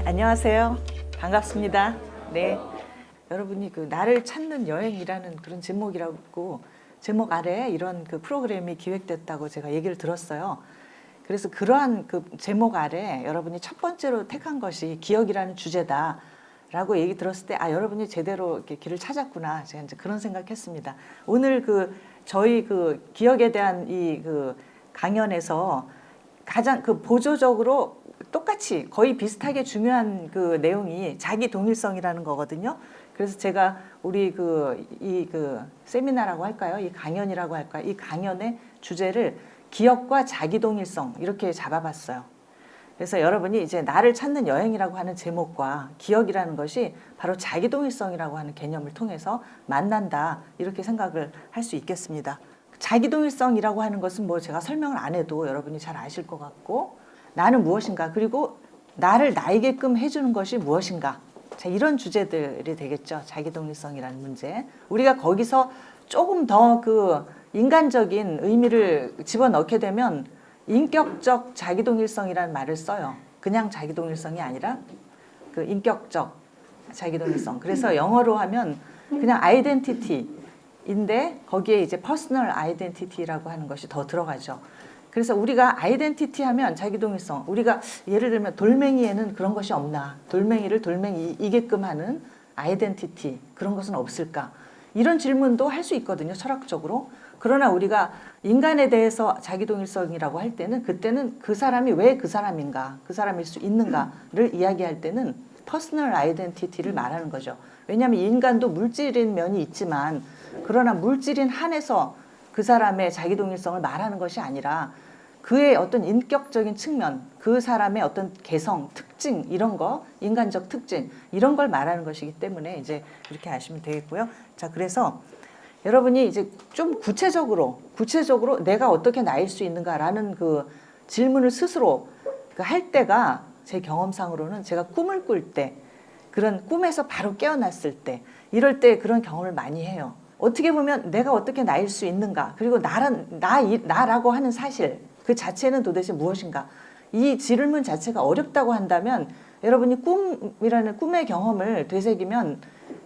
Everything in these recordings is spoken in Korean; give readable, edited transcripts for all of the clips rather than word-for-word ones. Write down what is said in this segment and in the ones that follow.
안녕하세요. 반갑습니다. 네. 여러분이 그 나를 찾는 여행이라는 그런 제목 아래 이런 그 프로그램이 기획됐다고 제가 얘기를 들었어요. 그래서 그러한 그 제목 아래 여러분이 첫 번째로 택한 것이 기억이라는 주제다라고 얘기 들었을 때, 여러분이 제대로 이렇게 길을 찾았구나. 제가 이제 그런 생각했습니다. 오늘 저희 기억에 대한 이 강연에서 가장 보조적으로 똑같이 거의 비슷하게 중요한 내용이 자기 동일성이라는 거거든요. 그래서 제가 우리 세미나라고 할까요? 이 강연이라고 할까요? 이 강연의 주제를 기억과 자기 동일성 이렇게 잡아봤어요. 그래서 여러분이 이제 나를 찾는 여행이라고 하는 제목과 기억이라는 것이 바로 자기 동일성이라고 하는 개념을 통해서 만난다, 이렇게 생각을 할 수 있겠습니다. 자기 동일성이라고 하는 것은 뭐 제가 설명을 안 해도 여러분이 잘 아실 것 같고, 나는 무엇인가, 그리고 나를 나이게끔 해주는 것이 무엇인가, 자, 이런 주제들이 되겠죠. 자기 동일성이라는 문제. 우리가 거기서 조금 더 인간적인 의미를 집어넣게 되면 인격적 자기 동일성이라는 말을 써요. 그냥 자기 동일성이 아니라 인격적 자기 동일성. 그래서 영어로 하면 그냥 아이덴티티인데 거기에 이제 퍼스널 아이덴티티라고 하는 것이 더 들어가죠. 그래서 우리가 아이덴티티 하면 자기 동일성, 우리가 예를 들면 돌멩이에는 그런 것이 없나, 돌멩이를 돌멩이이게끔 하는 아이덴티티, 그런 것은 없을까, 이런 질문도 할 수 있거든요, 철학적으로. 그러나 우리가 인간에 대해서 자기 동일성이라고 할 때는, 그때는 그 사람이 왜 그 사람인가, 그 사람일 수 있는가를 이야기할 때는 퍼스널 아이덴티티를 말하는 거죠. 왜냐하면 인간도 물질인 면이 있지만, 그러나 물질인 한에서 그 사람의 자기 동일성을 말하는 것이 아니라 그의 어떤 인격적인 측면, 그 사람의 어떤 개성, 특징, 이런 거, 인간적 특징, 이런 걸 말하는 것이기 때문에 이제 이렇게 아시면 되겠고요. 자, 그래서 여러분이 이제 좀 구체적으로 내가 어떻게 나일 수 있는가라는 질문을 스스로 할 때가, 제 경험상으로는 제가 꿈을 꿀 때, 그런 꿈에서 바로 깨어났을 때, 이럴 때 그런 경험을 많이 해요. 어떻게 보면 내가 어떻게 나일 수 있는가, 그리고 나라고 하는 사실 그 자체는 도대체 무엇인가, 이 질문 자체가 어렵다고 한다면, 여러분이 꿈이라는 꿈의 경험을 되새기면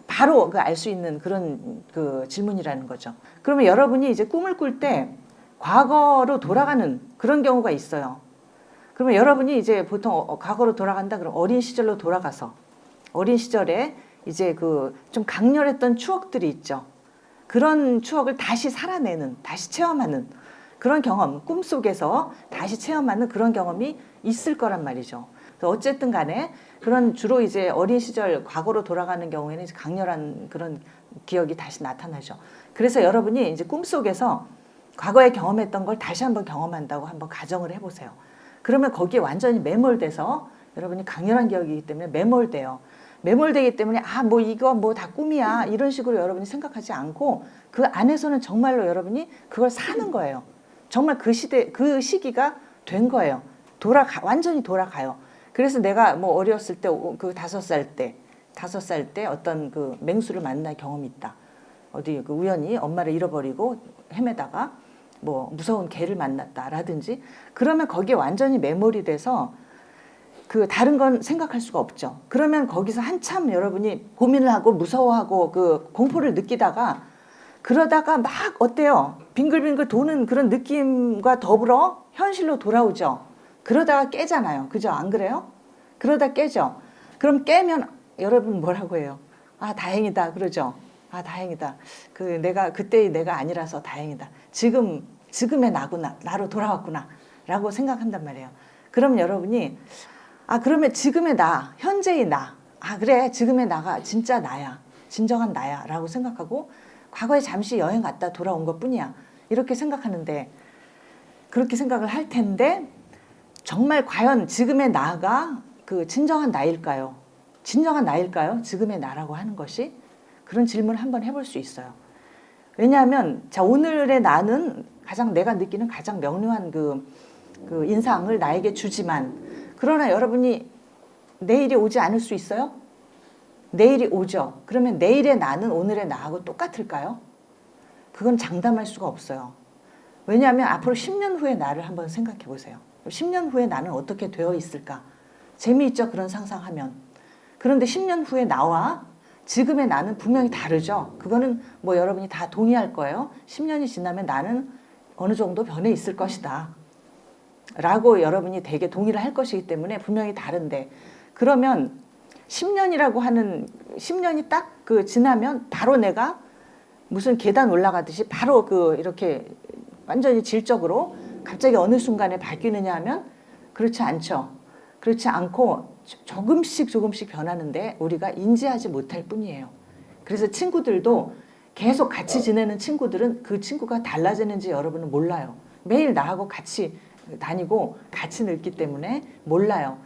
바로 알 수 있는 그런 질문이라는 거죠. 그러면 여러분이 이제 꿈을 꿀 때 과거로 돌아가는 그런 경우가 있어요. 그러면 여러분이 이제 보통 과거로 돌아간다 그러면 어린 시절로 돌아가서, 어린 시절에 이제 좀 강렬했던 추억들이 있죠. 그런 추억을 다시 살아내는, 다시 체험하는 그런 경험, 꿈속에서 다시 체험하는 그런 경험이 있을 거란 말이죠. 어쨌든 간에 그런 주로 이제 어린 시절 과거로 돌아가는 경우에는 이제 강렬한 그런 기억이 다시 나타나죠. 그래서 여러분이 이제 꿈속에서 과거에 경험했던 걸 다시 한번 경험한다고 한번 가정을 해보세요. 그러면 거기에 완전히 매몰돼서, 여러분이 강렬한 기억이기 때문에 매몰되기 때문에 이거 다 꿈이야, 이런 식으로 여러분이 생각하지 않고 그 안에서는 정말로 여러분이 그걸 사는 거예요. 정말 그 시기가 된 거예요. 완전히 돌아가요. 그래서 내가 어렸을 때, 5살 때 어떤 맹수를 만날 경험이 있다. 어디 우연히 엄마를 잃어버리고 헤매다가 무서운 개를 만났다라든지, 그러면 거기에 완전히 매몰이 돼서 다른 건 생각할 수가 없죠. 그러면 거기서 한참 여러분이 고민을 하고 무서워하고 공포를 느끼다가, 그러다가 막 어때요? 빙글빙글 도는 그런 느낌과 더불어 현실로 돌아오죠. 그러다가 깨잖아요. 그죠? 안 그래요? 그러다 깨죠. 그럼 깨면 여러분 뭐라고 해요? 다행이다. 그러죠? 다행이다. 그때의 내가 아니라서 다행이다. 지금의 나로 돌아왔구나. 라고 생각한단 말이에요. 그럼 여러분이 그러면 지금의 나, 현재의 나, 그래, 지금의 나가 진짜 나야, 진정한 나야 라고 생각하고, 과거에 잠시 여행 갔다 돌아온 것 뿐이야, 이렇게 생각하는데, 그렇게 생각을 할 텐데, 정말 과연 지금의 나가 진정한 나일까요? 진정한 나일까요? 지금의 나라고 하는 것이? 그런 질문을 한번 해볼 수 있어요. 왜냐하면 오늘의 나는 내가 느끼는 가장 명료한 인상을 나에게 주지만, 그러나 여러분이 내일이 오지 않을 수 있어요? 내일이 오죠. 그러면 내일의 나는 오늘의 나하고 똑같을까요? 그건 장담할 수가 없어요. 왜냐하면 앞으로 10년 후의 나를 한번 생각해 보세요. 10년 후에 나는 어떻게 되어 있을까? 재미있죠. 그런 상상하면. 그런데 10년 후에 나와 지금의 나는 분명히 다르죠. 그거는 뭐 여러분이 다 동의할 거예요. 10년이 지나면 나는 어느 정도 변해 있을 것이다. 라고 여러분이 되게 동의를 할 것이기 때문에 분명히 다른데, 그러면 10년이라고 하는 10년이 딱 그 지나면 바로 내가 무슨 계단 올라가듯이 바로 그 이렇게 완전히 질적으로 갑자기 어느 순간에 바뀌느냐 하면 그렇지 않죠. 그렇지 않고 조금씩 변하는데 우리가 인지하지 못할 뿐이에요. 그래서 친구들도 계속 같이 지내는 친구들은 그 친구가 달라지는지 여러분은 몰라요. 매일 나하고 같이 다니고 같이 늙기 때문에 몰라요.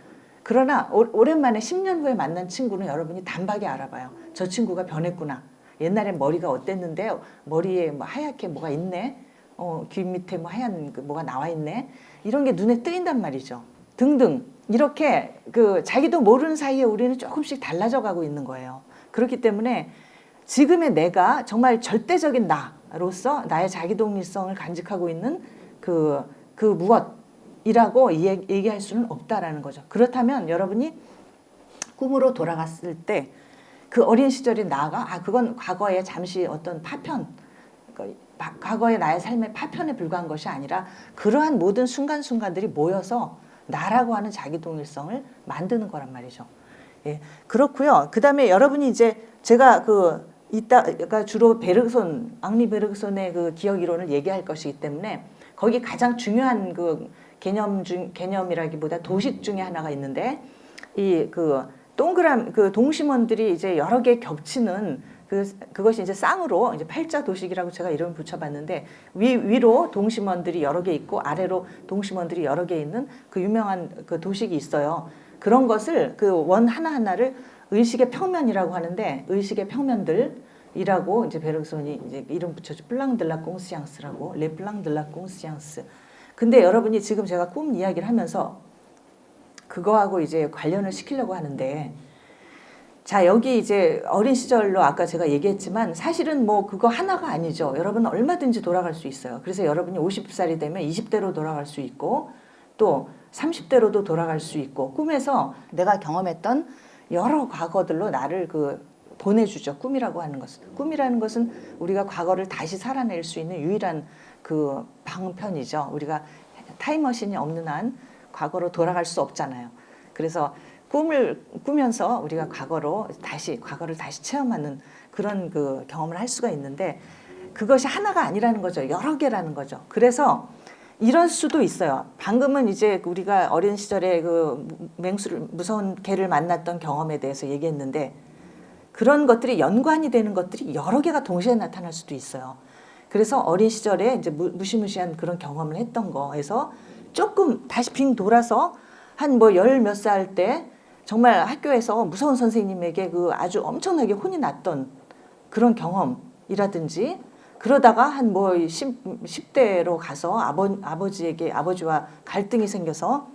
그러나 오랜만에 10년 후에 만난 친구는 여러분이 단박에 알아봐요. 저 친구가 변했구나. 옛날엔 머리가 어땠는데 머리에 뭐 하얗게 뭐가 있네. 귀 밑에 뭐 하얀 뭐가 나와 있네. 이런 게 눈에 뜨인단 말이죠. 등등. 이렇게 그 자기도 모르는 사이에 우리는 조금씩 달라져 가고 있는 거예요. 그렇기 때문에 지금의 내가 정말 절대적인 나로서 나의 자기동일성을 간직하고 있는 그 무엇이라고 얘기할 수는 없다라는 거죠. 그렇다면 여러분이 꿈으로 돌아갔을 때 그 어린 시절의 나가 그건 과거의 잠시 어떤 파편, 과거의 나의 삶의 파편에 불과한 것이 아니라 그러한 모든 순간순간들이 모여서 나라고 하는 자기동일성을 만드는 거란 말이죠. 예, 그렇고요. 그 다음에 여러분이 이제 제가 이따가 주로 앙리 베르그손의 그 기억 이론을 얘기할 것이기 때문에 거기 가장 중요한 그 개념이라기보다 도식 중에 하나가 있는데 동그란 동심원들이 이제 여러 개 겹치는 그것이 이제 쌍으로 이제 팔자 도식이라고 제가 이름을 붙여봤는데 위로 동심원들이 여러 개 있고 아래로 동심원들이 여러 개 있는 그 유명한 그 도식이 있어요. 그런 것을 그 원 하나하나를 의식의 평면이라고 하는데 의식의 평면들이라고 이제 베르그손이 이제 이름 붙여줘. 플랑 들라 꽁시앙스라고 레 플랑 들라 꽁시앙스. 근데 여러분이 지금 제가 꿈 이야기를 하면서 그거하고 이제 관련을 시키려고 하는데, 자, 여기 이제 어린 시절로 아까 제가 얘기했지만 사실은 뭐 그거 하나가 아니죠. 여러분은 얼마든지 돌아갈 수 있어요. 그래서 여러분이 50살이 되면 20대로 돌아갈 수 있고 또 30대로도 돌아갈 수 있고 꿈에서 내가 경험했던 여러 과거들로 나를 보내주죠. 꿈이라고 하는 것은. 꿈이라는 것은 우리가 과거를 다시 살아낼 수 있는 유일한 그 방편이죠. 우리가 타임머신이 없는 한 과거로 돌아갈 수 없잖아요. 그래서 꿈을 꾸면서 우리가 과거를 다시 체험하는 그런 그 경험을 할 수가 있는데 그것이 하나가 아니라는 거죠. 여러 개라는 거죠. 그래서 이럴 수도 있어요. 방금은 이제 우리가 어린 시절에 그 무서운 개를 만났던 경험에 대해서 얘기했는데 그런 것들이 연관이 되는 것들이 여러 개가 동시에 나타날 수도 있어요. 그래서 어린 시절에 이제 무시무시한 그런 경험을 했던 거에서 조금 다시 빙 돌아서 한 뭐 열 몇 살 때 정말 학교에서 무서운 선생님에게 그 아주 엄청나게 혼이 났던 그런 경험이라든지 그러다가 한 뭐 10대로 가서 아버지와 갈등이 생겨서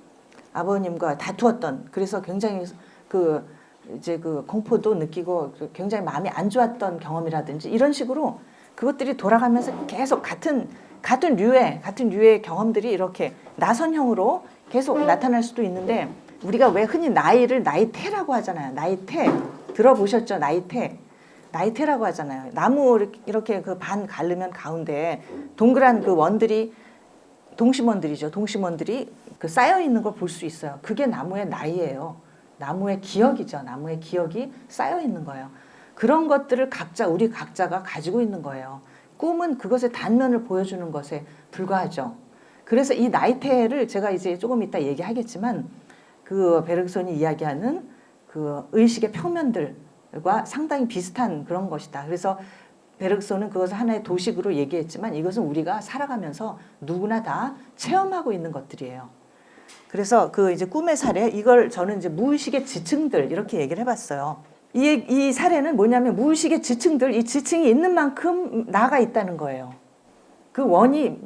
아버님과 다투었던 그래서 굉장히 이제 공포도 느끼고 굉장히 마음이 안 좋았던 경험이라든지 이런 식으로 그것들이 돌아가면서 계속 같은 류의 경험들이 이렇게 나선형으로 계속 나타날 수도 있는데 우리가 왜 흔히 나이를 나이테라고 하잖아요. 나이테 들어보셨죠? 나이테라고 하잖아요. 나무 이렇게 그 반 가르면 가운데 동그란 그 원들이 동심원들이죠. 동심원들이 쌓여 있는 걸 볼 수 있어요. 그게 나무의 나이예요. 나무의 기억이죠. 나무의 기억이 쌓여 있는 거예요. 그런 것들을 우리 각자가 가지고 있는 거예요. 꿈은 그것의 단면을 보여주는 것에 불과하죠. 그래서 이 나이테를 제가 이제 조금 이따 얘기하겠지만 그 베르그손이 이야기하는 그 의식의 표면들과 상당히 비슷한 그런 것이다. 그래서 베르그손은 그것을 하나의 도식으로 얘기했지만 이것은 우리가 살아가면서 누구나 다 체험하고 있는 것들이에요. 그래서 이제 꿈의 사례, 이걸 저는 이제 무의식의 지층들 이렇게 얘기를 해봤어요. 이 사례는 뭐냐면 무의식의 지층들, 이 지층이 있는 만큼 나가 있다는 거예요. 그 원이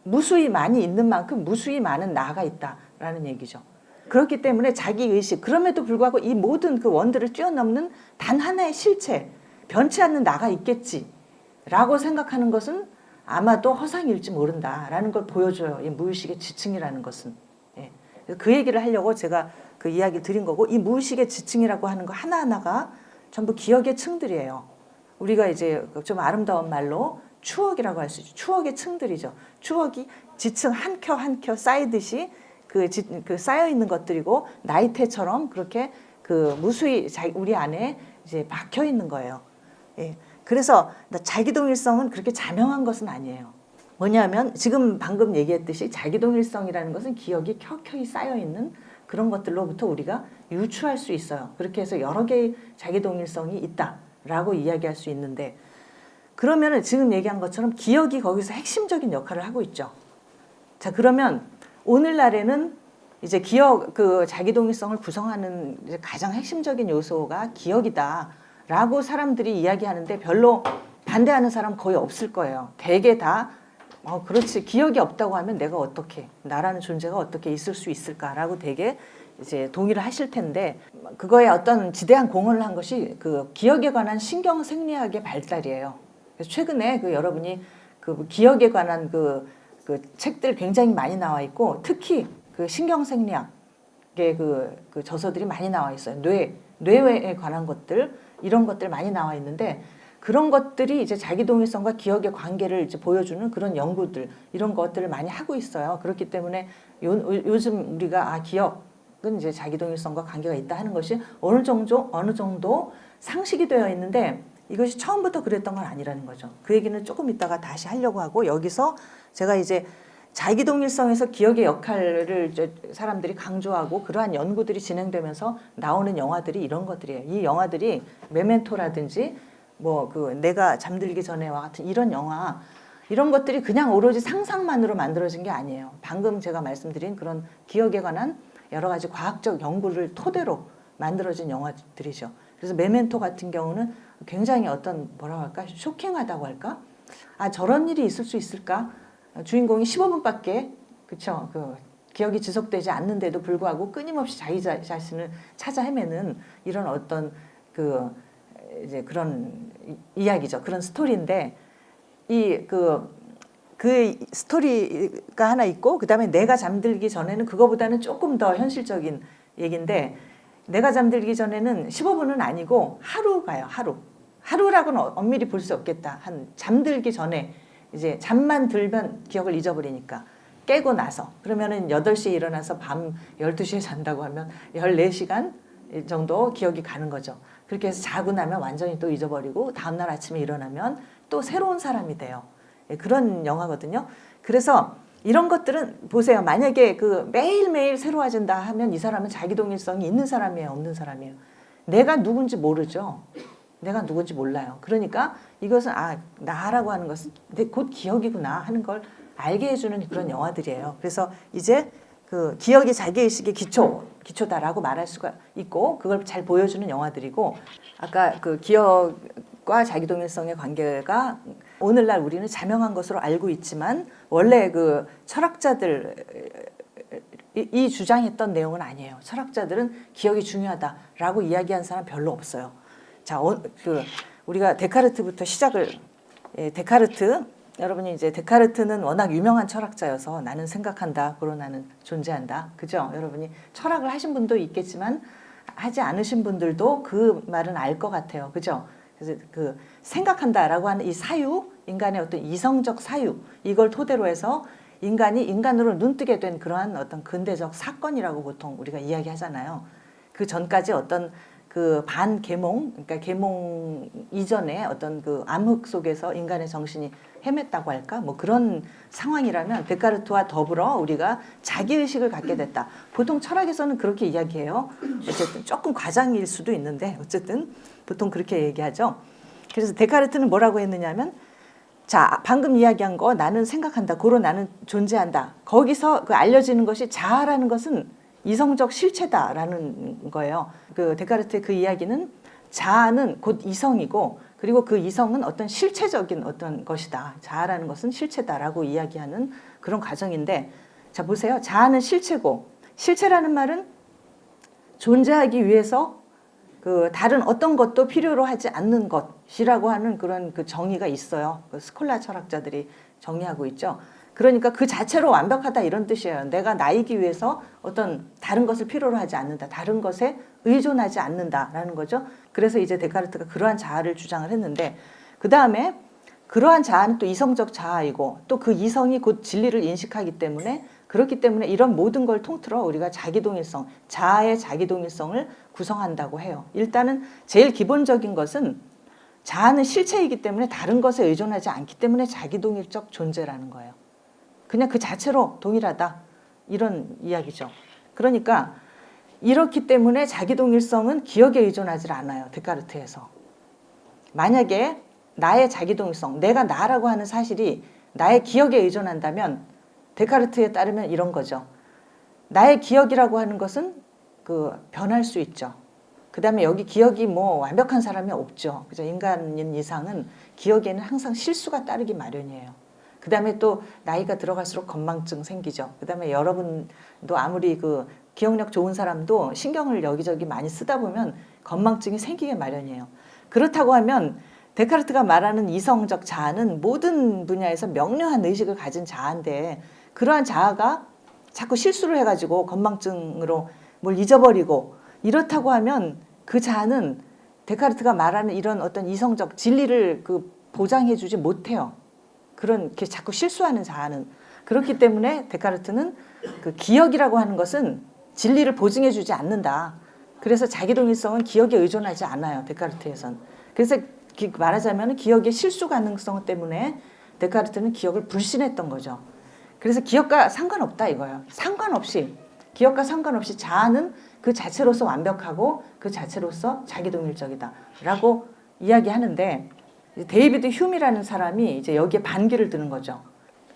무수히 많이 있는 만큼 무수히 많은 나가 있다라는 얘기죠. 그렇기 때문에 자기의식, 그럼에도 불구하고 이 모든 그 원들을 뛰어넘는 단 하나의 실체, 변치 않는 나가 있겠지라고 생각하는 것은 아마도 허상일지 모른다라는 걸 보여줘요. 이 무의식의 지층이라는 것은. 예. 그 얘기를 하려고 제가 그 이야기를 드린 거고, 이 무의식의 지층이라고 하는 거 하나하나가 전부 기억의 층들이에요. 우리가 이제 좀 아름다운 말로 추억이라고 할 수 있죠. 추억의 층들이죠. 추억이 지층 한 켜 한 켜 쌓이듯이 그 쌓여 있는 것들이고, 나이테처럼 그렇게 그 무수히 우리 안에 이제 박혀 있는 거예요. 예. 그래서 자기동일성은 그렇게 자명한 것은 아니에요. 뭐냐면 지금 방금 얘기했듯이 자기동일성이라는 것은 기억이 켜켜이 쌓여 있는 그런 것들로부터 우리가 유추할 수 있어요. 그렇게 해서 여러 개의 자기동일성이 있다라고 이야기할 수 있는데, 그러면은 지금 얘기한 것처럼 기억이 거기서 핵심적인 역할을 하고 있죠. 자, 그러면 오늘날에는 이제 기억, 그 자기동일성을 구성하는 이제 가장 핵심적인 요소가 기억이다라고 사람들이 이야기하는데, 별로 반대하는 사람 거의 없을 거예요. 대개 다 그렇지, 기억이 없다고 하면 내가 어떻게, 나라는 존재가 어떻게 있을 수 있을까라고 되게 이제 동의를 하실 텐데, 그거에 어떤 지대한 공헌을 한 것이 그 기억에 관한 신경생리학의 발달이에요. 그래서 최근에 그 여러분이 그 기억에 관한 그 책들 굉장히 많이 나와 있고, 특히 그 신경생리학의 그 저서들이 많이 나와 있어요. 뇌에 관한 것들, 이런 것들 많이 나와 있는데, 그런 것들이 이제 자기동일성과 기억의 관계를 이제 보여주는 그런 연구들, 이런 것들을 많이 하고 있어요. 그렇기 때문에 요즘 우리가 기억은 이제 자기동일성과 관계가 있다 하는 것이 어느 정도 상식이 되어 있는데, 이것이 처음부터 그랬던 건 아니라는 거죠. 그 얘기는 조금 이따가 다시 하려고 하고, 여기서 제가 이제 자기동일성에서 기억의 역할을 이제 사람들이 강조하고 그러한 연구들이 진행되면서 나오는 영화들이 이런 것들이에요. 이 영화들이 메멘토라든지 뭐 그 내가 잠들기 전에와 같은 이런 영화, 이런 것들이 그냥 오로지 상상만으로 만들어진 게 아니에요. 방금 제가 말씀드린 그런 기억에 관한 여러 가지 과학적 연구를 토대로 만들어진 영화들이죠. 그래서 메멘토 같은 경우는 굉장히 어떤 뭐라고 할까, 쇼킹하다고 할까, 저런 일이 있을 수 있을까, 주인공이 15분밖에 그쵸, 그 기억이 지속되지 않는데도 불구하고 끊임없이 자기 자신을 찾아 헤매는 이런 어떤 그 이제 그런 이야기죠. 그런 스토리인데, 그 스토리가 하나 있고, 그 다음에 내가 잠들기 전에는 그거보다는 조금 더 현실적인 얘기인데, 내가 잠들기 전에는 15분은 아니고 하루 가요. 하루라고는 엄밀히 볼 수 없겠다. 한 잠들기 전에 이제 잠만 들면 기억을 잊어버리니까, 깨고 나서 그러면은 8시에 일어나서 밤 12시에 잔다고 하면 14시간 정도 기억이 가는 거죠. 그렇게 해서 자고 나면 완전히 또 잊어버리고 다음날 아침에 일어나면 또 새로운 사람이 돼요. 그런 영화거든요. 그래서 이런 것들은 보세요. 만약에 그 매일매일 새로워진다 하면 이 사람은 자기동일성이 있는 사람이에요, 없는 사람이에요? 내가 누군지 모르죠. 내가 누군지 몰라요. 그러니까 이것은 나라고 하는 것은 곧 기억이구나 하는 걸 알게 해주는 그런 영화들이에요. 그래서 이제 그 기억이 자기의식의 기초다라고 말할 수가 있고, 그걸 잘 보여주는 영화들이고, 아까 그 기억과 자기동일성의 관계가 오늘날 우리는 자명한 것으로 알고 있지만, 원래 그 철학자들 이 주장했던 내용은 아니에요. 철학자들은 기억이 중요하다라고 이야기한 사람 별로 없어요. 자, 우리가 데카르트부터 시작을, 데카르트, 여러분이 이제 데카르트는 워낙 유명한 철학자여서 나는 생각한다, 그러고 나는 존재한다. 그죠? 여러분이 철학을 하신 분도 있겠지만 하지 않으신 분들도 그 말은 알 것 같아요. 그죠? 그래서 그 생각한다라고 하는 이 사유, 인간의 어떤 이성적 사유, 이걸 토대로 해서 인간이 인간으로 눈뜨게 된 그러한 어떤 근대적 사건이라고 보통 우리가 이야기하잖아요. 그 전까지 어떤 그 반계몽, 그러니까 계몽 이전에 어떤 그 암흑 속에서 인간의 정신이 헤맸다고 할까? 뭐 그런 상황이라면 데카르트와 더불어 우리가 자기의식을 갖게 됐다. 보통 철학에서는 그렇게 이야기해요. 어쨌든 조금 과장일 수도 있는데 어쨌든 보통 그렇게 얘기하죠. 그래서 데카르트는 뭐라고 했느냐면, 자, 방금 이야기한 거 나는 생각한다, 고로 나는 존재한다. 거기서 그 알려지는 것이 자아라는 것은 이성적 실체다라는 거예요. 그 데카르트의 그 이야기는 자아는 곧 이성이고, 그리고 그 이성은 어떤 실체적인 어떤 것이다. 자아라는 것은 실체다라고 이야기하는 그런 과정인데, 자 보세요. 자아는 실체고, 실체라는 말은 존재하기 위해서 그 다른 어떤 것도 필요로 하지 않는 것이라고 하는 그런 그 정의가 있어요. 그 스콜라 철학자들이 정의하고 있죠. 그러니까 그 자체로 완벽하다 이런 뜻이에요. 내가 나이기 위해서 어떤 다른 것을 필요로 하지 않는다. 다른 것에 의존하지 않는다라는 거죠. 그래서 이제 데카르트가 그러한 자아를 주장을 했는데 그 다음에 그러한 자아는 또 이성적 자아이고 또 그 이성이 곧 진리를 인식하기 때문에 그렇기 때문에 이런 모든 걸 통틀어 우리가 자기동일성, 자아의 자기동일성을 구성한다고 해요. 일단은 제일 기본적인 것은 자아는 실체이기 때문에 다른 것에 의존하지 않기 때문에 자기동일적 존재라는 거예요. 그냥 그 자체로 동일하다 이런 이야기죠. 그러니까 이렇기 때문에 자기동일성은 기억에 의존하지 않아요. 데카르트에서. 만약에 나의 자기동일성, 내가 나라고 하는 사실이 나의 기억에 의존한다면 데카르트에 따르면 이런 거죠. 나의 기억이라고 하는 것은 변할 수 있죠. 그 다음에 여기 기억이 뭐 완벽한 사람이 없죠. 그죠? 인간인 이상은 기억에는 항상 실수가 따르기 마련이에요. 그 다음에 또 나이가 들어갈수록 건망증 생기죠. 그 다음에 여러분도 아무리 기억력 좋은 사람도 신경을 여기저기 많이 쓰다 보면 건망증이 생기게 마련이에요. 그렇다고 하면 데카르트가 말하는 이성적 자아는 모든 분야에서 명료한 의식을 가진 자아인데 그러한 자아가 자꾸 실수를 해가지고 건망증으로 뭘 잊어버리고 이렇다고 하면 그 자아는 데카르트가 말하는 이런 어떤 이성적 진리를 보장해주지 못해요. 그렇게 자꾸 실수하는 자아는. 그렇기 때문에 데카르트는 기억이라고 하는 것은 진리를 보증해주지 않는다. 그래서 자기동일성은 기억에 의존하지 않아요. 데카르트에선. 그래서 말하자면 기억의 실수 가능성 때문에 데카르트는 기억을 불신했던 거죠. 그래서 기억과 상관없다 이거예요. 기억과 상관없이 자아는 그 자체로서 완벽하고 그 자체로서 자기동일적이다 라고 이야기하는데 데이비드 휴미라는 사람이 이제 여기에 반기를 드는 거죠.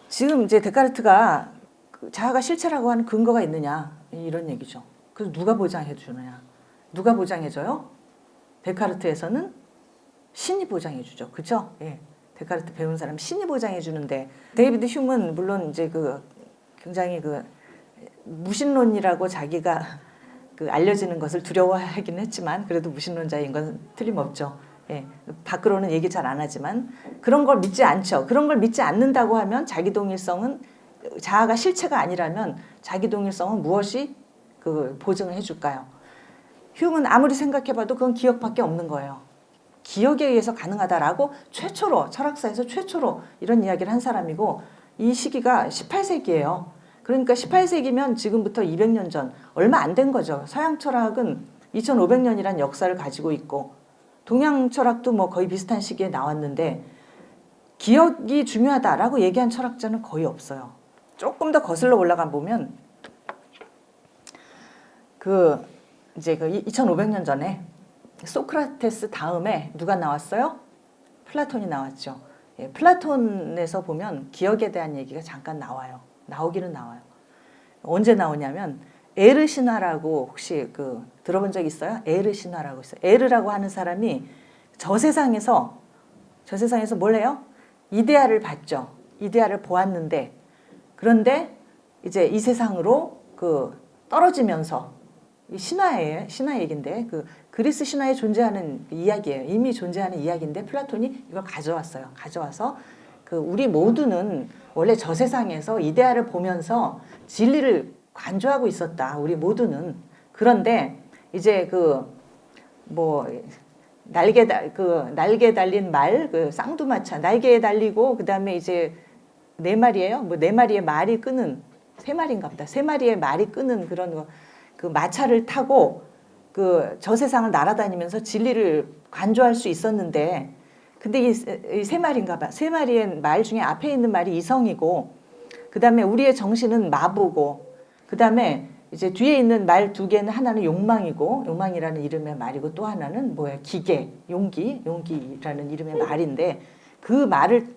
지금 이제 데카르트가 자아가 실체라고 하는 근거가 있느냐 이런 얘기죠. 그래서 누가 보장해 주느냐? 누가 보장해줘요? 데카르트에서는 신이 보장해 주죠. 그렇죠? 예. 데카르트 배운 사람 신이 보장해 주는데 데이비드 휴는 물론 이제 굉장히 무신론이라고 자기가 알려지는 것을 두려워하긴 했지만 그래도 무신론자인 건 틀림없죠. 예. 밖으로는 얘기 잘 안 하지만 그런 걸 믿지 않죠. 그런 걸 믿지 않는다고 하면 자기동일성은 자아가 실체가 아니라면 자기동일성은 무엇이 보증을 해줄까요? 휴는 아무리 생각해봐도 그건 기억밖에 없는 거예요. 기억에 의해서 가능하다라고 철학사에서 최초로 이런 이야기를 한 사람이고 이 시기가 18세기예요. 그러니까 18세기면 지금부터 200년 전 얼마 안 된 거죠. 서양 철학은 2500년이란 역사를 가지고 있고 동양 철학도 뭐 거의 비슷한 시기에 나왔는데 기억이 중요하다라고 얘기한 철학자는 거의 없어요. 조금 더 거슬러 올라가 보면 이제 2500년 전에 소크라테스 다음에 누가 나왔어요? 플라톤이 나왔죠. 예, 플라톤에서 보면 기억에 대한 얘기가 잠깐 나와요. 나오기는 나와요. 언제 나오냐면 에르 신화라고 혹시 들어본 적 있어요? 에르 신화라고 있어요. 에르라고 하는 사람이 저세상에서 뭘 해요? 이데아를 봤죠. 이데아를 보았는데 그런데 이제 이 세상으로 떨어지면서 신화 얘기인데 그리스 신화에 존재하는 이야기예요. 이미 존재하는 이야기인데 플라톤이 이걸 가져와서 우리 모두는 원래 저 세상에서 이데아를 보면서 진리를 간주하고 있었다. 우리 모두는. 그런데 이제 날개 달린 말, 쌍두마차, 날개에 달리고 그다음에 이제 네 마리예요. 네 마리의 말이 끄는 세 마리인가 보다. 세 마리의 말이 끄는 그런 마차를 타고 저 세상을 날아다니면서 진리를 간주할 수 있었는데 근데 이 세 마리인가 봐. 세 마리의 말 중에 앞에 있는 말이 이성이고 그다음에 우리의 정신은 마부고 그다음에 이제 뒤에 있는 말 두 개는 하나는 욕망이라는 이름의 말이고 또 하나는 기계, 용기라는 이름의 말인데 그 말을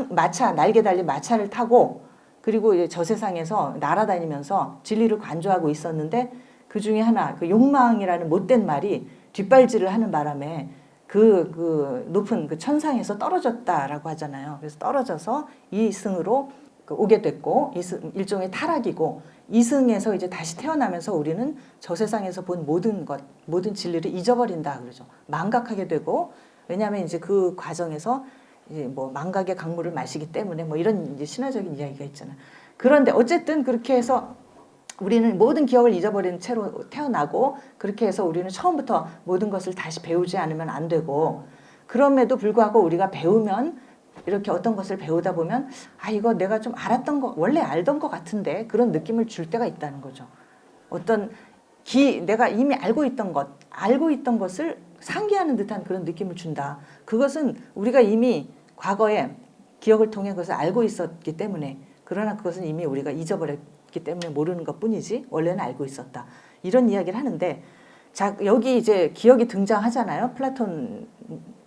마차 날개 달린 마차를 타고 그리고 이제 저 세상에서 날아다니면서 진리를 간주하고 있었는데 그 중에 하나 욕망이라는 못된 말이 뒷발질을 하는 바람에 높은 천상에서 떨어졌다라고 하잖아요. 그래서 떨어져서 이승으로 오게 됐고 일종의 타락이고 이승에서 이제 다시 태어나면서 우리는 저 세상에서 본 모든 진리를 잊어버린다 그러죠. 망각하게 되고 왜냐하면 이제 그 과정에서 이제 뭐 망각의 강물을 마시기 때문에 뭐 이런 이제 신화적인 이야기가 있잖아요. 그런데 어쨌든 그렇게 해서 우리는 모든 기억을 잊어버린 채로 태어나고 그렇게 해서 우리는 처음부터 모든 것을 다시 배우지 않으면 안 되고 그럼에도 불구하고 우리가 배우면 이렇게 어떤 것을 배우다 보면 아 이거 내가 좀 알았던 거 원래 알던 것 같은데 그런 느낌을 줄 때가 있다는 거죠. 어떤 내가 이미 알고 있던 것을 상기하는 듯한 그런 느낌을 준다. 그것은 우리가 이미 과거에 기억을 통해 그것을 알고 있었기 때문에 그러나 그것은 이미 우리가 잊어버렸기 때문에 모르는 것뿐이지 원래는 알고 있었다. 이런 이야기를 하는데 자 여기 이제 기억이 등장하잖아요. 플라톤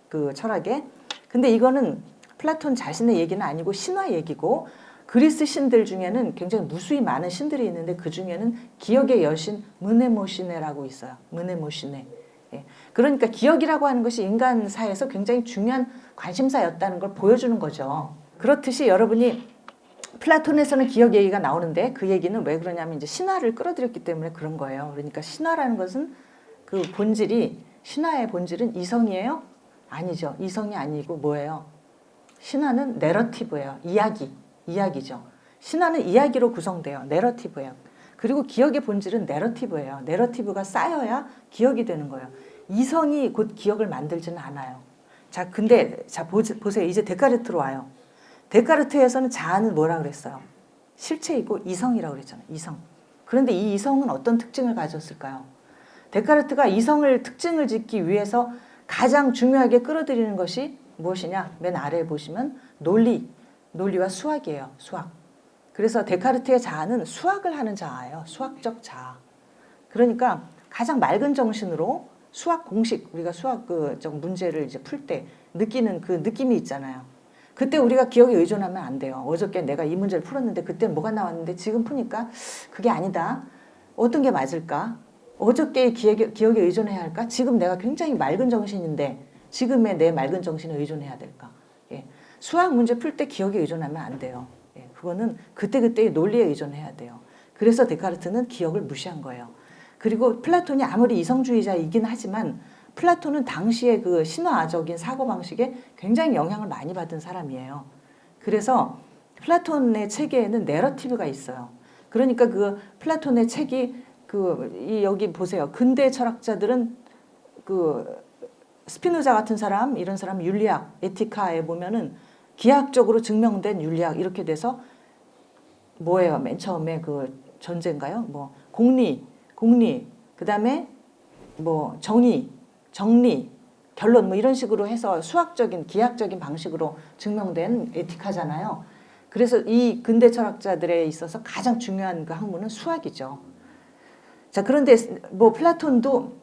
그 철학에. 근데 이거는 플라톤 자신의 얘기는 아니고 신화 얘기고 그리스 신들 중에는 굉장히 무수히 많은 신들이 있는데 그 중에는 기억의 여신 무네모시네라고 있어요. 무네모시네. 예. 그러니까 기억이라고 하는 것이 인간사에서 굉장히 중요한 관심사였다는 걸 보여주는 거죠. 그렇듯이 여러분이 플라톤에서는 기억 얘기가 나오는데 그 얘기는 왜 그러냐면 이제 신화를 끌어들였기 때문에 그런 거예요. 그러니까 신화라는 것은 그 본질이 신화의 본질은 이성이에요? 아니죠. 이성이 아니고 뭐예요? 신화는 내러티브예요. 이야기죠. 신화는 이야기로 구성돼요. 내러티브예요. 그리고 기억의 본질은 내러티브예요. 내러티브가 쌓여야 기억이 되는 거예요. 이성이 곧 기억을 만들지는 않아요. 자, 근데 자 보세요. 이제 데카르트로 와요. 데카르트에서는 자아는 뭐라 그랬어요? 실체이고 이성이라고 그랬잖아요. 이성. 그런데 이 이성은 어떤 특징을 가졌을까요? 데카르트가 이성을 특징을 짓기 위해서 가장 중요하게 끌어들이는 것이 무엇이냐? 맨 아래에 보시면 논리와 수학이에요. 수학. 그래서 데카르트의 자아는 수학을 하는 자아예요. 수학적 자아. 그러니까 가장 맑은 정신으로 수학 공식, 우리가 수학 문제를 이제 풀 때 느끼는 그 느낌이 있잖아요. 그때 우리가 기억에 의존하면 안 돼요. 어저께 내가 이 문제를 풀었는데 그때 뭐가 나왔는데 지금 푸니까 그게 아니다. 어떤 게 맞을까? 어저께 기억에 의존해야 할까? 지금 내가 굉장히 맑은 정신인데 지금의 내 맑은 정신에 의존해야 될까? 예. 수학 문제 풀 때 기억에 의존하면 안 돼요. 예. 그거는 그때그때의 논리에 의존해야 돼요. 그래서 데카르트는 기억을 무시한 거예요. 그리고 플라톤이 아무리 이성주의자이긴 하지만 플라톤은 당시의 그 신화적인 사고방식에 굉장히 영향을 많이 받은 사람이에요. 그래서 플라톤의 체계에는 내러티브가 있어요. 그러니까 그 플라톤의 책이 여기 보세요. 근대 철학자들은 스피노자 같은 사람, 이런 사람 윤리학, 에티카에 보면은 기하학적으로 증명된 윤리학 이렇게 돼서 뭐예요? 맨 처음에 그 전제인가요? 뭐 공리, 그다음에 뭐 정리, 결론 뭐 이런 식으로 해서 수학적인 기하학적인 방식으로 증명된 에티카잖아요. 그래서 이 근대 철학자들에 있어서 가장 중요한 그 학문은 수학이죠. 자, 그런데 뭐 플라톤도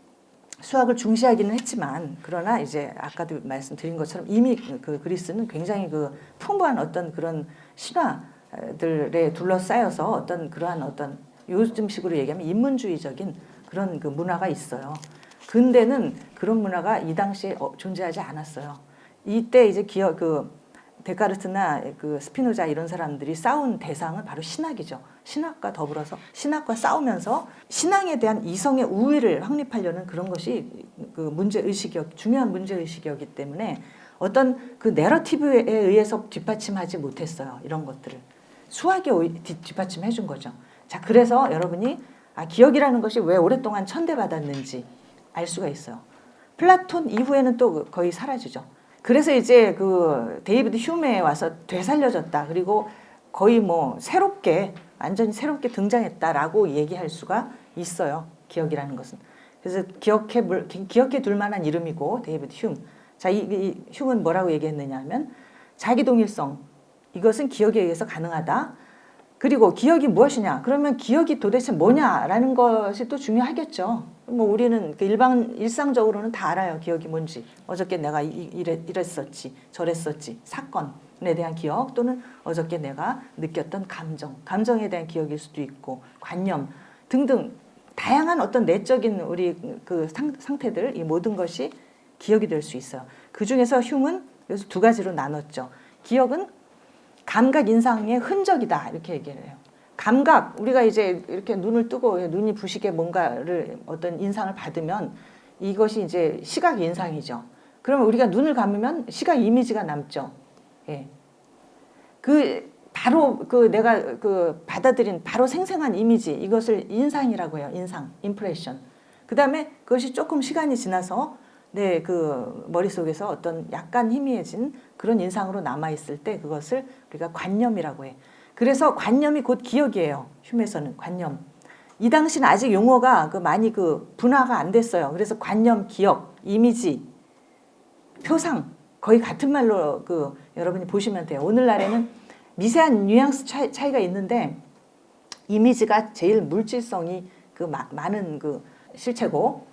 수학을 중시하기는 했지만 그러나 이제 아까도 말씀드린 것처럼 이미 그 그리스는 굉장히 그 풍부한 어떤 그런 신화들에 둘러싸여서 그러한 요즘식으로 얘기하면 인문주의적인 그런 그 문화가 있어요. 근대는 그런 문화가 이 당시에 존재하지 않았어요. 이때 이제 데카르트나 그 스피노자 이런 사람들이 싸운 대상은 바로 신학이죠. 신학과 더불어서 신학과 싸우면서 신앙에 대한 이성의 우위를 확립하려는 그런 것이 중요한 문제의식이었기 때문에 어떤 그 내러티브에 의해서 뒷받침하지 못했어요. 이런 것들을. 수학이 뒷받침해 준 거죠. 자, 그래서 여러분이 기억이라는 것이 왜 오랫동안 천대받았는지 알 수가 있어요. 플라톤 이후에는 또 거의 사라지죠. 그래서 이제 그 데이비드 휴메에 와서 되살려졌다. 그리고 거의 뭐 완전히 새롭게 등장했다라고 얘기할 수가 있어요. 기억이라는 것은. 그래서 기억해 둘 만한 이름이고 데이비드 휴. 자, 이 휴는 뭐라고 얘기했느냐 하면 자기 동일성. 이것은 기억에 의해서 가능하다. 그리고 기억이 무엇이냐? 그러면 기억이 도대체 뭐냐라는 것이 또 중요하겠죠. 뭐 우리는 일상적으로는 다 알아요. 기억이 뭔지. 어저께 내가 이랬었지, 저랬었지. 사건에 대한 기억 또는 어저께 내가 느꼈던 감정에 대한 기억일 수도 있고 관념 등등 다양한 어떤 내적인 우리 그 상태들 이 모든 것이 기억이 될 수 있어요. 그 중에서 흉은 그래서 두 가지로 나눴죠. 기억은 감각 인상의 흔적이다 이렇게 얘기를 해요. 감각 우리가 이제 이렇게 눈을 뜨고 눈이 부시게 뭔가를 어떤 인상을 받으면 이것이 이제 시각 인상이죠. 그러면 우리가 눈을 감으면 시각 이미지가 남죠. 예. 그 바로 그 내가 그 받아들인 바로 생생한 이미지 이것을 인상이라고 해요. 인상, 임프레션. 그다음에 그것이 조금 시간이 지나서 내 그 머릿속에서 어떤 약간 희미해진 그런 인상으로 남아 있을 때 그것을 우리가 관념이라고 해. 그래서 관념이 곧 기억이에요. 흉에서는 관념. 이 당시는 아직 용어가 그 많이 그 분화가 안 됐어요. 그래서 관념, 기억, 이미지, 표상 거의 같은 말로 그 여러분이 보시면 돼요. 오늘날에는 미세한 뉘앙스 차이가 있는데 이미지가 제일 물질성이 그 많은 그 실체고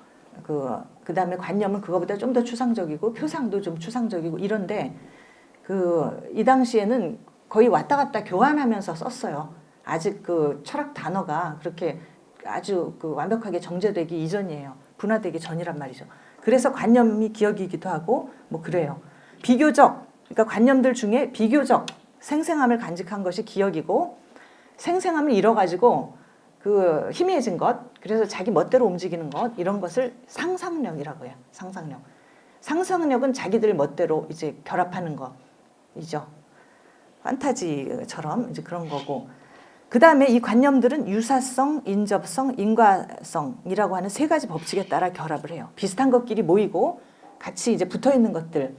그다음에 관념은 그거보다 좀 더 추상적이고 표상도 좀 추상적이고 이런데 그 이 당시에는 거의 왔다 갔다 교환하면서 썼어요. 아직 그 철학 단어가 그렇게 아주 그 완벽하게 정제되기 이전이에요. 분화되기 전이란 말이죠. 그래서 관념이 기억이기도 하고 뭐 그래요. 비교적 그러니까 관념들 중에 비교적 생생함을 간직한 것이 기억이고 생생함을 잃어가지고 그 희미해진 것 그래서 자기 멋대로 움직이는 것 이런 것을 상상력이라고 해요. 상상력. 상상력은 자기들 멋대로 이제 결합하는 것이죠. 판타지처럼 이제 그런 거고 그 다음에 이 관념들은 유사성, 인접성, 인과성이라고 하는 세 가지 법칙에 따라 결합을 해요. 비슷한 것끼리 모이고 같이 이제 붙어 있는 것들.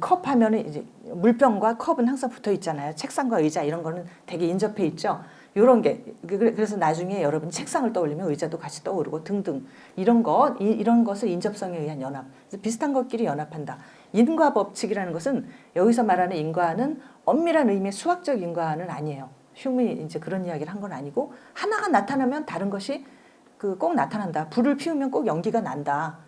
컵 하면은 이제 물병과 컵은 항상 붙어 있잖아요. 책상과 의자 이런 거는 되게 인접해 있죠. 이런 게 그래서 나중에 여러분 책상을 떠올리면 의자도 같이 떠오르고 등등 이런 것을 인접성에 의한 연합. 그래서 비슷한 것끼리 연합한다. 인과 법칙이라는 것은 여기서 말하는 인과는 엄밀한 의미의 수학적 인과는 아니에요. 흉이 이제 그런 이야기를 한 건 아니고 하나가 나타나면 다른 것이 그 꼭 나타난다. 불을 피우면 꼭 연기가 난다.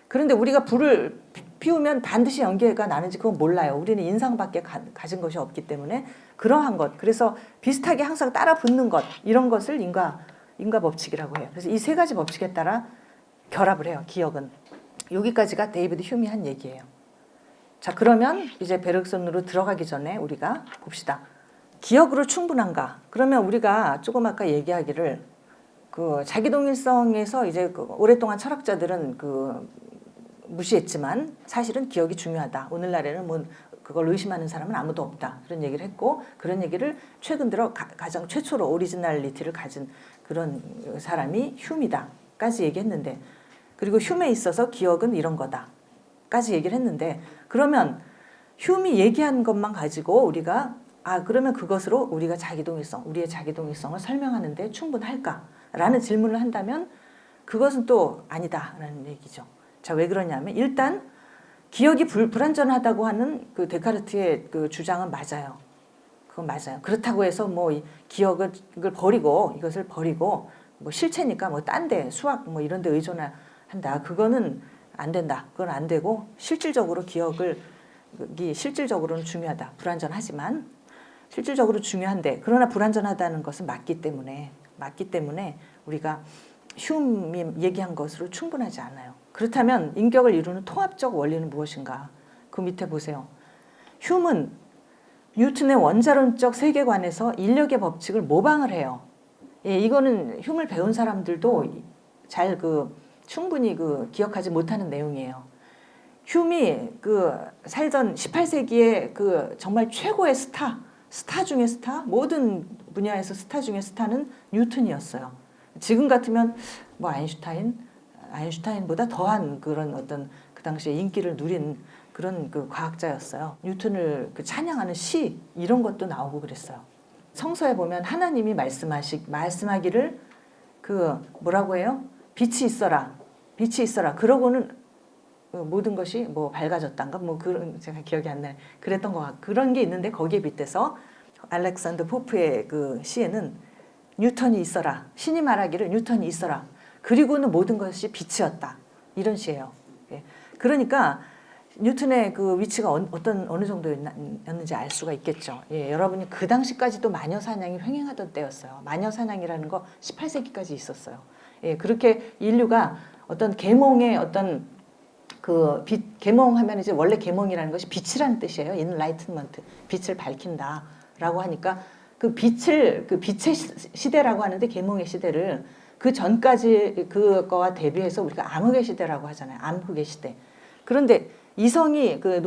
그런데 우리가 불을 피우면 반드시 연기가 나는지 그건 몰라요. 우리는 인상밖에 가진 것이 없기 때문에 그러한 것. 그래서 비슷하게 항상 따라 붙는 것 이런 것을 인과 법칙이라고 해요. 그래서 이 세 가지 법칙에 따라 결합을 해요. 기억은. 여기까지가 데이비드 휴미 한 얘기예요. 자 그러면 이제 베르그선으로 들어가기 전에 우리가 봅시다. 기억으로 충분한가? 그러면 우리가 조금 아까 얘기하기를 그 자기동일성에서 이제 그 오랫동안 철학자들은 그 무시했지만 사실은 기억이 중요하다. 오늘날에는 뭐 그걸 의심하는 사람은 아무도 없다. 그런 얘기를 했고 그런 얘기를 최근 들어 가장 최초로 오리지널리티를 가진 그런 사람이 휴미다까지 얘기했는데 그리고 휴메에 있어서 기억은 이런 거다까지 얘기를 했는데 그러면 휴미 얘기한 것만 가지고 우리가 그러면 그것으로 우리가 우리의 자기동일성을 설명하는데 충분할까라는 질문을 한다면 그것은 또 아니다라는 얘기죠. 자, 왜 그러냐면 일단 기억이 불완전하다고 하는 그 데카르트의 그 주장은 맞아요. 그건 맞아요. 그렇다고 해서 뭐 기억을 이것을 버리고 뭐 실체니까 뭐 딴 데 수학 뭐 이런 데 의존한다. 그거는 안 된다. 그건 안 되고 실질적으로 기억이 실질적으로는 중요하다. 불완전하지만 실질적으로 중요한데 그러나 불완전하다는 것은 맞기 때문에 우리가 휴미 얘기한 것으로 충분하지 않아요. 그렇다면 인격을 이루는 통합적 원리는 무엇인가? 그 밑에 보세요. 휴은 뉴턴의 원자론적 세계관에서 인력의 법칙을 모방을 해요. 예, 이거는 흉을 배운 사람들도 잘 충분히 기억하지 못하는 내용이에요. 휴미 살던 18세기의 정말 최고의 스타 중의 스타, 모든 분야에서 스타 중의 스타는 뉴턴이었어요. 지금 같으면 뭐 아인슈타인보다 더한 그런 어떤 그 당시에 인기를 누린 그런 과학자였어요. 뉴턴을 찬양하는 시 이런 것도 나오고 그랬어요. 성서에 보면 하나님이 말씀하기를 뭐라고 해요? 빛이 있어라. 그러고는 모든 것이 뭐 밝아졌단가 뭐 그런 제가 기억이 안 나요. 그랬던 것 같고 그런 게 있는데 거기에 빗대서 알렉산더 포프의 그 시에는 뉴턴이 있어라. 신이 말하기를 뉴턴이 있어라. 그리고는 모든 것이 빛이었다. 이런 시예요. 예. 그러니까 뉴턴의 그 위치가 어느 정도였는지 알 수가 있겠죠. 예, 여러분이 그 당시까지도 마녀 사냥이 횡행하던 때였어요. 마녀 사냥이라는 거 18세기까지 있었어요. 예, 그렇게 인류가 어떤 계몽의 어떤 계몽하면 이제 원래 계몽이라는 것이 빛이라는 뜻이에요. enlightenment, 빛을 밝힌다라고 하니까 빛의 시대라고 하는데 계몽의 시대를 그 전까지 그거와 대비해서 우리가 암흑의 시대라고 하잖아요. 암흑의 시대. 그런데 이성이 그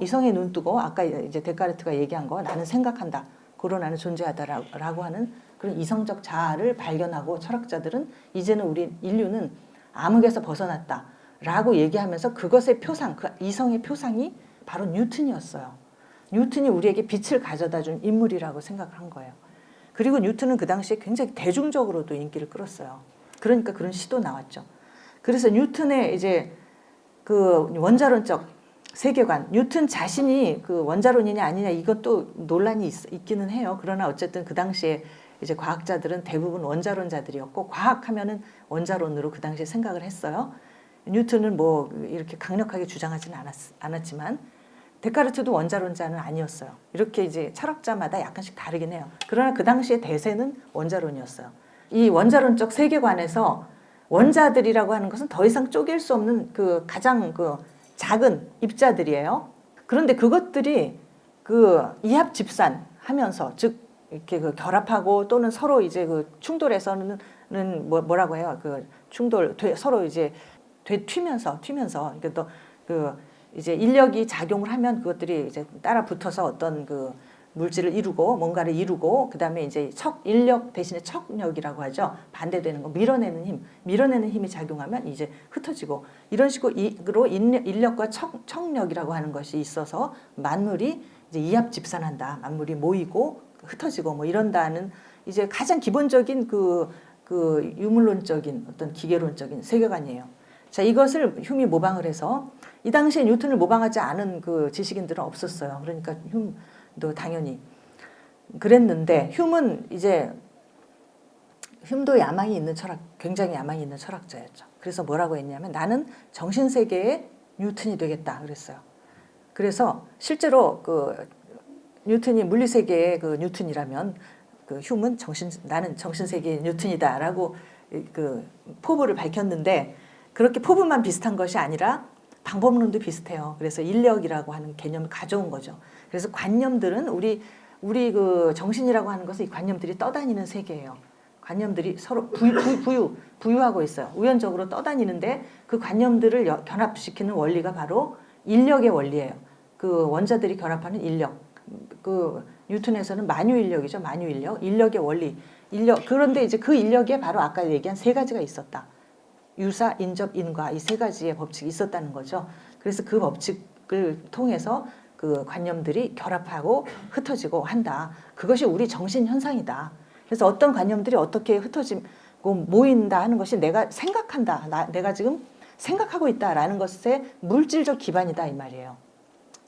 이성의 눈 뜨고 아까 이제 데카르트가 얘기한 거 나는 생각한다. 고로 나는 존재하다라고 하는 그런 이성적 자아를 발견하고 철학자들은 이제는 우리 인류는 암흑에서 벗어났다라고 얘기하면서 그것의 표상, 그 이성의 표상이 바로 뉴턴이었어요. 뉴턴이 우리에게 빛을 가져다 준 인물이라고 생각을 한 거예요. 그리고 뉴턴은 그 당시에 굉장히 대중적으로도 인기를 끌었어요. 그러니까 그런 시도 나왔죠. 그래서 뉴턴의 이제 그 원자론적 세계관, 뉴턴 자신이 그 원자론이냐 아니냐 이것도 논란이 있기는 해요. 그러나 어쨌든 그 당시에 이제 과학자들은 대부분 원자론자들이었고 과학하면은 원자론으로 그 당시에 생각을 했어요. 뉴턴은 뭐 이렇게 강력하게 주장하지는 않았지만 데카르트도 원자론자는 아니었어요. 이렇게 이제 철학자마다 약간씩 다르긴 해요. 그러나 그 당시의 대세는 원자론이었어요. 이 원자론적 세계관에서 원자들이라고 하는 것은 더 이상 쪼갤 수 없는 그 가장 그 작은 입자들이에요. 그런데 그것들이 그 이합 집산하면서 즉 이렇게 그 결합하고 또는 서로 이제 그 충돌해서는 뭐라고 해요? 그 충돌 서로 이제 튀면서 이게 또 그 이제 인력이 작용을 하면 그것들이 이제 따라 붙어서 어떤 그 물질을 이루고 뭔가를 이루고 그다음에 이제 인력 대신에 척력이라고 하죠. 반대되는 거 밀어내는 힘이 작용하면 이제 흩어지고 이런 식으로 인력과 척력이라고 하는 것이 있어서 만물이 이제 이합 집산한다. 만물이 모이고 흩어지고 뭐 이런다는 이제 가장 기본적인 그 유물론적인 어떤 기계론적인 세계관이에요. 자, 이것을 흉이 모방을 해서 이 당시에 뉴턴을 모방하지 않은 그 지식인들은 없었어요. 그러니까 흉도 당연히 그랬는데 흉도 야망이 있는 굉장히 야망이 있는 철학자였죠. 그래서 뭐라고 했냐면 나는 정신세계의 뉴턴이 되겠다 그랬어요. 그래서 실제로 그 뉴턴이 물리세계의 그 뉴턴이라면 그 흉은 나는 정신세계의 뉴턴이다라고 그 포부를 밝혔는데 그렇게 포부만 비슷한 것이 아니라 방법론도 비슷해요. 그래서 인력이라고 하는 개념을 가져온 거죠. 그래서 관념들은 우리 그 정신이라고 하는 것은 이 관념들이 떠다니는 세계예요. 관념들이 서로 부유하고 있어요. 우연적으로 떠다니는데 그 관념들을 결합시키는 원리가 바로 인력의 원리예요. 그 원자들이 결합하는 인력. 그 뉴턴에서는 만유인력이죠. 만유인력. 인력의 원리. 그런데 이제 그 인력에 바로 아까 얘기한 세 가지가 있었다. 유사, 인접, 인과 이 세 가지의 법칙이 있었다는 거죠. 그래서 그 법칙을 통해서 그 관념들이 결합하고 흩어지고 한다. 그것이 우리 정신 현상이다. 그래서 어떤 관념들이 어떻게 흩어지고 모인다 하는 것이 내가 생각한다. 내가 지금 생각하고 있다라는 것의 물질적 기반이다 이 말이에요.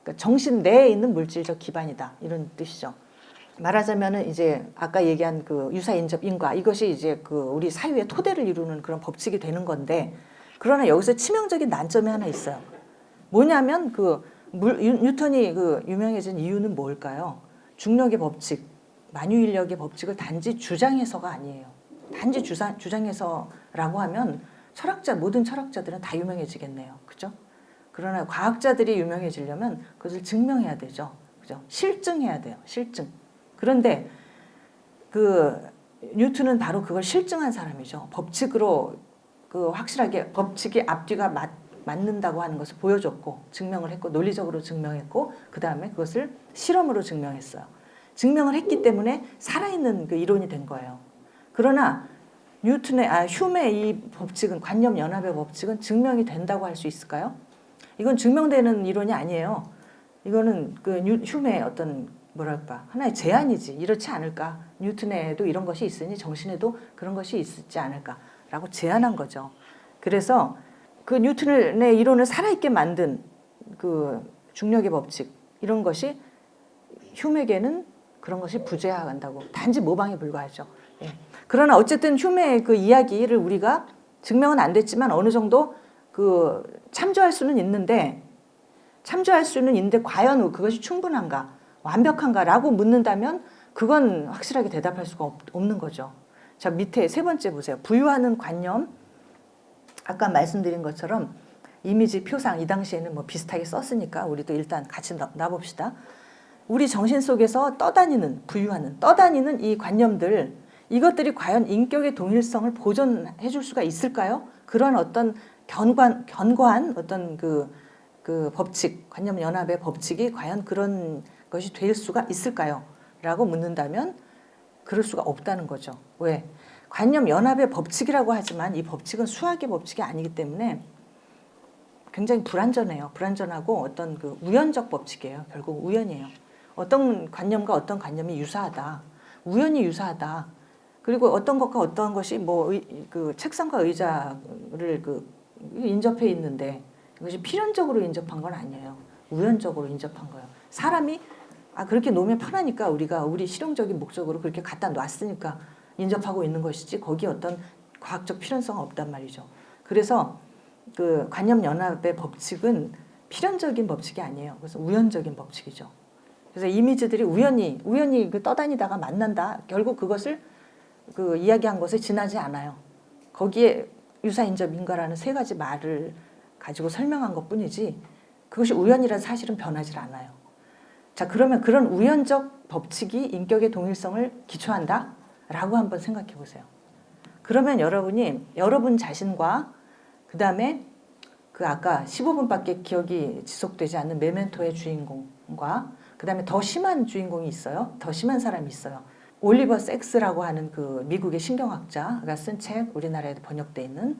그러니까 정신 내에 있는 물질적 기반이다 이런 뜻이죠. 말하자면은 이제 아까 얘기한 그 유사, 인접, 인과 이것이 이제 그 우리 사유의 토대를 이루는 그런 법칙이 되는 건데 그러나 여기서 치명적인 난점이 하나 있어요. 뭐냐면 그 뉴턴이 그 유명해진 이유는 뭘까요? 중력의 법칙, 만유인력의 법칙을 단지 주장해서가 아니에요. 단지 주장해서라고 하면 모든 철학자들은 다 유명해지겠네요. 그죠? 그러나 과학자들이 유명해지려면 그것을 증명해야 되죠. 그죠? 실증해야 돼요. 실증. 그런데 그 뉴턴은 바로 그걸 실증한 사람이죠. 법칙으로 그 확실하게 법칙이 앞뒤가 맞는다고 하는 것을 보여줬고 증명을 했고 논리적으로 증명했고 그 다음에 그것을 실험으로 증명했어요. 증명을 했기 때문에 살아있는 그 이론이 된 거예요. 그러나 흉의 이 법칙은 관념 연합의 법칙은 증명이 된다고 할 수 있을까요? 이건 증명되는 이론이 아니에요. 이거는 그 흉의 어떤 뭐랄까 하나의 제안이지. 이렇지 않을까? 뉴턴에도 이런 것이 있으니 정신에도 그런 것이 있지 않을까라고 제안한 거죠. 그래서 그 뉴턴의 이론을 살아있게 만든 그 중력의 법칙 이런 것이 흉에게는 그런 것이 부재한다고 단지 모방에 불과하죠. 예. 그러나 어쨌든 흉의 그 이야기를 우리가 증명은 안 됐지만 어느 정도 그 참조할 수는 있는데 과연 그것이 충분한가? 완벽한가라고 묻는다면 그건 확실하게 대답할 수가 없는 거죠. 자, 밑에 세 번째 보세요. 부유하는 관념. 아까 말씀드린 것처럼 이미지, 표상 이 당시에는 뭐 비슷하게 썼으니까 우리도 일단 같이 놔봅시다. 우리 정신 속에서 떠다니는 이 관념들 이것들이 과연 인격의 동일성을 보존해 줄 수가 있을까요? 그런 어떤 견고한 어떤 그 그 법칙, 관념연합의 법칙이 과연 그런 것이 될 수가 있을까요? 라고 묻는다면 그럴 수가 없다는 거죠. 왜? 관념연합의 법칙이라고 하지만 이 법칙은 수학의 법칙이 아니기 때문에 굉장히 불완전해요. 불완전하고 어떤 그 우연적 법칙이에요. 결국 우연이에요. 어떤 관념과 어떤 관념이 유사하다. 우연히 유사하다. 그리고 어떤 것과 어떤 것이 뭐 그 책상과 의자를 그 인접해 있는데 이것이 필연적으로 인접한 건 아니에요. 우연적으로 인접한 거예요. 사람이 그렇게 놓으면 편하니까 우리가 우리 실용적인 목적으로 그렇게 갖다 놨으니까 인접하고 있는 것이지 거기에 어떤 과학적 필연성은 없단 말이죠. 그래서 그 관념연합의 법칙은 필연적인 법칙이 아니에요. 그래서 우연적인 법칙이죠. 그래서 이미지들이 우연히 그 떠다니다가 만난다. 결국 그것을 그 이야기한 것에 지나지 않아요. 거기에 유사인접 인과라는 세 가지 말을 가지고 설명한 것뿐이지 그것이 우연이라는 사실은 변하지 않아요. 자, 그러면 그런 우연적 법칙이 인격의 동일성을 기초한다? 라고 한번 생각해 보세요. 그러면 여러분이 여러분 자신과 그 다음에 그 아까 15분밖에 기억이 지속되지 않는 메멘토의 주인공과 그 다음에 더 심한 주인공이 있어요. 더 심한 사람이 있어요. 올리버 섹스라고 하는 그 미국의 신경학자가 쓴 책, 우리나라에도 번역되어 있는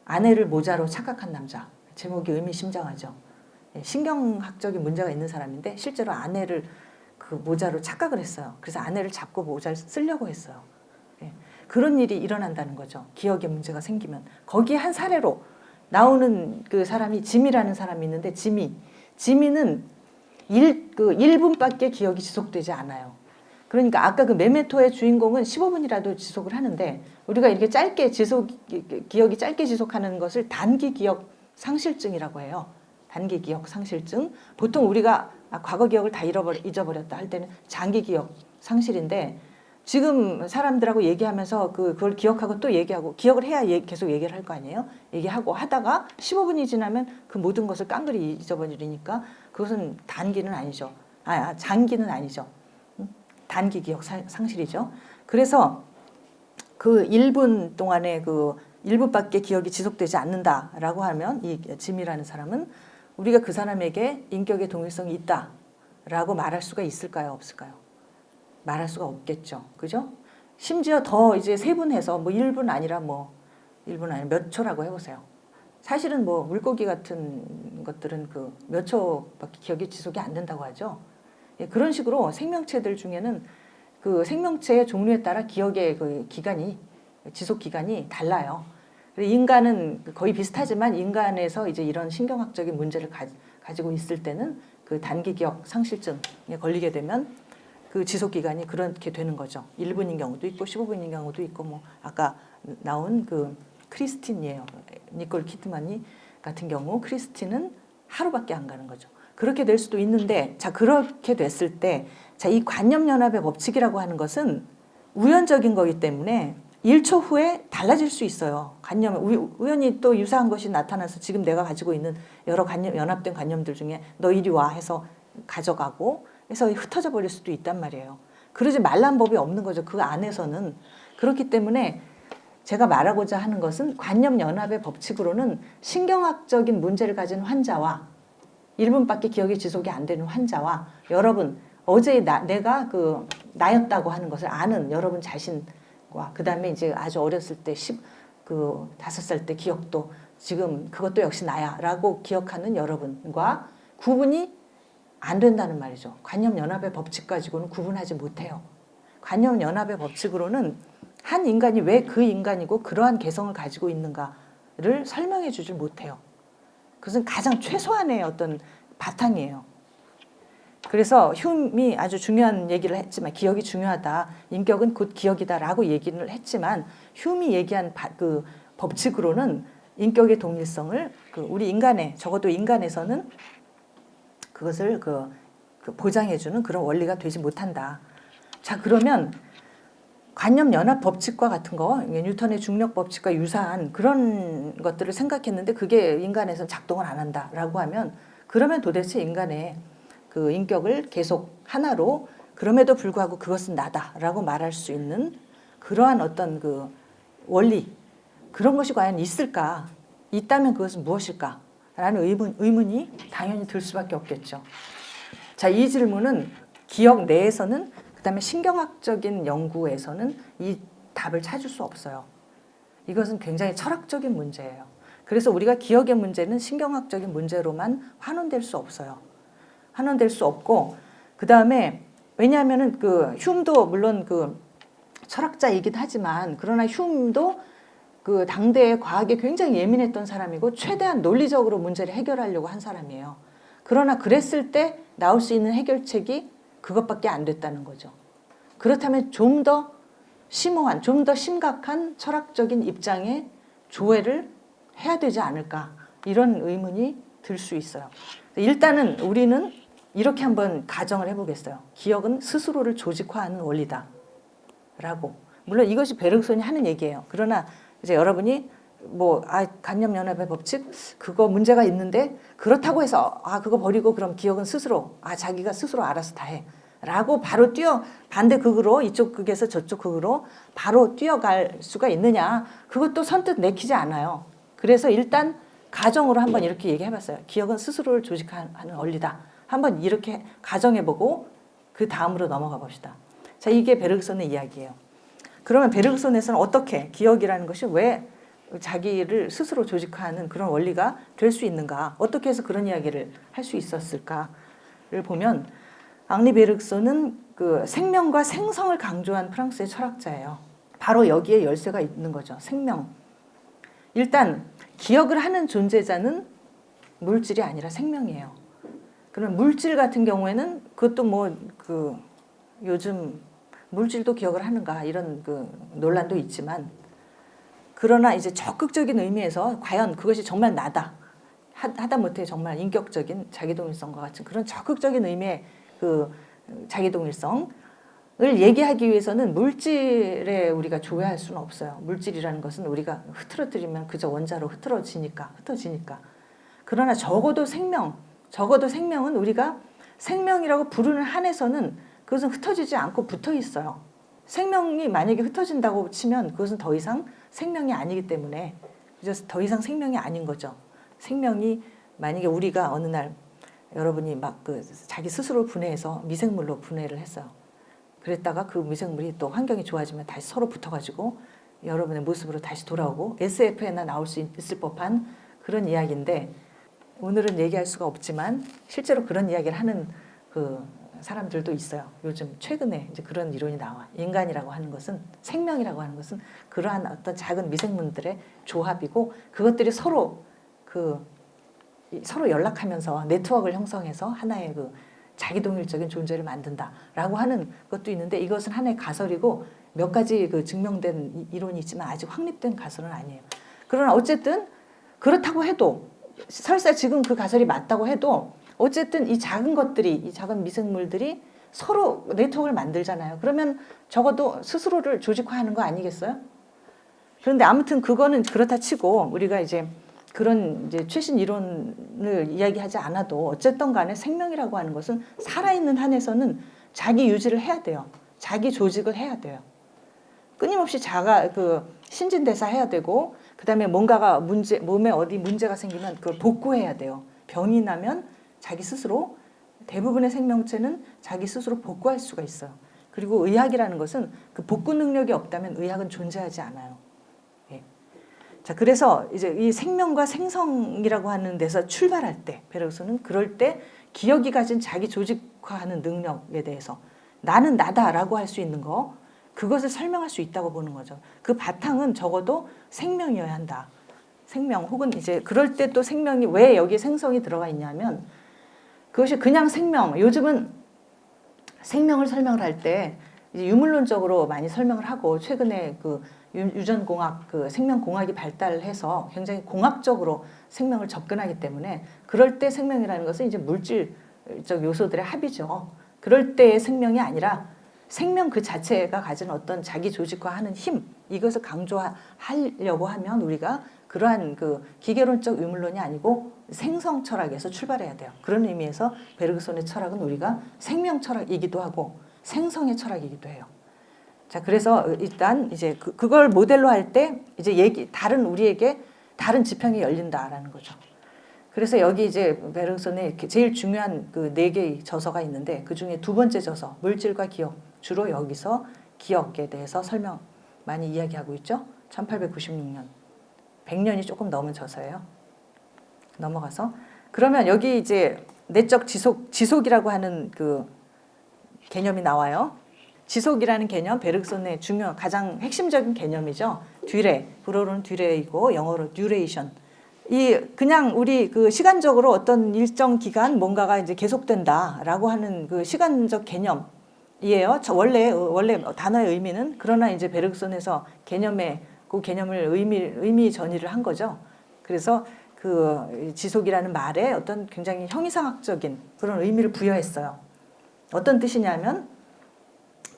아내를 모자로 착각한 남자. 제목이 의미심장하죠. 신경학적인 문제가 있는 사람인데 실제로 아내를 그 모자로 착각을 했어요. 그래서 아내를 잡고 모자를 쓰려고 했어요. 그런 일이 일어난다는 거죠. 기억에 문제가 생기면. 거기에 한 사례로 나오는 그 사람이 짐이라는 사람이 있는데 지미는 1분밖에 기억이 지속되지 않아요. 그러니까 아까 그 메멘토의 주인공은 15분이라도 지속을 하는데 우리가 이렇게 짧게 기억이 짧게 지속하는 것을 단기 기억 상실증이라고 해요. 단기 기억 상실증. 보통 우리가 과거 기억을 다 잊어버렸다 할 때는 장기 기억 상실인데 지금 사람들하고 얘기하면서 그걸 기억하고 또 얘기하고 기억을 해야 계속 얘기를 할 거 아니에요. 얘기하고 하다가 15분이 지나면 그 모든 것을 깡그리 잊어버리니까 그것은 단기는 아니죠. 장기는 아니죠. 단기 기억 상실이죠. 그래서 그 1분 동안에 그 1분밖에 기억이 지속되지 않는다라고 하면 이 짐이라는 사람은 우리가 그 사람에게 인격의 동일성이 있다라고 말할 수가 있을까요? 없을까요? 말할 수가 없겠죠. 그죠? 심지어 더 이제 세분해서 뭐 1분 아니라 뭐 1분 아니라 몇 초라고 해보세요. 사실은 뭐 물고기 같은 것들은 그 몇 초밖에 기억이 지속이 안 된다고 하죠. 그런 식으로 생명체들 중에는 그 생명체의 종류에 따라 기억의 그 기간이 지속 기간이 달라요. 인간은 거의 비슷하지만 인간에서 이제 이런 신경학적인 문제를 가지고 있을 때는 그 단기 기억 상실증에 걸리게 되면 그 지속 기간이 그렇게 되는 거죠. 1분인 경우도 있고 15분인 경우도 있고 뭐 아까 나온 그 크리스틴이에요. 니콜 키드만이 같은 경우 크리스틴은 하루밖에 안 가는 거죠. 그렇게 될 수도 있는데 자 그렇게 됐을 때 자 이 관념연합의 법칙이라고 하는 것은 우연적인 거기 때문에 1초 후에 달라질 수 있어요. 우연히 또 유사한 것이 나타나서 지금 내가 가지고 있는 여러 연합된 관념들 중에 너 이리 와 해서 가져가고 해서 흩어져 버릴 수도 있단 말이에요. 그러지 말란 법이 없는 거죠. 그 안에서는. 그렇기 때문에 제가 말하고자 하는 것은 관념연합의 법칙으로는 신경학적인 문제를 가진 환자와 1분밖에 기억이 지속이 안 되는 환자와 여러분 어제 내가 그 나였다고 하는 것을 아는 여러분 자신과 그 다음에 이제 아주 어렸을 때 5살 때 기억도 지금 그것도 역시 나야라고 기억하는 여러분과 구분이 안 된다는 말이죠. 관념연합의 법칙 가지고는 구분하지 못해요. 관념연합의 법칙으로는 한 인간이 왜 그 인간이고 그러한 개성을 가지고 있는가를 설명해 주질 못해요. 그것은 가장 최소한의 어떤 바탕이에요. 그래서 흉이 아주 중요한 얘기를 했지만 기억이 중요하다. 인격은 곧 기억이다라고 얘기를 했지만 흉이 얘기한 그 법칙으로는 인격의 동일성을 우리 인간의 적어도 인간에서는 그것을 보장해주는 그런 원리가 되지 못한다. 자 그러면 관념연합 법칙과 같은 거 뉴턴의 중력 법칙과 유사한 그런 것들을 생각했는데 그게 인간에서는 작동을 안 한다라고 하면 그러면 도대체 인간의 그 인격을 계속 하나로 그럼에도 불구하고 그것은 나다라고 말할 수 있는 그러한 어떤 그 원리 그런 것이 과연 있을까? 있다면 그것은 무엇일까? 라는 의문이 당연히 들 수밖에 없겠죠. 자, 이 질문은 기억 내에서는, 그다음에 신경학적인 연구에서는 이 답을 찾을 수 없어요. 이것은 굉장히 철학적인 문제예요. 그래서 우리가 기억의 문제는 신경학적인 문제로만 환원될 수 없어요. 환원될 수 없고, 그다음에 왜냐하면은 그 흉도 물론 그 철학자이긴 하지만, 그러나 흉도 그 당대의 과학에 굉장히 예민했던 사람이고 최대한 논리적으로 문제를 해결하려고 한 사람이에요. 그러나 그랬을 때 나올 수 있는 해결책이 그것밖에 안 됐다는 거죠. 그렇다면 좀 더 심오한, 좀 더 심각한 철학적인 입장의 조회를 해야 되지 않을까, 이런 의문이 들 수 있어요. 일단은 우리는 이렇게 한번 가정을 해보겠어요. 기억은 스스로를 조직화하는 원리다 라고. 물론 이것이 베르그손이 하는 얘기예요. 그러나 이제 여러분이 간접연합의 법칙 그거 문제가 있는데, 그렇다고 해서 그거 버리고 그럼 기억은 스스로 자기가 스스로 알아서 다 해 라고 바로 반대 극으로, 이쪽 극에서 저쪽 극으로 바로 뛰어갈 수가 있느냐, 그것도 선뜻 내키지 않아요. 그래서 일단 가정으로 한번 이렇게 얘기해봤어요. 기억은 스스로를 조직하는 원리다. 한번 이렇게 가정해보고 그 다음으로 넘어가 봅시다. 자, 이게 베르그손의 이야기예요. 그러면 베르그손에서는 어떻게 기억이라는 것이 왜 자기를 스스로 조직화하는 그런 원리가 될 수 있는가, 어떻게 해서 그런 이야기를 할 수 있었을까를 보면, 앙리 베르그손은 그 생명과 생성을 강조한 프랑스의 철학자예요. 바로 여기에 열쇠가 있는 거죠. 생명. 일단 기억을 하는 존재자는 물질이 아니라 생명이에요. 그럼 물질 같은 경우에는 그것도 요즘 물질도 기억을 하는가 이런 그 논란도 있지만, 그러나 이제 적극적인 의미에서 과연 그것이 정말 나다, 하다못해 정말 인격적인 자기동일성과 같은 그런 적극적인 의미의 그 자기동일성을 얘기하기 위해서는 물질에 우리가 조회할 수는 없어요. 물질이라는 것은 우리가 흐트러뜨리면 그저 원자로 흩어지니까. 그러나 적어도 생명은 우리가 생명이라고 부르는 한에서는 그것은 흩어지지 않고 붙어 있어요. 생명이 만약에 흩어진다고 치면 그것은 더 이상 생명이 아니기 때문에 이제 더 이상 생명이 아닌 거죠. 생명이 만약에 우리가 어느 날 여러분이 자기 스스로 분해해서 미생물로 분해를 했어요. 그랬다가 그 미생물이 또 환경이 좋아지면 다시 서로 붙어가지고 여러분의 모습으로 다시 돌아오고, SF에나 나올 수 있을 법한 그런 이야기인데, 오늘은 얘기할 수가 없지만 실제로 그런 이야기를 하는 그 사람들도 있어요. 요즘 최근에 이제 그런 이론이 나와. 인간이라고 하는 것은, 생명이라고 하는 것은 그러한 어떤 작은 미생물들의 조합이고, 그것들이 서로 연락하면서 네트워크를 형성해서 하나의 그 자기동일적인 존재를 만든다라고 하는 것도 있는데, 이것은 하나의 가설이고 몇 가지 그 증명된 이론이 있지만 아직 확립된 가설은 아니에요. 그러나 어쨌든 그렇다고 해도, 설사 지금 그 가설이 맞다고 해도, 어쨌든 이 작은 것들이, 이 작은 미생물들이 서로 네트워크를 만들잖아요. 그러면 적어도 스스로를 조직화하는 거 아니겠어요? 그런데 아무튼 그거는 그렇다 치고, 우리가 이제 그런 이제 최신 이론을 이야기하지 않아도 어쨌든 간에 생명이라고 하는 것은 살아있는 한에서는 자기 유지를 해야 돼요. 자기 조직을 해야 돼요. 끊임없이 신진대사 해야 되고, 그다음에 뭔가가 몸에 어디 문제가 생기면 그걸 복구해야 돼요. 병이 나면 자기 스스로, 대부분의 생명체는 자기 스스로 복구할 수가 있어요. 그리고 의학이라는 것은 그 복구 능력이 없다면 의학은 존재하지 않아요. 예. 자, 그래서 이제 이 생명과 생성이라고 하는 데서 출발할 때, 베르그손은 그럴 때 기억이 가진 자기 조직화하는 능력에 대해서 나는 나다라고 할 수 있는 거, 그것을 설명할 수 있다고 보는 거죠. 그 바탕은 적어도 생명이어야 한다. 생명, 혹은 이제 그럴 때 또 생명이 왜 여기에 생성이 들어가 있냐면, 그것이 그냥 생명, 요즘은 생명을 설명을 할 때 이제 유물론적으로 많이 설명을 하고, 최근에 그 유전공학, 그 생명공학이 발달해서 굉장히 공학적으로 생명을 접근하기 때문에, 그럴 때 생명이라는 것은 이제 물질적 요소들의 합이죠. 그럴 때의 생명이 아니라 생명 그 자체가 가진 어떤 자기 조직화하는 힘, 이것을 강조하려고 하면 우리가 그러한 그 기계론적 유물론이 아니고 생성 철학에서 출발해야 돼요. 그런 의미에서 베르그손의 철학은 우리가 생명 철학이기도 하고 생성의 철학이기도 해요. 자, 그래서 일단 이제 그걸 모델로 할 때 이제 우리에게 다른 지평이 열린다라는 거죠. 그래서 여기 이제 베르그손에 제일 중요한 그 4개의 저서가 있는데 그 중에 두 번째 저서 물질과 기억, 주로 여기서 기억에 대해서 설명 많이 이야기하고 있죠. 1896년, 100년이 조금 넘은 저서예요. 넘어가서 그러면 여기 이제 내적 지속이라고 하는 그 개념이 나와요. 지속이라는 개념, 베르그손의 가장 핵심적인 개념이죠. 듀레, 불어로는 듀레이고 영어로 듀레이션. 이 그냥 우리 그 시간적으로 어떤 일정 기간 뭔가가 이제 계속된다라고 하는 그 시간적 개념이에요. 원래 단어의 의미는 그러나 이제 베르그손에서 그 개념을 의미 전이를 한 거죠. 그래서 그 지속이라는 말에 어떤 굉장히 형이상학적인 그런 의미를 부여했어요. 어떤 뜻이냐면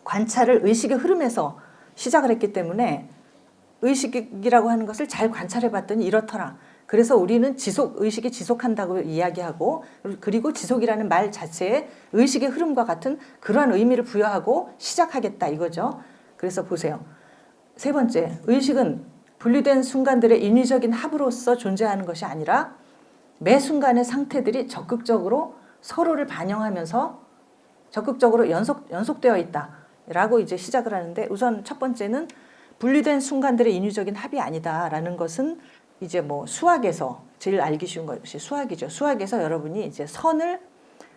관찰을 의식의 흐름에서 시작을 했기 때문에 의식이라고 하는 것을 잘 관찰해 봤더니 이렇더라. 그래서 우리는 의식이 지속한다고 이야기하고 그리고 지속이라는 말 자체에 의식의 흐름과 같은 그러한 의미를 부여하고 시작하겠다 이거죠. 그래서 보세요. 세 번째, 의식은 분리된 순간들의 인위적인 합으로서 존재하는 것이 아니라 매 순간의 상태들이 적극적으로 서로를 반영하면서 적극적으로 연속되어 있다라고 이제 시작을 하는데 우선 첫 번째는 분리된 순간들의 인위적인 합이 아니다라는 것은 이제 뭐 수학에서 제일 알기 쉬운 것이 수학이죠. 수학에서 여러분이 이제 선을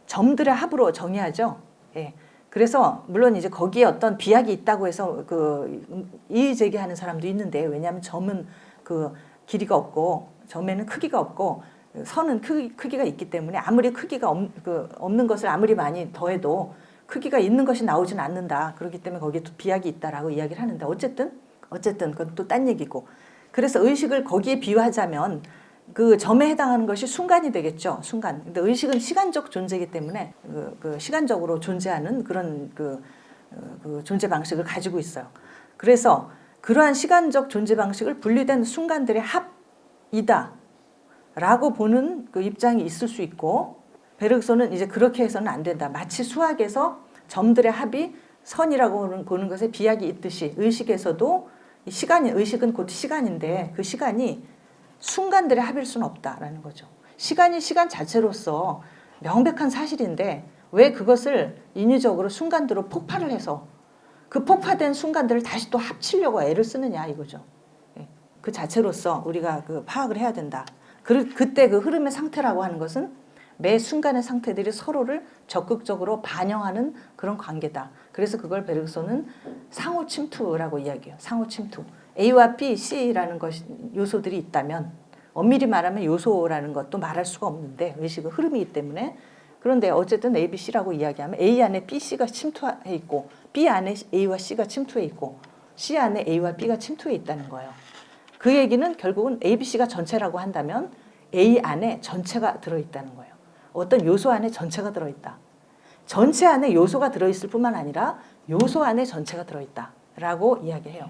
점들의 합으로 정의하죠. 예. 그래서 물론 이제 거기에 어떤 비약이 있다고 해서 그 이의 제기하는 사람도 있는데 왜냐하면 점은 그 길이가 없고 점에는 크기가 없고 선은 크기가 있기 때문에 아무리 크기가 없는 것을 아무리 많이 더해도 크기가 있는 것이 나오진 않는다. 그렇기 때문에 거기에 또 비약이 있다라고 이야기를 하는데 어쨌든 그건 또 딴 얘기고. 그래서 의식을 거기에 비유하자면 그 점에 해당하는 것이 순간이 되겠죠. 순간. 근데 의식은 시간적 존재이기 때문에 그 시간적으로 존재하는 그런 그 존재 방식을 가지고 있어요. 그래서 그러한 시간적 존재 방식을 분리된 순간들의 합이다 라고 보는 그 입장이 있을 수 있고 베르그손은 이제 그렇게 해서는 안 된다. 마치 수학에서 점들의 합이 선이라고 보는 것에 비약이 있듯이 의식에서도 의식은 곧 시간인데 그 시간이 순간들의 합일 수는 없다라는 거죠. 시간이 시간 자체로서 명백한 사실인데 왜 그것을 인위적으로 순간대로 폭발을 해서 그 폭파된 순간들을 다시 또 합치려고 애를 쓰느냐 이거죠. 그 자체로서 우리가 그 파악을 해야 된다. 그때 그 흐름의 상태라고 하는 것은 매 순간의 상태들이 서로를 적극적으로 반영하는 그런 관계다. 그래서 그걸 베르그손은 상호 침투라고 이야기해요. 상호 침투. A와 B, C라는 요소들이 있다면 엄밀히 말하면 요소라는 것도 말할 수가 없는데 의식의 흐름이기 때문에 그런데 어쨌든 A, B, C라고 이야기하면 A 안에 B, C가 침투해 있고 B 안에 A와 C가 침투해 있고 C 안에 A와 B가 침투해 있다는 거예요. 그 얘기는 결국은 A, B, C가 전체라고 한다면 A 안에 전체가 들어있다는 거예요. 어떤 요소 안에 전체가 들어있다. 전체 안에 요소가 들어있을 뿐만 아니라 요소 안에 전체가 들어있다라고 이야기해요.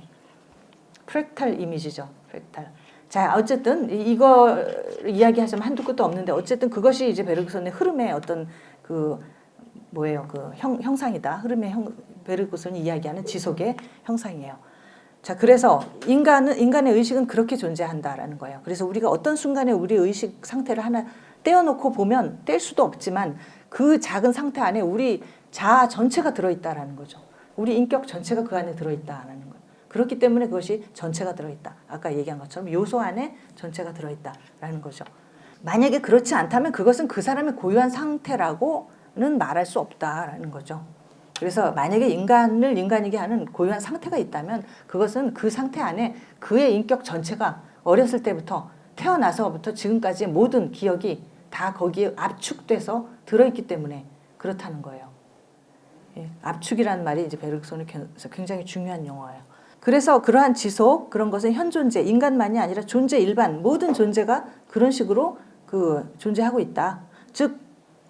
프랙탈 이미지죠. 프랙탈. 자, 어쨌든 이거 이야기하자면 한두 끝도 없는데 어쨌든 그것이 이제 베르그손의 흐름의 어떤 그 형상이다. 베르그손이 이야기하는 지속의 형상이에요. 자, 그래서 인간의 의식은 그렇게 존재한다라는 거예요. 그래서 우리가 어떤 순간에 우리 의식 상태를 하나 떼어놓고 보면 뗄 수도 없지만 그 작은 상태 안에 우리 자아 전체가 들어있다라는 거죠. 우리 인격 전체가 그 안에 들어있다라는 거예요. 그렇기 때문에 그것이 전체가 들어있다. 아까 얘기한 것처럼 요소 안에 전체가 들어있다라는 거죠. 만약에 그렇지 않다면 그것은 그 사람의 고유한 상태라고는 말할 수 없다라는 거죠. 그래서 만약에 인간을 인간이게 하는 고유한 상태가 있다면 그것은 그 상태 안에 그의 인격 전체가 어렸을 때부터 태어나서부터 지금까지의 모든 기억이 다 거기에 압축돼서 들어있기 때문에 그렇다는 거예요. 예, 압축이라는 말이 이제 베르그손에서 굉장히 중요한 용어예요. 그래서 그러한 지속, 그런 것은 현존재, 인간만이 아니라 존재 일반, 모든 존재가 그런 식으로 존재하고 있다. 즉,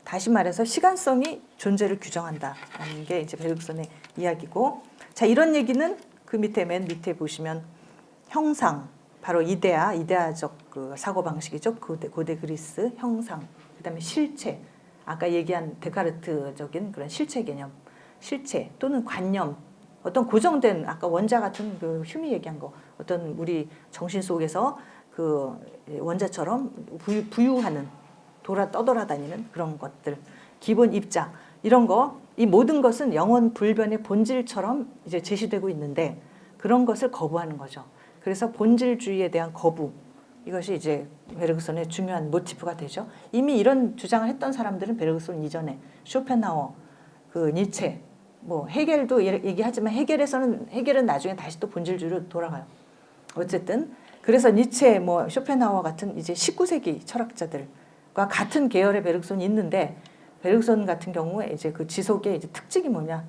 다시 말해서 시간성이 존재를 규정한다라는 게 이제 베르그손의 이야기고, 자, 이런 얘기는 그 맨 밑에 보시면 형상, 바로 이데아적 그 사고방식이죠. 고대 그리스 형상, 그 다음에 실체, 아까 얘기한 데카르트적인 그런 실체 개념, 실체 또는 관념, 어떤 고정된 아까 원자 같은 그 휴미 얘기한 거, 어떤 우리 정신 속에서 그 원자처럼 부유하는 떠돌아다니는 그런 것들, 기본 입자 이런 거, 이 모든 것은 영원 불변의 본질처럼 이제 제시되고 있는데 그런 것을 거부하는 거죠. 그래서 본질주의에 대한 거부, 이것이 이제 베르그손의 중요한 모티프가 되죠. 이미 이런 주장을 했던 사람들은 베르그손 이전에 쇼펜하워, 그 니체, 뭐 헤겔도 얘기하지만 헤겔은 나중에 다시 또 본질주의로 돌아가요. 어쨌든 그래서 니체, 뭐 쇼펜하워 같은 이제 19세기 철학자들과 같은 계열의 베르그손이 있는데 베르그손 같은 경우에 이제 그 지속의 이제 특징이 뭐냐,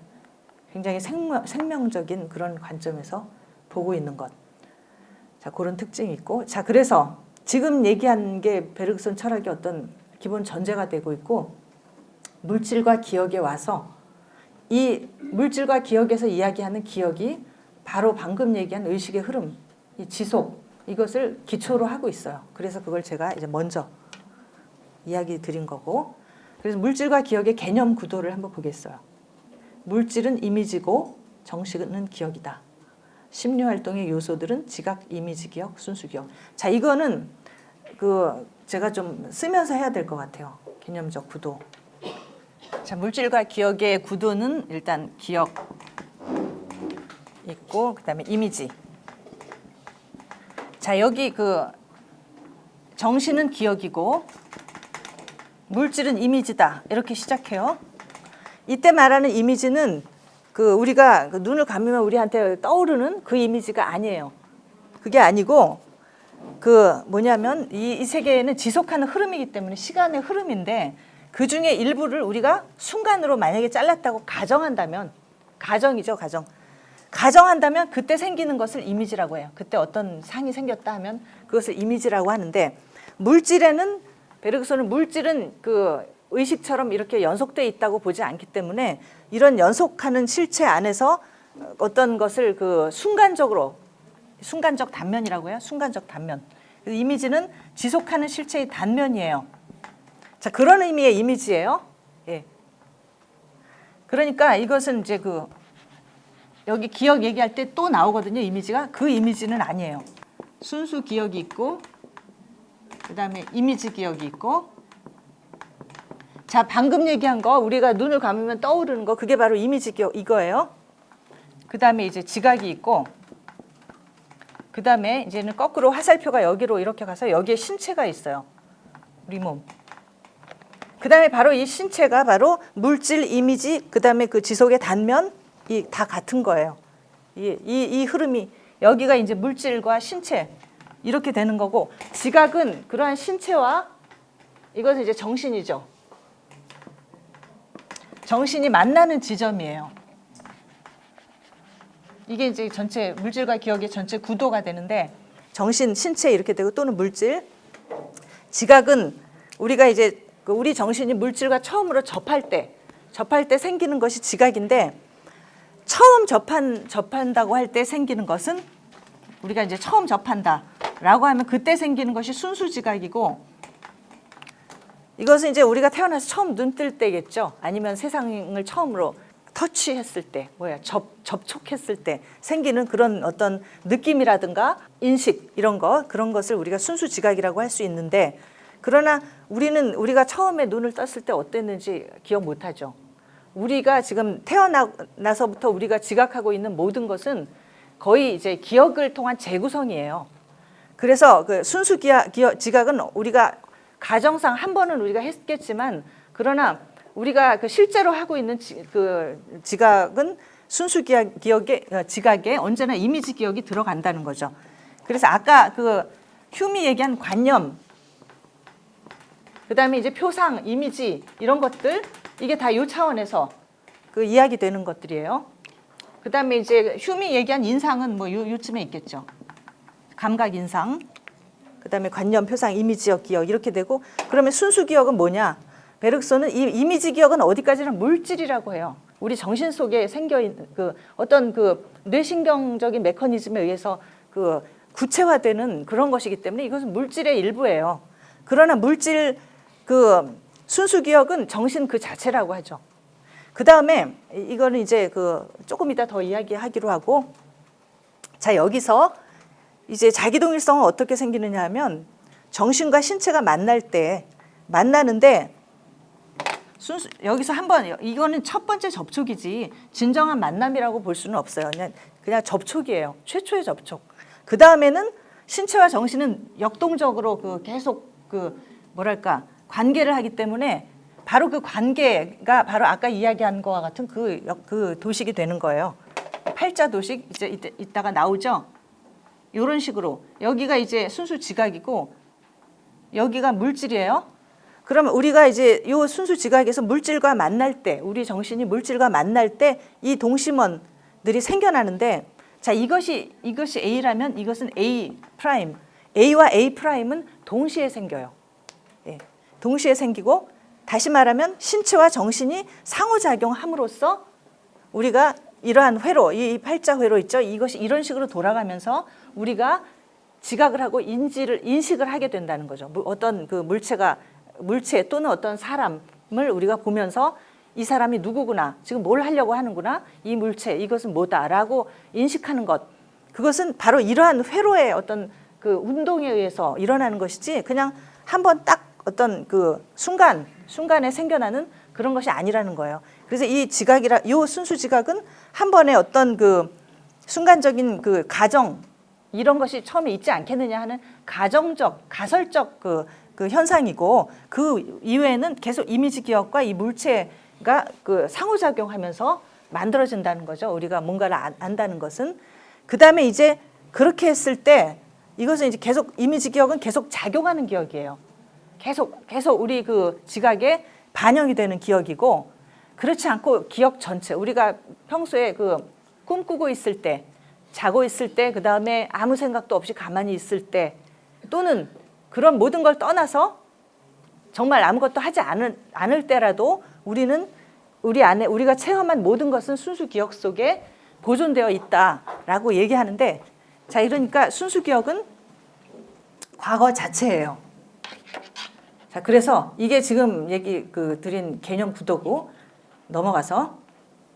굉장히 생명적인 그런 관점에서 보고 있는 것. 자, 그런 특징이 있고, 자, 그래서 지금 얘기한 게 베르그손 철학의 어떤 기본 전제가 되고 있고, 물질과 기억에 와서 이 물질과 기억에서 이야기하는 기억이 바로 방금 얘기한 의식의 흐름, 이 지속, 이것을 기초로 하고 있어요. 그래서 그걸 제가 이제 먼저 이야기 드린 거고, 그래서 물질과 기억의 개념 구도를 한번 보겠어요. 물질은 이미지고 정신은 기억이다. 심리활동의 요소들은 지각, 이미지 기억, 순수 기억. 자, 이거는 그 제가 좀 쓰면서 해야 될 것 같아요. 개념적 구도. 자, 물질과 기억의 구도는 일단 기억 있고, 그다음에 이미지. 자, 여기 그 정신은 기억이고 물질은 이미지다. 이렇게 시작해요. 이때 말하는 이미지는 그 우리가 그 눈을 감으면 우리한테 떠오르는 그 이미지가 아니에요. 그게 아니고 그 뭐냐면 이 세계에는 지속하는 흐름이기 때문에 시간의 흐름인데 그 중에 일부를 우리가 순간으로 만약에 잘랐다고 가정한다면, 가정이죠, 가정. 가정한다면 그때 생기는 것을 이미지라고 해요. 그때 어떤 상이 생겼다 하면 그것을 이미지라고 하는데, 물질에는 베르그손은 물질은 그 의식처럼 이렇게 연속되어 있다고 보지 않기 때문에 이런 연속하는 실체 안에서 어떤 것을 그 순간적 단면이라고 해요. 순간적 단면. 이미지는 지속하는 실체의 단면이에요. 자, 그런 의미의 이미지예요. 예. 그러니까 이것은 이제 그 여기 기억 얘기할 때 또 나오거든요. 이미지가. 그 이미지는 아니에요. 순수 기억이 있고, 그다음에 이미지 기억이 있고. 자, 방금 얘기한 거 우리가 눈을 감으면 떠오르는 거, 그게 바로 이미지 기억 이거예요. 그다음에 이제 지각이 있고, 그다음에 이제는 거꾸로 화살표가 여기로 이렇게 가서 여기에 신체가 있어요. 우리 몸. 그다음에 바로 이 신체가 바로 물질, 이미지, 그다음에 그 지속의 단면, 이 다 같은 거예요. 이 흐름이 여기가 이제 물질과 신체 이렇게 되는 거고, 지각은 그러한 신체와 이것은 이제 정신이죠. 정신이 만나는 지점이에요. 이게 이제 전체 물질과 기억의 전체 구도가 되는데, 정신, 신체 이렇게 되고 또는 물질. 지각은 우리가 이제 우리 정신이 물질과 처음으로 접할 때 생기는 것이 지각인데, 처음 접한다고 할 때 생기는 것은 우리가 이제 처음 접한다라고 하면 그때 생기는 것이 순수 지각이고, 이것은 이제 우리가 태어나서 처음 눈 뜰 때겠죠. 아니면 세상을 처음으로 터치했을 때, 접촉했을 때 생기는 그런 어떤 느낌이라든가 인식 이런 거, 그런 것을 우리가 순수 지각이라고 할 수 있는데, 그러나 우리가 처음에 눈을 떴을 때 어땠는지 기억 못하죠. 우리가 지금 태어나서부터 우리가 지각하고 있는 모든 것은 거의 이제 기억을 통한 재구성이에요. 그래서 그 순수 지각은 우리가 가정상 한 번은 우리가 했겠지만, 그러나 우리가 그 실제로 하고 있는 그 지각은 순수 지각에 언제나 이미지 기억이 들어간다는 거죠. 그래서 아까 그 휴미 얘기한 관념, 그다음에 이제 표상, 이미지 이런 것들, 이게 다 이 차원에서 그 이야기되는 것들이에요. 그다음에 이제 휴미 얘기한 인상은 뭐 요쯤에 있겠죠. 감각 인상, 그다음에 관념, 표상, 이미지적 기억 이렇게 되고, 그러면 순수 기억은 뭐냐? 베르그손은 이 이미지 기억은 어디까지나 물질이라고 해요. 우리 정신 속에 생겨 있는 그 어떤 그 뇌신경적인 메커니즘에 의해서 그 구체화되는 그런 것이기 때문에 이것은 물질의 일부예요. 그러나 물질 그 순수 기억은 정신 그 자체라고 하죠. 그 다음에 이거는 이제 그 조금 이따 더 이야기하기로 하고, 자, 여기서 이제 자기동일성은 어떻게 생기느냐 하면, 정신과 신체가 만날 때 만나는데 순수 여기서 한번 이거는 첫 번째 접촉이지 진정한 만남이라고 볼 수는 없어요. 그냥 접촉이에요. 최초의 접촉. 그 다음에는 신체와 정신은 역동적으로 그 계속 그 뭐랄까 관계를 하기 때문에 바로 그 관계가 바로 아까 이야기한 거와 같은 그 도식이 되는 거예요. 팔자 도식 이제 이따가 나오죠. 이런 식으로 여기가 이제 순수 지각이고 여기가 물질이에요. 그러면 우리가 이제 이 순수 지각에서 물질과 만날 때, 우리 정신이 물질과 만날 때 이 동심원들이 생겨나는데, 자 이것이 A라면 이것은 A 프라임, A와 A 프라임은 동시에 생겨요. 예, 동시에 생기고 다시 말하면 신체와 정신이 상호작용함으로써 우리가 이러한 회로, 이 팔자 회로 있죠. 이것이 이런 식으로 돌아가면서 우리가 지각을 하고 인식을 하게 된다는 거죠. 어떤 그 물체 또는 어떤 사람을 우리가 보면서 이 사람이 누구구나, 지금 뭘 하려고 하는구나, 이 물체 이것은 뭐다라고 인식하는 것, 그것은 바로 이러한 회로의 어떤 그 운동에 의해서 일어나는 것이지 그냥 한번 딱 어떤 그 순간에 생겨나는 그런 것이 아니라는 거예요. 그래서 이 순수 지각은 한 번의 어떤 그 순간적인 그 가정 이런 것이 처음에 있지 않겠느냐 하는 가설적 그 현상이고, 그 이외에는 계속 이미지 기억과 이 물체가 그 상호작용하면서 만들어진다는 거죠. 우리가 뭔가를 안다는 것은. 그 다음에 이제 그렇게 했을 때 이것은 이제 계속 이미지 기억은 계속 작용하는 기억이에요. 계속 우리 그 지각에 반영이 되는 기억이고, 그렇지 않고 기억 전체, 우리가 평소에 그 꿈꾸고 있을 때, 자고 있을 때, 그 다음에 아무 생각도 없이 가만히 있을 때, 또는 그런 모든 걸 떠나서 정말 아무것도 하지 않을 때라도 우리는 우리 안에 우리가 체험한 모든 것은 순수 기억 속에 보존되어 있다라고 얘기하는데, 자 이러니까 순수 기억은 과거 자체예요. 자 그래서 이게 지금 드린 개념 구도고, 넘어가서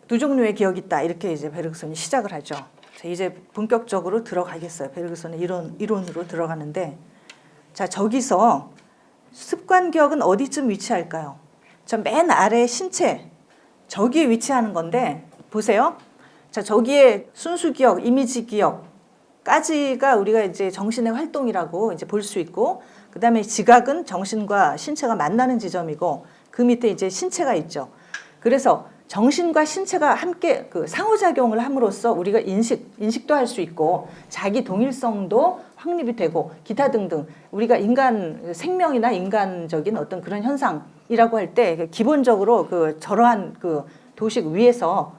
두 종류의 기억이 있다 이렇게 이제 베르그손이 시작을 하죠. 자, 이제 본격적으로 들어가겠어요. 베르그손의 이론으로 들어가는데, 자 저기서 습관 기억은 어디쯤 위치할까요? 저 맨 아래 신체 저기에 위치하는 건데 보세요. 자 저기에 순수 기억, 이미지 기억까지가 우리가 이제 정신의 활동이라고 이제 볼 수 있고, 그 다음에 지각은 정신과 신체가 만나는 지점이고, 그 밑에 이제 신체가 있죠. 그래서 정신과 신체가 함께 그 상호작용을 함으로써 우리가 인식도 할 수 있고 자기 동일성도 확립이 되고 기타 등등 우리가 인간 생명이나 인간적인 어떤 그런 현상이라고 할 때 기본적으로 그 저러한 그 도식 위에서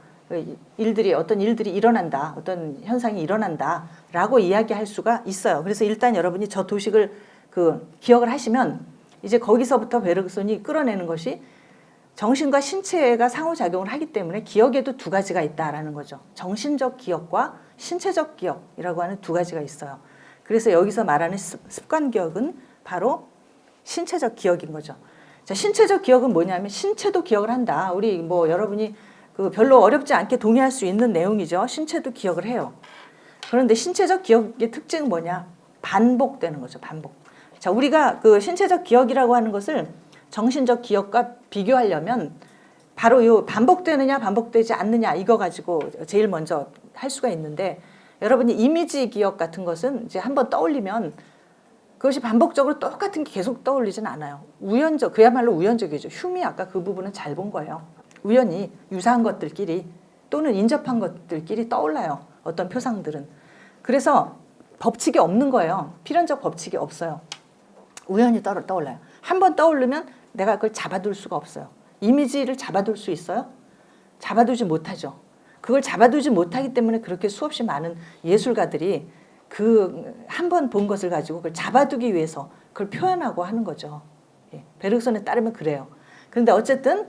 어떤 일들이 일어난다, 어떤 현상이 일어난다라고 이야기할 수가 있어요. 그래서 일단 여러분이 저 도식을 그 기억을 하시면 이제 거기서부터 베르그손이 끌어내는 것이 정신과 신체가 상호작용을 하기 때문에 기억에도 두 가지가 있다라는 거죠. 정신적 기억과 신체적 기억이라고 하는 두 가지가 있어요. 그래서 여기서 말하는 습관 기억은 바로 신체적 기억인 거죠. 자, 신체적 기억은 뭐냐면 신체도 기억을 한다. 우리 뭐 여러분이 그 별로 어렵지 않게 동의할 수 있는 내용이죠. 신체도 기억을 해요. 그런데 신체적 기억의 특징은 뭐냐? 반복되는 거죠. 반복. 자, 우리가 그 신체적 기억이라고 하는 것을 정신적 기억과 비교하려면 바로 요 반복되느냐 반복되지 않느냐 이거 가지고 제일 먼저 할 수가 있는데, 여러분이 이미지 기억 같은 것은 이제 한번 떠올리면 그것이 반복적으로 똑같은 게 계속 떠올리진 않아요. 그야말로 우연적이죠. 흉이 아까 그 부분은 잘 본 거예요. 우연히 유사한 것들끼리 또는 인접한 것들끼리 떠올라요. 어떤 표상들은. 그래서 법칙이 없는 거예요. 필연적 법칙이 없어요. 우연히 떠올라요. 한번 떠오르면 내가 그걸 잡아둘 수가 없어요. 이미지를 잡아둘 수 있어요? 잡아두지 못하죠. 그걸 잡아두지 못하기 때문에 그렇게 수없이 많은 예술가들이 그 한 번 본 것을 가지고 그걸 잡아두기 위해서 그걸 표현하고 하는 거죠. 예, 베르그손에 따르면 그래요. 그런데 어쨌든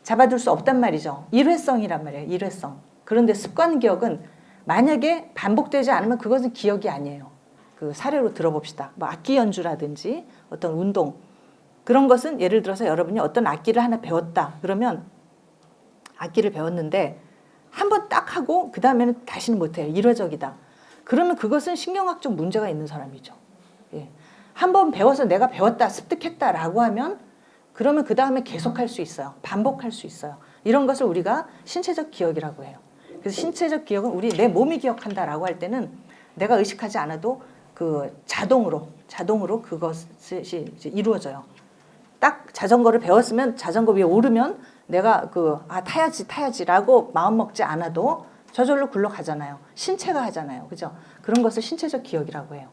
잡아둘 수 없단 말이죠. 일회성이란 말이에요. 일회성. 그런데 습관 기억은 만약에 반복되지 않으면 그것은 기억이 아니에요. 그 사례로 들어봅시다. 뭐 악기 연주라든지 어떤 운동, 그런 것은 예를 들어서 여러분이 어떤 악기를 하나 배웠다. 그러면 악기를 배웠는데 한 번 딱 하고 그 다음에는 다시는 못해요. 일회적이다. 그러면 그것은 신경학적 문제가 있는 사람이죠. 예. 한 번 배워서 내가 배웠다, 습득했다라고 하면 그러면 그 다음에 계속할 수 있어요. 반복할 수 있어요. 이런 것을 우리가 신체적 기억이라고 해요. 그래서 신체적 기억은 우리 내 몸이 기억한다라고 할 때는 내가 의식하지 않아도 그 자동으로 그것이 이제 이루어져요. 딱 자전거를 배웠으면 자전거 위에 오르면 내가 타야지라고 마음 먹지 않아도 저절로 굴러가잖아요. 신체가 하잖아요. 그죠? 그런 것을 신체적 기억이라고 해요.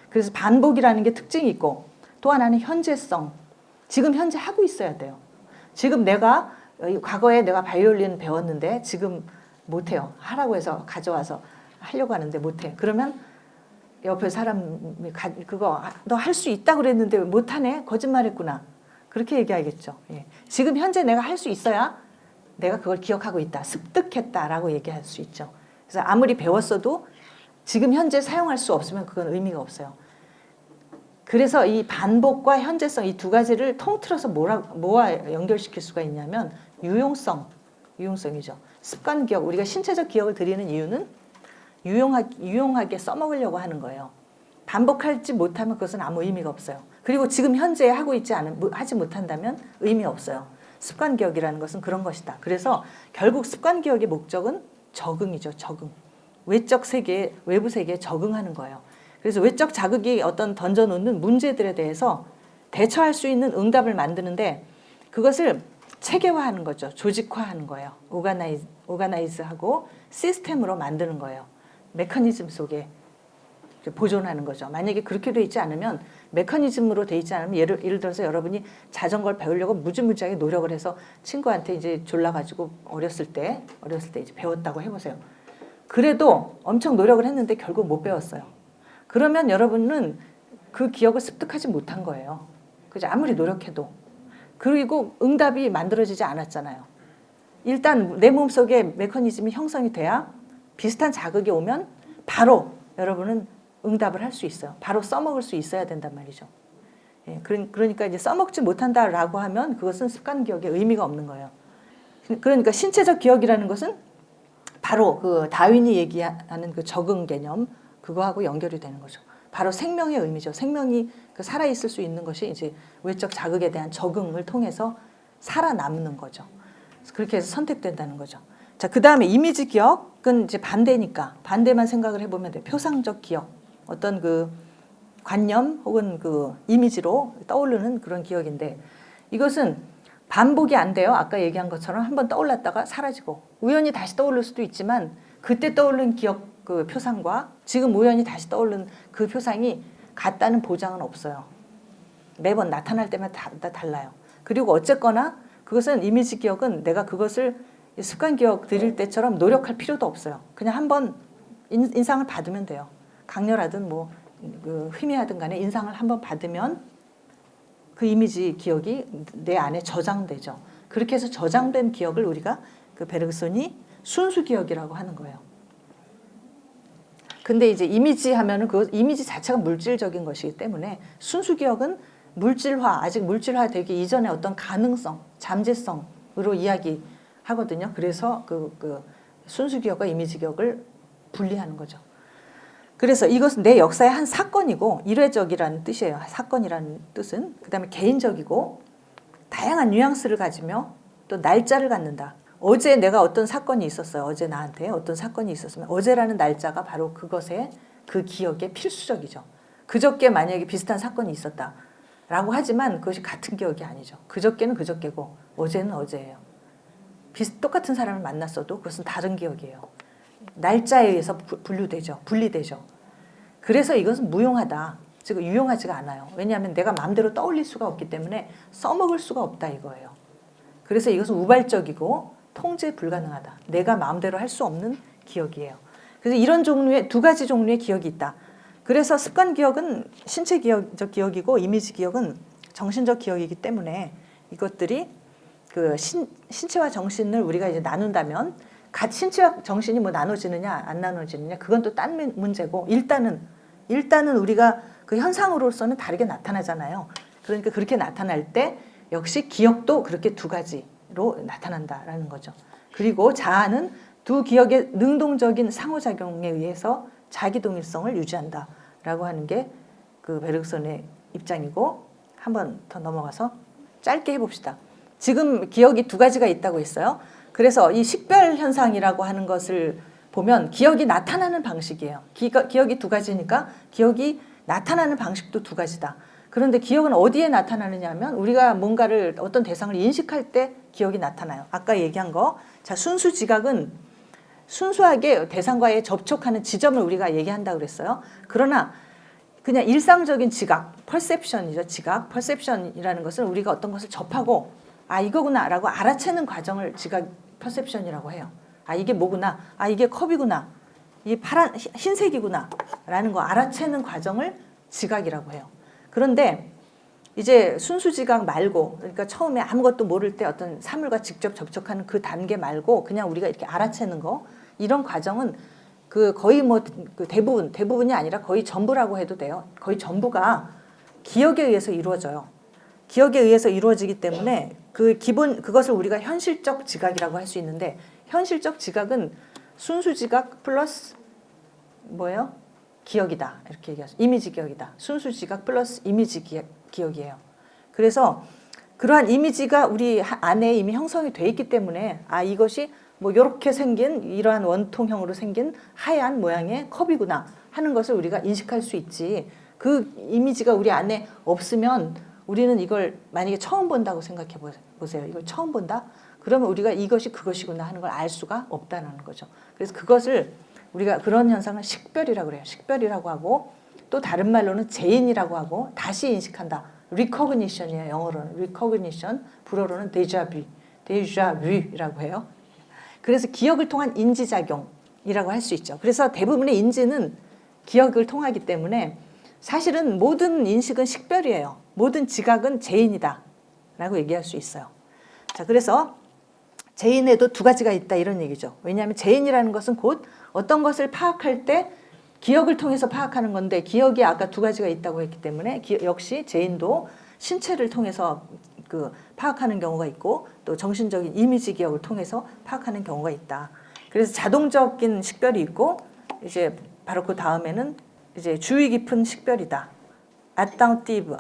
그래서 반복이라는 게 특징이 있고 또 하나는 현재성. 지금 현재 하고 있어야 돼요. 지금 내가 과거에 내가 바이올린 배웠는데 지금 못해요. 하라고 해서 가져와서 하려고 하는데 못해. 그러면 옆에 사람이 그거 너 할 수 있다 그랬는데 못하네? 거짓말했구나. 그렇게 얘기하겠죠. 예. 지금 현재 내가 할 수 있어야 내가 그걸 기억하고 있다. 습득했다라고 얘기할 수 있죠. 그래서 아무리 배웠어도 지금 현재 사용할 수 없으면 그건 의미가 없어요. 그래서 이 반복과 현재성 이 두 가지를 통틀어서 뭐와 연결시킬 수가 있냐면 유용성이죠. 습관 기억. 우리가 신체적 기억을 드리는 이유는 유용하게 써먹으려고 하는 거예요. 반복하지 못하면 그것은 아무 의미가 없어요. 그리고 지금 현재 하지 못한다면 의미 없어요. 습관 기억이라는 것은 그런 것이다. 그래서 결국 습관 기억의 목적은 적응이죠. 적응. 외적 세계, 외부 세계에 적응하는 거예요. 그래서 외적 자극이 어떤 던져놓는 문제들에 대해서 대처할 수 있는 응답을 만드는데 그것을 체계화하는 거죠. 조직화하는 거예요. 오가나이즈하고 시스템으로 만드는 거예요. 메커니즘 속에 보존하는 거죠. 만약에 그렇게 돼 있지 않으면 메커니즘으로 돼 있지 않으면 예를 들어서 여러분이 자전거를 배우려고 무지무지하게 노력을 해서 친구한테 이제 졸라가지고 어렸을 때 이제 배웠다고 해보세요. 그래도 엄청 노력을 했는데 결국 못 배웠어요. 그러면 여러분은 그 기억을 습득하지 못한 거예요. 그죠? 아무리 노력해도. 그리고 응답이 만들어지지 않았잖아요. 일단 내 몸속에 메커니즘이 형성이 돼야 비슷한 자극이 오면 바로 여러분은 응답을 할 수 있어요. 바로 써먹을 수 있어야 된단 말이죠. 예, 그러니까 이제 써먹지 못한다라고 하면 그것은 습관 기억에 의미가 없는 거예요. 그러니까 신체적 기억이라는 것은 바로 그 다윈이 얘기하는 그 적응 개념 그거하고 연결이 되는 거죠. 바로 생명의 의미죠. 생명이 그 살아있을 수 있는 것이 이제 외적 자극에 대한 적응을 통해서 살아남는 거죠. 그렇게 해서 선택된다는 거죠. 자, 그 다음에 이미지 기억은 이제 반대니까 반대만 생각을 해보면 돼요. 표상적 기억, 어떤 그 관념 혹은 그 이미지로 떠오르는 그런 기억인데 이것은 반복이 안 돼요. 아까 얘기한 것처럼 한번 떠올랐다가 사라지고 우연히 다시 떠오를 수도 있지만 그때 떠오른 기억 그 표상과 지금 우연히 다시 떠오른 그 표상이 같다는 보장은 없어요. 매번 나타날 때마다 다 달라요. 그리고 어쨌거나 그것은 이미지 기억은 내가 그것을 습관 기억 드릴 때처럼 노력할 필요도 없어요. 그냥 한번 인상을 받으면 돼요. 강렬하든 뭐 그 희미하든 간에 인상을 한번 받으면 그 이미지 기억이 내 안에 저장되죠. 그렇게 해서 저장된 기억을 우리가 그 베르그손이 순수 기억이라고 하는 거예요. 근데 이제 이미지 하면은 그 이미지 자체가 물질적인 것이기 때문에 순수 기억은 아직 물질화 되기 이전에 어떤 가능성, 잠재성으로 이야기하거든요. 그래서 그 순수 기억과 이미지 기억을 분리하는 거죠. 그래서 이것은 내 역사의 한 사건이고 일회적이라는 뜻이에요. 사건이라는 뜻은. 그다음에 개인적이고 다양한 뉘앙스를 가지며 또 날짜를 갖는다. 어제 내가 어떤 사건이 있었어요. 어제 나한테 어떤 사건이 있었으면 어제라는 날짜가 바로 그것의 그 기억에 필수적이죠. 그저께 만약에 비슷한 사건이 있었다라고 하지만 그것이 같은 기억이 아니죠. 그저께는 그저께고 어제는 어제예요. 똑같은 사람을 만났어도 그것은 다른 기억이에요. 날짜에 의해서 분리되죠. 그래서 이것은 무용하다. 즉 유용하지가 않아요. 왜냐하면 내가 마음대로 떠올릴 수가 없기 때문에 써먹을 수가 없다 이거예요. 그래서 이것은 우발적이고 통제 불가능하다. 내가 마음대로 할 수 없는 기억이에요. 그래서 이런 종류의 두 가지 종류의 기억이 있다. 그래서 습관 기억은 신체 기억적 기억이고 이미지 기억은 정신적 기억이기 때문에 이것들이 그 신체와 정신을 우리가 이제 나눈다면 신체와 정신이 뭐 나눠지느냐 안 나눠지느냐 그건 또 딴 문제고 일단은 우리가 그 현상으로서는 다르게 나타나잖아요. 그러니까 그렇게 나타날 때 역시 기억도 그렇게 두 가지로 나타난다라는 거죠. 그리고 자아는 두 기억의 능동적인 상호작용에 의해서 자기동일성을 유지한다라고 하는 게 그 베르그손의 입장이고 한 번 더 넘어가서 짧게 해봅시다. 지금 기억이 두 가지가 있다고 했어요. 그래서 이 식별 현상이라고 하는 것을 보면 기억이 나타나는 방식이에요. 기억이 두 가지니까 기억이 나타나는 방식도 두 가지다. 그런데 기억은 어디에 나타나느냐 하면 우리가 뭔가를 어떤 대상을 인식할 때 기억이 나타나요. 아까 얘기한 거. 자, 순수 지각은 순수하게 대상과의 접촉하는 지점을 우리가 얘기한다고 그랬어요. 그러나 그냥 일상적인 지각, 퍼셉션이죠. 지각, 퍼셉션이라는 것은 우리가 어떤 것을 접하고 아 이거구나 라고 알아채는 과정을 지각, 퍼셉션이라고 해요. 아 이게 뭐구나, 아 이게 컵이구나, 이게 파란 흰색이구나 라는 거 알아채는 과정을 지각이라고 해요. 그런데 이제 순수 지각 말고, 그러니까 처음에 아무것도 모를 때 어떤 사물과 직접 접촉하는 그 단계 말고 그냥 우리가 이렇게 알아채는 거, 이런 과정은 그 거의 뭐 그 대부분이 아니라 거의 전부라고 해도 돼요. 거의 전부가 기억에 의해서 이루어져요. 기억에 의해서 이루어지기 때문에 그것을 우리가 현실적 지각이라고 할 수 있는데, 현실적 지각은 순수 지각 플러스 뭐예요? 기억이다. 이렇게 얘기하죠. 이미지 기억이다. 순수 지각 플러스 이미지 기억이에요. 그래서 그러한 이미지가 우리 안에 이미 형성이 돼 있기 때문에 아 이것이 뭐 이렇게 생긴 이러한 원통형으로 생긴 하얀 모양의 컵이구나 하는 것을 우리가 인식할 수 있지. 그 이미지가 우리 안에 없으면 우리는 이걸 만약에 처음 본다고 생각해 보세요. 이걸 처음 본다? 그러면 우리가 이것이 그것이구나 하는 걸 알 수가 없다는 거죠. 그래서 그것을 우리가 그런 현상을 식별이라고 그래요. 식별이라고 하고 또 다른 말로는 재인이라고 하고 다시 인식한다. recognition이에요. 영어로는 recognition, 불어로는 déjà vu라고 해요. 그래서 기억을 통한 인지작용이라고 할 수 있죠. 그래서 대부분의 인지는 기억을 통하기 때문에 사실은 모든 인식은 식별이에요. 모든 지각은 재인이다 라고 얘기할 수 있어요. 자, 그래서 재인에도 두 가지가 있다 이런 얘기죠. 왜냐하면 재인이라는 것은 곧 어떤 것을 파악할 때 기억을 통해서 파악하는 건데, 기억이 아까 두 가지가 있다고 했기 때문에 역시 재인도 신체를 통해서 파악하는 경우가 있고 또 정신적인 이미지 기억을 통해서 파악하는 경우가 있다. 그래서 자동적인 식별이 있고 이제 바로 그 다음에는 이제 주의 깊은 식별이다. attentive,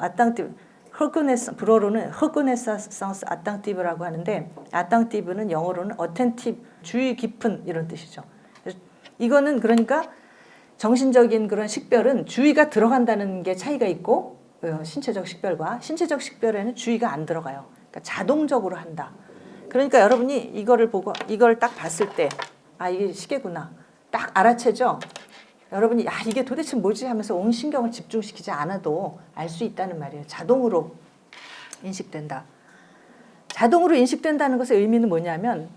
불어로는 reconnaissance attentive라고 하는데, attentive는 영어로는 attentive, 주의 깊은 이런 뜻이죠. 이거는 그러니까 정신적인 그런 식별은 주의가 들어간다는 게 차이가 있고 신체적 식별과 신체적 식별에는 주의가 안 들어가요. 그러니까 자동적으로 한다. 그러니까 여러분이 이거를 보고 이걸 딱 봤을 때 아 이게 시계구나 딱 알아채죠. 여러분이 아 이게 도대체 뭐지 하면서 온 신경을 집중시키지 않아도 알 수 있다는 말이에요. 자동으로 인식된다. 자동으로 인식된다는 것의 의미는 뭐냐면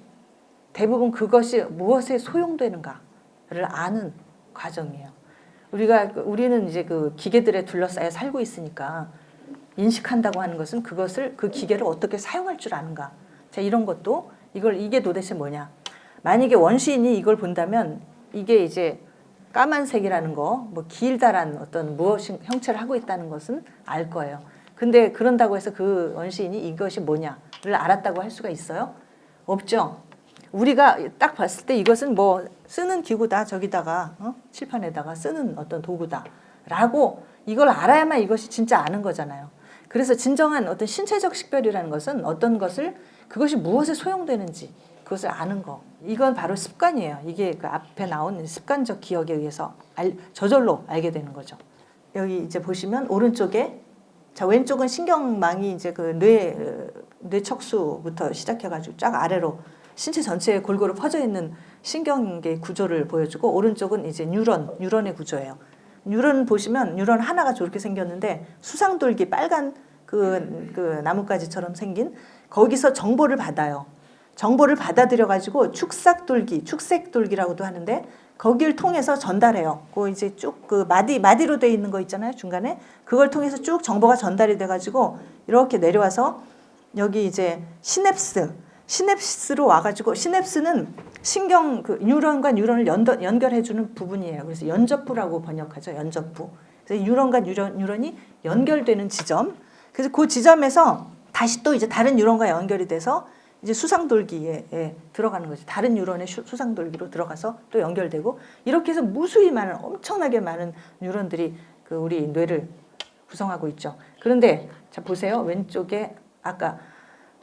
대부분 그것이 무엇에 소용되는가를 아는 과정이에요. 우리는 이제 그 기계들에 둘러싸여 살고 있으니까 인식한다고 하는 것은 그것을 그 기계를 어떻게 사용할 줄 아는가. 자, 이런 것도 이게 도대체 뭐냐. 만약에 원시인이 이걸 본다면 이게 이제 까만색이라는 거, 뭐 길다란 어떤 무엇인 형체를 하고 있다는 것은 알 거예요. 근데 그런다고 해서 그 원시인이 이것이 뭐냐를 알았다고 할 수가 있어요? 없죠. 우리가 딱 봤을 때 이것은 뭐 쓰는 기구다, 저기다가 칠판에다가 쓰는 어떤 도구다라고 이걸 알아야만 이것이 진짜 아는 거잖아요. 그래서 진정한 어떤 신체적 식별이라는 것은 어떤 것을 그것이 무엇에 소용되는지 그것을 아는 거. 이건 바로 습관이에요. 이게 그 앞에 나온 습관적 기억에 의해서 저절로 알게 되는 거죠. 여기 이제 보시면 오른쪽에 자 왼쪽은 신경망이 이제 그 뇌척수부터 시작해가지고 쫙 아래로 신체 전체에 골고루 퍼져 있는 신경의 구조를 보여주고, 오른쪽은 이제 뉴런의 구조예요. 뉴런 보시면 뉴런 하나가 저렇게 생겼는데 수상돌기 빨간 그 나뭇가지처럼 생긴 거기서 정보를 받아요. 정보를 받아들여 가지고 축색돌기라고도 하는데 거기를 통해서 전달해요. 그 이제 쭉 그 마디로 돼 있는 거 있잖아요. 중간에 그걸 통해서 쭉 정보가 전달이 돼 가지고 이렇게 내려와서 여기 이제 시냅스로 와가지고, 시냅스는 신경 뉴런과 뉴런을 연결해주는 부분이에요. 그래서 연접부라고 번역하죠. 연접부. 그래서 뉴런과 뉴런이 연결되는 지점. 그래서 그 지점에서 다시 또 이제 다른 뉴런과 연결이 돼서 이제 수상돌기에 들어가는 거지. 다른 뉴런의 수상돌기로 들어가서 또 연결되고, 이렇게 해서 무수히 많은 엄청나게 많은 뉴런들이 우리 뇌를 구성하고 있죠. 그런데 자 보세요. 왼쪽에 아까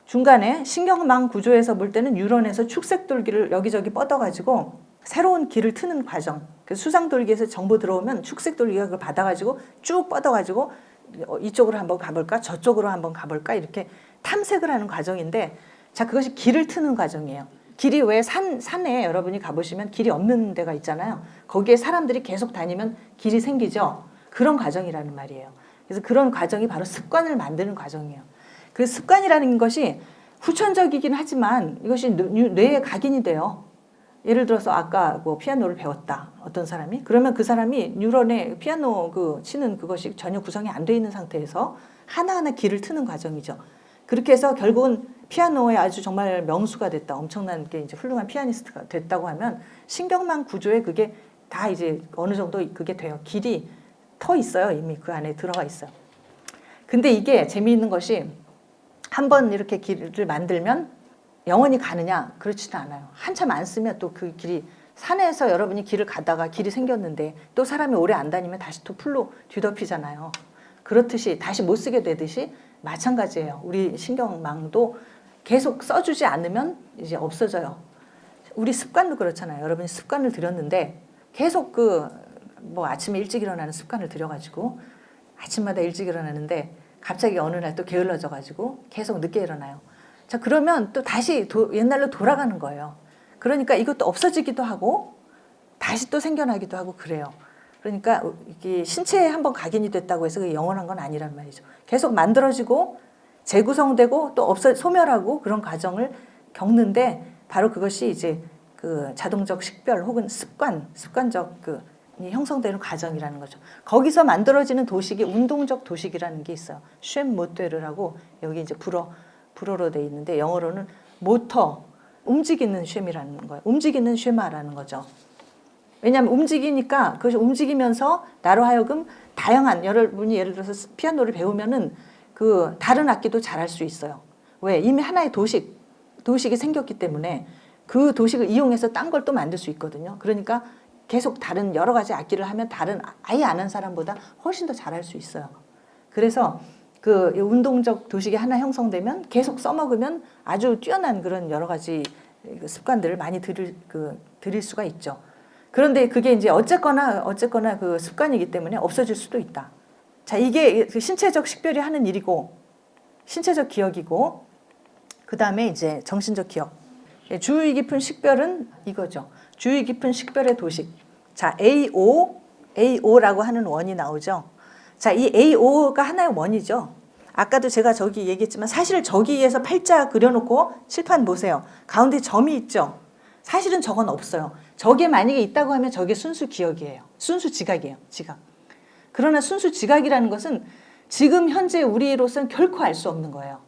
중간에 신경망 구조에서 볼 때는 뉴런에서 축색돌기를 여기저기 뻗어가지고 새로운 길을 트는 과정. 수상돌기에서 정보 들어오면 축색돌기가 그걸 받아가지고 쭉 뻗어가지고 이쪽으로 한번 가볼까 저쪽으로 한번 가볼까 이렇게 탐색을 하는 과정인데, 자, 그것이 길을 트는 과정이에요. 길이 왜 산에 여러분이 가보시면 길이 없는 데가 있잖아요. 거기에 사람들이 계속 다니면 길이 생기죠. 그런 과정이라는 말이에요. 그래서 그런 과정이 바로 습관을 만드는 과정이에요. 그래서 습관이라는 것이 후천적이긴 하지만 이것이 뇌에 각인이 돼요. 예를 들어서 아까 뭐 피아노를 배웠다, 어떤 사람이. 그러면 그 사람이 뉴런에 피아노 치는 그것이 전혀 구성이 안 돼 있는 상태에서 하나하나 길을 트는 과정이죠. 그렇게 해서 결국은 피아노에 아주 정말 명수가 됐다, 엄청난 게 이제 훌륭한 피아니스트가 됐다고 하면 신경망 구조에 그게 다 이제 어느 정도 그게 돼요. 길이 터 있어요. 이미 그 안에 들어가 있어요. 근데 이게 재미있는 것이 한번 이렇게 길을 만들면 영원히 가느냐? 그렇지는 않아요. 한참 안 쓰면 또 그 길이, 산에서 여러분이 길을 가다가 길이 생겼는데 또 사람이 오래 안 다니면 다시 또 풀로 뒤덮이잖아요. 그렇듯이 다시 못 쓰게 되듯이 마찬가지예요. 우리 신경망도 계속 써주지 않으면 이제 없어져요. 우리 습관도 그렇잖아요. 여러분이 습관을 들였는데 계속 뭐 아침에 일찍 일어나는 습관을 들여가지고 아침마다 일찍 일어나는데 갑자기 어느 날 또 게을러져가지고 계속 늦게 일어나요. 자, 그러면 또 다시 옛날로 돌아가는 거예요. 그러니까 이것도 없어지기도 하고 다시 또 생겨나기도 하고 그래요. 그러니까 이게 신체에 한번 각인이 됐다고 해서 그게 영원한 건 아니란 말이죠. 계속 만들어지고 재구성되고 또 소멸하고 그런 과정을 겪는데 바로 그것이 이제 그 자동적 식별 혹은 습관적 이 형성되는 과정이라는 거죠. 거기서 만들어지는 도식이 운동적 도식이라는 게 있어요. 쉔모테르라고 여기 이제 불어로 돼 있는데 영어로는 모터, 움직이는 쉔이라는 거예요. 움직이는 쉐마라는 거죠. 왜냐하면 움직이니까 그것이 움직이면서 나로 하여금 다양한, 여러분이 예를 들어서 피아노를 배우면은 그 다른 악기도 잘할 수 있어요. 왜? 이미 하나의 도식이 생겼기 때문에 그 도식을 이용해서 딴 걸 또 만들 수 있거든요. 그러니까 계속 다른 여러 가지 악기를 하면 다른 아예 안 한 사람보다 훨씬 더 잘할 수 있어요. 그래서 그 운동적 도식이 하나 형성되면 계속 써먹으면 아주 뛰어난 그런 여러 가지 습관들을 많이 들일 수가 있죠. 그런데 그게 이제 어쨌거나 그 습관이기 때문에 없어질 수도 있다. 자, 이게 신체적 식별이 하는 일이고, 신체적 기억이고, 그 다음에 이제 정신적 기억. 주의 깊은 식별은 이거죠. 주의 깊은 식별의 도식. 자, AO라고 하는 원이 나오죠. 자, 이 AO가 하나의 원이죠. 아까도 제가 저기 얘기했지만 사실 저기에서 팔자 그려놓고 칠판 보세요. 가운데 점이 있죠. 사실은 저건 없어요. 저게 만약에 있다고 하면 저게 순수 기억이에요. 순수 지각이에요. 지각. 그러나 순수 지각이라는 것은 지금 현재 우리로서는 결코 알 수 없는 거예요.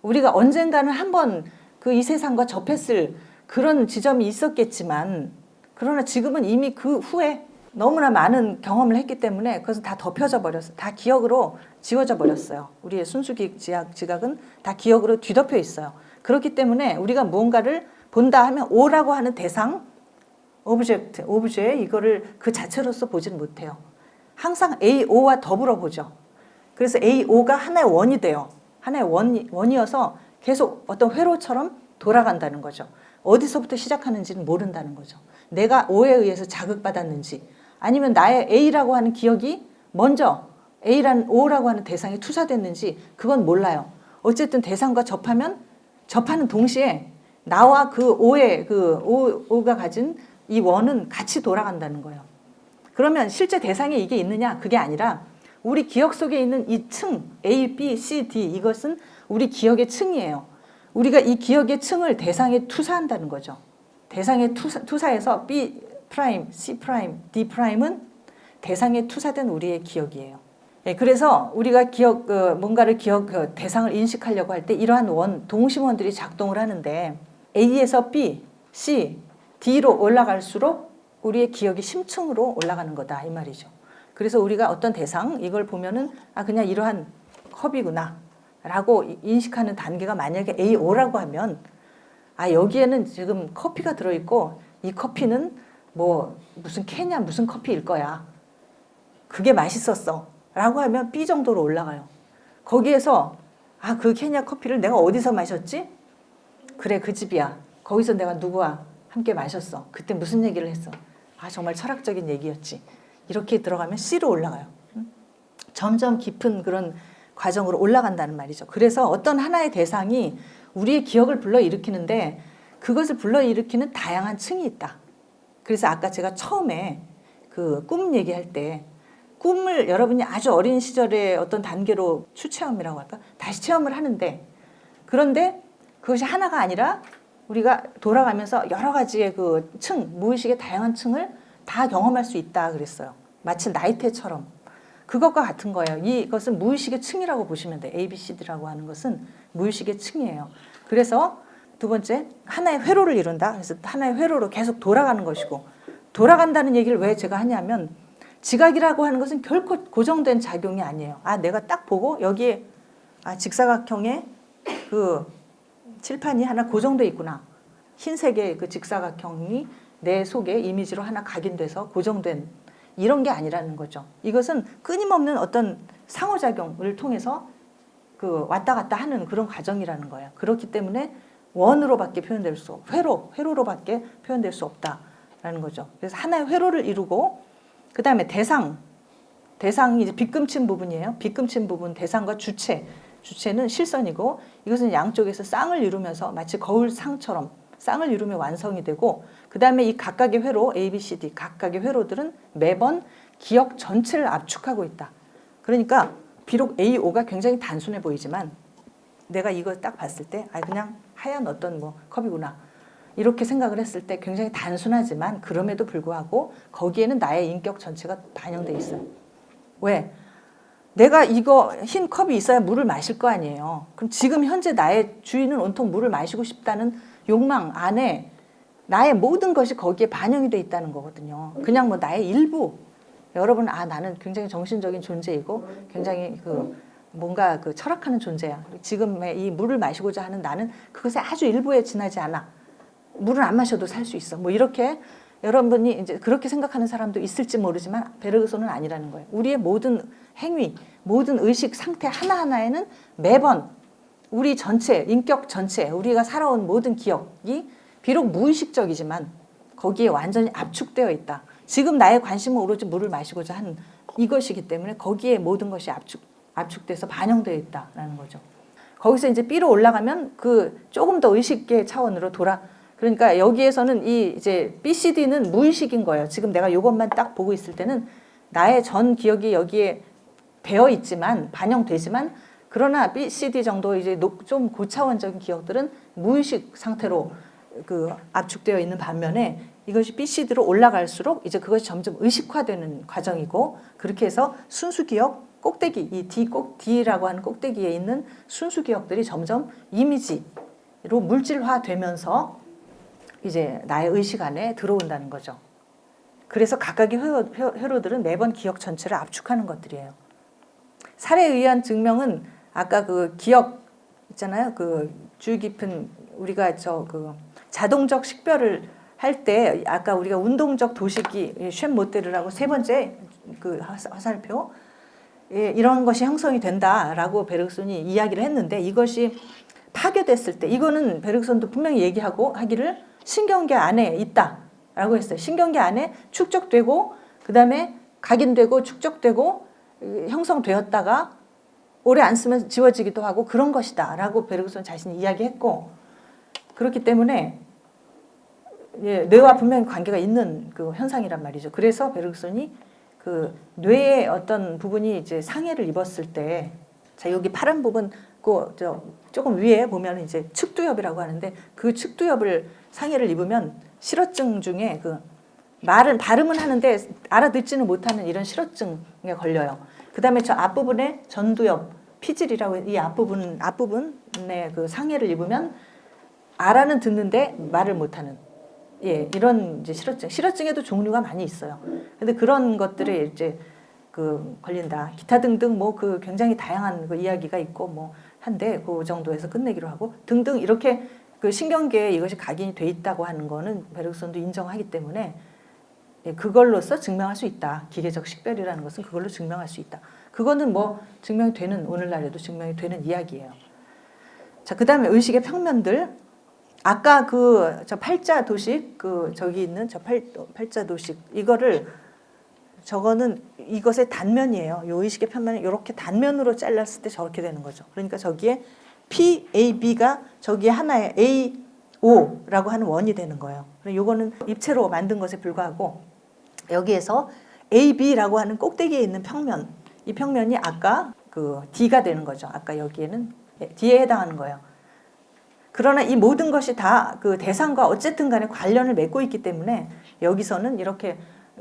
우리가 언젠가는 한번 이 세상과 접했을 그런 지점이 있었겠지만, 그러나 지금은 이미 그 후에 너무나 많은 경험을 했기 때문에 그것은 다 덮여져 버렸어요. 다 기억으로 지워져 버렸어요. 우리의 순수 지각은 다 기억으로 뒤덮여 있어요. 그렇기 때문에 우리가 무언가를 본다 하면 O라고 하는 대상, 오브제 이거를 그 자체로서 보지는 못해요. 항상 AO와 더불어 보죠. 그래서 AO가 하나의 원이 돼요. 하나의 원이어서 계속 어떤 회로처럼 돌아간다는 거죠. 어디서부터 시작하는지는 모른다는 거죠. 내가 O에 의해서 자극받았는지 아니면 나의 A라고 하는 기억이 먼저 O라고 하는 대상에 투사됐는지 그건 몰라요. 어쨌든 대상과 접하는 동시에 나와 그 O가 가진 이 원은 같이 돌아간다는 거예요. 그러면 실제 대상에 이게 있느냐? 그게 아니라 우리 기억 속에 있는 이 층, A, B, C, D 이것은 우리 기억의 층이에요. 우리가 이 기억의 층을 대상에 투사한다는 거죠. 대상에 투사해서 B 프라임, C 프라임, D 프라임은 대상에 투사된 우리의 기억이에요. 그래서 우리가 뭔가를 대상을 인식하려고 할 때 이러한 동심원들이 작동을 하는데 A에서 B, C, D로 올라갈수록 우리의 기억이 심층으로 올라가는 거다 이 말이죠. 그래서 우리가 어떤 대상 이걸 보면은 그냥 이러한 컵이구나 라고 인식하는 단계가 만약에 AO라고 하면 여기에는 지금 커피가 들어있고 이 커피는 뭐 무슨 캐냐 무슨 커피일 거야. 그게 맛있었어 라고 하면 B 정도로 올라가요. 거기에서 아, 그 케냐 커피를 내가 어디서 마셨지? 그래, 그 집이야. 거기서 내가 누구와 함께 마셨어. 그때 무슨 얘기를 했어? 아, 정말 철학적인 얘기였지. 이렇게 들어가면 C로 올라가요. 점점 깊은 그런 과정으로 올라간다는 말이죠. 그래서 어떤 하나의 대상이 우리의 기억을 불러일으키는데 그것을 불러일으키는 다양한 층이 있다. 그래서 아까 제가 처음에 그 꿈 얘기할 때 꿈을 여러분이 아주 어린 시절의 어떤 단계로 추체험이라고 할까? 다시 체험을 하는데 그런데 그것이 하나가 아니라 우리가 돌아가면서 여러 가지의 그 층, 무의식의 다양한 층을 다 경험할 수 있다 그랬어요. 마치 나이테처럼. 그것과 같은 거예요. 이것은 무의식의 층이라고 보시면 돼요. ABCD라고 하는 것은 무의식의 층이에요. 그래서 두 번째, 하나의 회로를 이룬다. 그래서 하나의 회로로 계속 돌아가는 것이고 돌아간다는 얘기를 왜 제가 하냐면 지각이라고 하는 것은 결코 고정된 작용이 아니에요. 아, 내가 딱 보고 여기에 직사각형의 그 칠판이 하나 고정돼 있구나. 흰색의 그 직사각형이 내 속에 이미지로 하나 각인돼서 고정된 이런 게 아니라는 거죠. 이것은 끊임없는 어떤 상호작용을 통해서 그 왔다 갔다 하는 그런 과정이라는 거예요. 그렇기 때문에 원으로밖에 표현될 수 없고 회로로밖에 표현될 수 없다라는 거죠. 그래서 하나의 회로를 이루고 그 다음에 대상이 이제 빗금친 부분이에요. 빗금친 부분 대상과 주체는 실선이고 이것은 양쪽에서 쌍을 이루면서 마치 거울상처럼 쌍을 이루며 완성이 되고 그 다음에 이 각각의 회로 A, B, C, D 각각의 회로들은 매번 기억 전체를 압축하고 있다. 그러니까 비록 A, O가 굉장히 단순해 보이지만 내가 이걸 딱 봤을 때 그냥 하얀 어떤 뭐 컵이구나 이렇게 생각을 했을 때 굉장히 단순하지만 그럼에도 불구하고 거기에는 나의 인격 전체가 반영돼 있어요. 왜? 내가 이거 흰 컵이 있어야 물을 마실 거 아니에요. 그럼 지금 현재 나의 주인은 온통 물을 마시고 싶다는 욕망 안에 나의 모든 것이 거기에 반영이 돼 있다는 거거든요. 그냥 뭐 나의 일부. 여러분, 나는 굉장히 정신적인 존재이고 굉장히 뭔가 철학하는 존재야. 지금의 이 물을 마시고자 하는 나는 그것의 아주 일부에 지나지 않아. 물을 안 마셔도 살 수 있어. 뭐 이렇게 여러분이 이제 그렇게 생각하는 사람도 있을지 모르지만 베르그손은 아니라는 거예요. 우리의 모든 행위, 모든 의식 상태 하나하나에는 매번 우리 전체, 인격 전체, 우리가 살아온 모든 기억이 비록 무의식적이지만 거기에 완전히 압축되어 있다. 지금 나의 관심은 오로지 물을 마시고자 하는 이것이기 때문에 거기에 모든 것이 압축돼서 반영되어 있다라는 거죠. 거기서 이제 B로 올라가면 조금 더 의식의 차원으로 그러니까 여기에서는 이제 BCD는 무의식인 거예요. 지금 내가 이것만 딱 보고 있을 때는 나의 전 기억이 여기에 배어 있지만 반영되지만 그러나 BCD 정도 이제 좀 고차원적인 기억들은 무의식 상태로 압축되어 있는 반면에 이것이 BCD로 올라갈수록 이제 그것이 점점 의식화되는 과정이고 그렇게 해서 순수 기억 꼭대기 이 D라고 하는 꼭대기에 있는 순수 기억들이 점점 이미지로 물질화되면서 이제 나의 의식 안에 들어온다는 거죠. 그래서 각각의 회로들은 매번 기억 전체를 압축하는 것들이에요. 사례에 의한 증명은 아까 기억 있잖아요. 주의 깊은 우리가 자동적 식별을 할 때 아까 우리가 운동적 도식이 쉔 모데르라고 세 번째 화살표 이런 것이 형성이 된다라고 베르그손이 이야기를 했는데 이것이 파괴됐을 때 이거는 베르그손도 분명히 하기를 신경계 안에 있다라고 했어요. 신경계 안에 축적되고 그다음에 각인되고 축적되고 형성되었다가 오래 안 쓰면 지워지기도 하고 그런 것이다라고 베르그손 자신이 이야기했고 그렇기 때문에 뇌와 분명히 관계가 있는 현상이란 말이죠. 그래서 베르그손이 뇌의 어떤 부분이 이제 상해를 입었을 때, 자 여기 파란 부분 조금 위에 보면 이제 측두엽이라고 하는데 그 측두엽을 상해를 입으면 실어증 중에 발음은 하는데 알아듣지는 못하는 이런 실어증에 걸려요. 그다음에 저 앞부분에 전두엽, 피질이라고 이 앞부분에 상해를 입으면 알아는 듣는데 말을 못하는 이런 이제 실어증에도 종류가 많이 있어요. 근데 그런 것들에 이제 걸린다. 기타 등등 굉장히 다양한 이야기가 있고 한데 그 정도에서 끝내기로 하고 등등 이렇게 신경계에 이것이 각인이 돼 있다고 하는 거는 베르그손도 인정하기 때문에 그걸로써 증명할 수 있다. 기계적 식별이라는 것은 그걸로 증명할 수 있다. 그거는 증명이 되는 오늘날에도 증명이 되는 이야기예요. 자, 그다음에 의식의 평면들. 아까 저 팔자 도식, 저기 있는 저 팔자 도식, 저거는 이것의 단면이에요. 요 의식의 평면을 이렇게 단면으로 잘랐을 때 저렇게 되는 거죠. 그러니까 저기에 PAB가 저기에 하나의 AO라고 하는 원이 되는 거예요. 요거는 입체로 만든 것에 불과하고, 여기에서 AB라고 하는 꼭대기에 있는 평면, 이 평면이 아까 D가 되는 거죠. 아까 여기에는 D에 해당하는 거예요. 그러나 이 모든 것이 다 그 대상과 어쨌든 간에 관련을 맺고 있기 때문에 여기서는 이렇게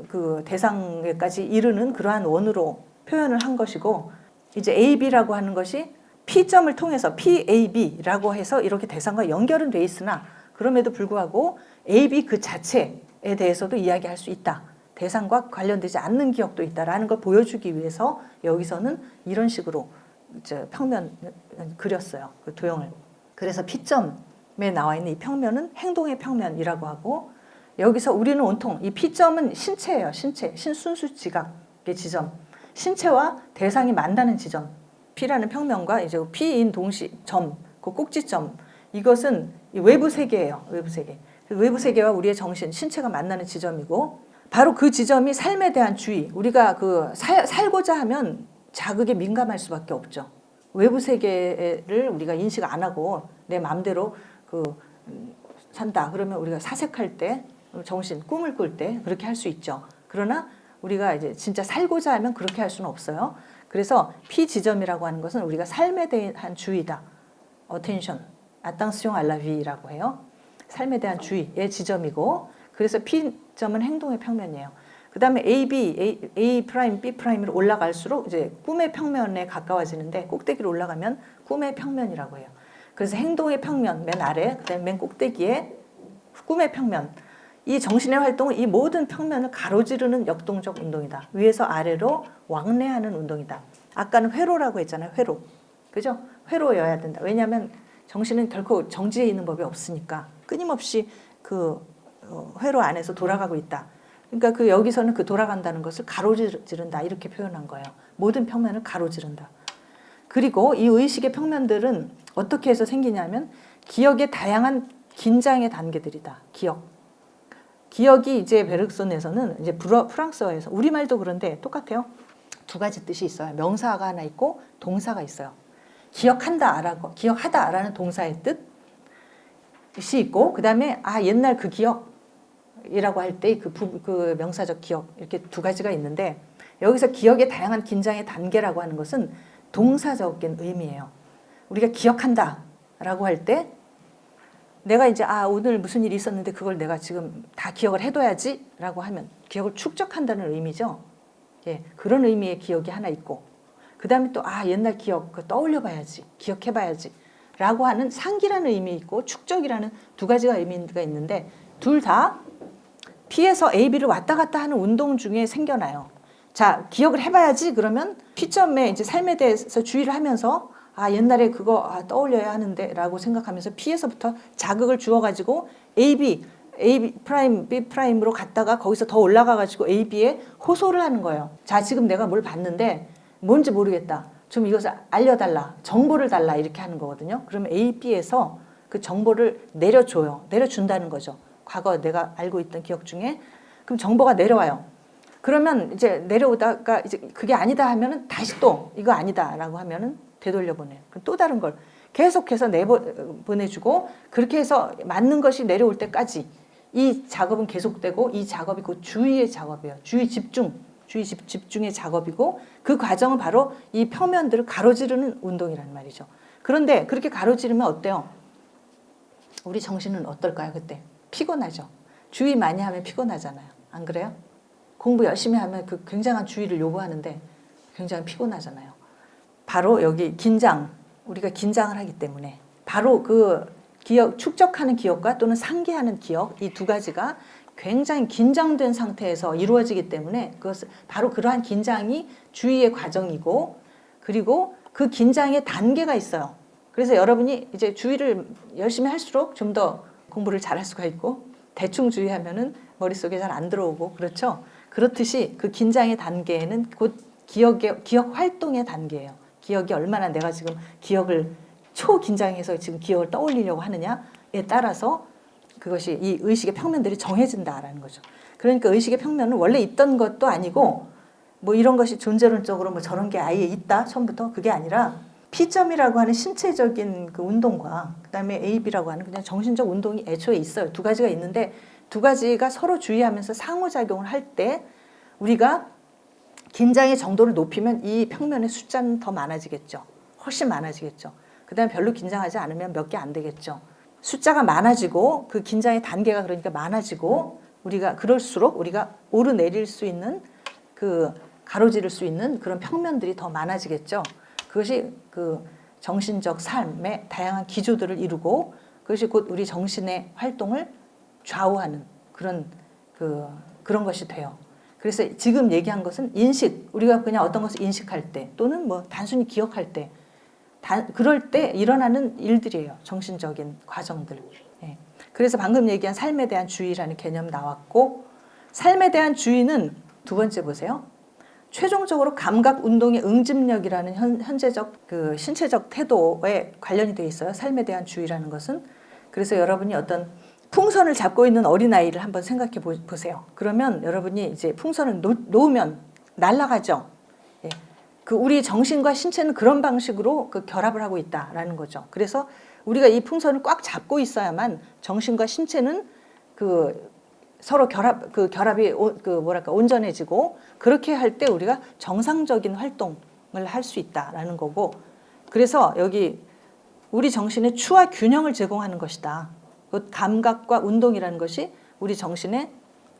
그 대상에까지 이르는 그러한 원으로 표현을 한 것이고, 이제 AB라고 하는 것이 P점을 통해서 PAB라고 해서 이렇게 대상과 연결은 돼 있으나 그럼에도 불구하고 AB 그 자체에 대해서도 이야기할 수 있다. 대상과 관련되지 않는 기억도 있다라는 걸 보여주기 위해서 여기서는 이런 식으로 이제 평면 그렸어요. 그 도형을. 그래서 P점에 나와 있는 이 평면은 행동의 평면이라고 하고, 여기서 우리는 온통 이 P점은 신체예요. 신체, 신순수 지각의 지점. 신체와 대상이 만나는 지점. P라는 평면과 이제 P인 동시 점, 그 꼭지점. 이것은 이 외부 세계예요. 외부 세계. 외부 세계와 우리의 정신, 신체가 만나는 지점이고, 바로 그 지점이 삶에 대한 주의. 우리가 살고자 하면 자극에 민감할 수밖에 없죠. 외부 세계를 우리가 인식 안 하고 내 마음대로 산다. 그러면 우리가 사색할 때, 정신, 꿈을 꿀 때 그렇게 할 수 있죠. 그러나 우리가 이제 진짜 살고자 하면 그렇게 할 수는 없어요. 그래서 P 지점이라고 하는 것은 우리가 삶에 대한 주의다. attention, attention à la vie라고 해요. 삶에 대한 주의의 지점이고, 그래서 P점은 행동의 평면이에요. 그 다음에 A, B 프라임으로 올라갈수록 이제 꿈의 평면에 가까워지는데, 꼭대기로 올라가면 꿈의 평면이라고 해요. 그래서 행동의 평면 맨 아래, 그 다음에 맨 꼭대기에 꿈의 평면. 이 정신의 활동은 이 모든 평면을 가로지르는 역동적 운동이다. 위에서 아래로 왕래하는 운동이다. 아까는 회로라고 했잖아요. 회로. 그죠? 회로여야 된다. 왜냐하면 정신은 결코 정지해 있는 법이 없으니까 끊임없이 회로 안에서 돌아가고 있다. 그러니까 여기서는 돌아간다는 것을 가로지른다 이렇게 표현한 거예요. 모든 평면을 가로지른다. 그리고 이 의식의 평면들은 어떻게 해서 생기냐면 기억의 다양한 긴장의 단계들이다. 기억이 이제 베르그손에서는 이제 프랑스어에서, 우리말도 그런데 똑같아요. 두 가지 뜻이 있어요. 명사가 하나 있고 동사가 있어요. 기억하다라는 동사의 뜻이 있고, 그 다음에 옛날 그 기억이라고 할 때 그 명사적 기억, 이렇게 두 가지가 있는데, 여기서 기억의 다양한 긴장의 단계라고 하는 것은 동사적인 의미예요. 우리가 기억한다라고 할 때 내가 이제 오늘 무슨 일이 있었는데 그걸 내가 지금 다 기억을 해둬야지라고 하면 기억을 축적한다는 의미죠. 예, 그런 의미의 기억이 하나 있고, 그 다음에 또 옛날 기억 떠올려봐야지, 기억해봐야지 라고 하는 상기라는 의미 있고 축적이라는 두 가지가 의미가 있는데, 둘 다 P에서 A, B를 왔다 갔다 하는 운동 중에 생겨나요. 자, 기억을 해봐야지 그러면 P점에 이제 삶에 대해서 주의를 하면서 옛날에 그거 떠올려야 하는데 라고 생각하면서 P에서부터 자극을 주어가지고 A 프라임, B 프라임으로 갔다가 거기서 더 올라가가지고 A, B에 호소를 하는 거예요. 자, 지금 내가 뭘 봤는데 뭔지 모르겠다. 좀 이것을 알려달라. 정보를 달라. 이렇게 하는 거거든요. 그러면 A, B에서 그 정보를 내려준다는 거죠. 과거 내가 알고 있던 기억 중에. 그럼 정보가 내려와요. 그러면 이제 내려오다가 이제 그게 아니다 하면은 다시 또 이거 아니다라고 하면은 되돌려보내요. 또 다른 걸 계속해서 보내주고, 그렇게 해서 맞는 것이 내려올 때까지 이 작업은 계속되고, 이 작업이 그 주의의 작업이에요. 집중의 작업이고, 그 과정은 바로 이 평면들을 가로지르는 운동이란 말이죠. 그런데 그렇게 가로지르면 어때요? 우리 정신은 어떨까요? 그때 피곤하죠. 주의 많이 하면 피곤하잖아요. 안 그래요? 공부 열심히 하면 굉장한 주의를 요구하는데 굉장히 피곤하잖아요. 바로 여기 우리가 긴장을 하기 때문에 바로 축적하는 기억과 또는 상기하는 기억, 이 두 가지가 굉장히 긴장된 상태에서 이루어지기 때문에 바로 그러한 긴장이 주의의 과정이고, 그리고 그 긴장의 단계가 있어요. 그래서 여러분이 이제 주의를 열심히 할수록 좀 더 공부를 잘할 수가 있고, 대충 주의하면은 머릿속에 잘 안 들어오고, 그렇죠? 그렇듯이 그 긴장의 단계에는 곧 기억 활동의 단계예요. 기억이 얼마나 내가 지금 기억을 초긴장해서 지금 기억을 떠올리려고 하느냐에 따라서 그것이 이 의식의 평면들이 정해진다라는 거죠. 그러니까 의식의 평면은 원래 있던 것도 아니고 뭐 이런 것이 존재론적으로 뭐 저런 게 아예 있다 처음부터 그게 아니라 P점이라고 하는 신체적인 그 운동과 그다음에 AB라고 하는 그냥 정신적 운동이 애초에 있어요. 두 가지가 있는데 두 가지가 서로 주의하면서 상호작용을 할 때 우리가 긴장의 정도를 높이면 이 평면의 숫자는 더 많아지겠죠. 훨씬 많아지겠죠. 그다음에 별로 긴장하지 않으면 몇 개 안 되겠죠. 숫자가 많아지고 그 긴장의 단계가 그러니까 많아지고 우리가 그럴수록 우리가 오르내릴 수 있는 그 가로지를 수 있는 그런 평면들이 더 많아지겠죠. 그것이 그 정신적 삶의 다양한 기조들을 이루고 그것이 곧 우리 정신의 활동을 좌우하는 그런 것이 돼요. 그래서 지금 얘기한 것은 인식, 우리가 그냥 어떤 것을 인식할 때 또는 뭐 단순히 기억할 때 그럴 때 일어나는 일들이에요. 정신적인 과정들. 예. 그래서 방금 얘기한 삶에 대한 주의라는 개념 나왔고 삶에 대한 주의는 두 번째 보세요. 최종적으로 감각 운동의 응집력이라는 현재적 그 신체적 태도에 관련이 되어 있어요. 삶에 대한 주의라는 것은. 그래서 여러분이 어떤 풍선을 잡고 있는 어린아이를 한번 생각해 보세요. 그러면 여러분이 이제 풍선을 놓으면 날아가죠. 예. 그 우리 정신과 신체는 그런 방식으로 그 결합을 하고 있다라는 거죠. 그래서 우리가 이 풍선을 꽉 잡고 있어야만 정신과 신체는 그 서로 결합이 온전해지고 그렇게 할 때 우리가 정상적인 활동을 할 수 있다라는 거고 그래서 여기 우리 정신의 추와 균형을 제공하는 것이다. 그 감각과 운동이라는 것이 우리 정신의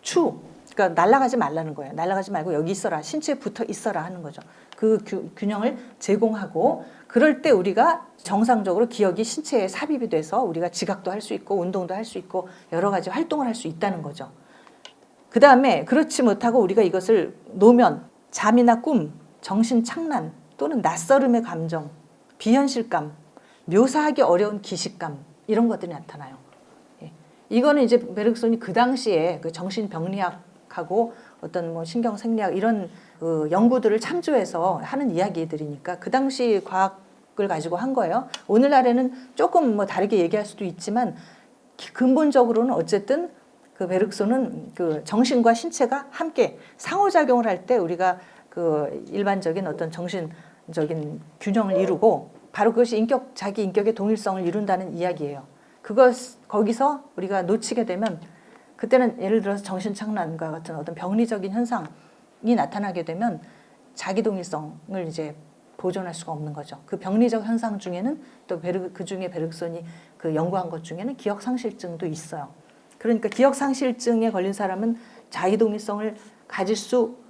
추, 그러니까 날아가지 말라는 거예요. 날아가지 말고 여기 있어라, 신체에 붙어 있어라 하는 거죠. 그 균형을 제공하고 그럴 때 우리가 정상적으로 기억이 신체에 삽입이 돼서 우리가 지각도 할 수 있고 운동도 할 수 있고 여러 가지 활동을 할 수 있다는 거죠. 그 다음에 그렇지 못하고 우리가 이것을 놓으면 잠이나 꿈, 정신 착란 또는 낯설음의 감정, 비현실감, 묘사하기 어려운 기식감 이런 것들이 나타나요. 이거는 이제 베르그손이 그 당시에 그 정신병리학하고 어떤 뭐 신경생리학 이런 그 연구들을 참조해서 하는 이야기들이니까 그 당시 과학을 가지고 한 거예요. 오늘날에는 조금 뭐 다르게 얘기할 수도 있지만 근본적으로는 어쨌든 그 베르그손은 그 정신과 신체가 함께 상호작용을 할 때 우리가 그 일반적인 어떤 정신적인 균형을 이루고 바로 그것이 자기 인격의 동일성을 이룬다는 이야기예요. 거기서 우리가 놓치게 되면 그때는 예를 들어서 정신착란과 같은 어떤 병리적인 현상이 나타나게 되면 자기 동일성을 이제 보존할 수가 없는 거죠. 그 병리적 현상 중에는 또 그 중에 베르그손이 그 연구한 것 중에는 기억상실증도 있어요. 그러니까 기억상실증에 걸린 사람은 자기 동일성을 가질 수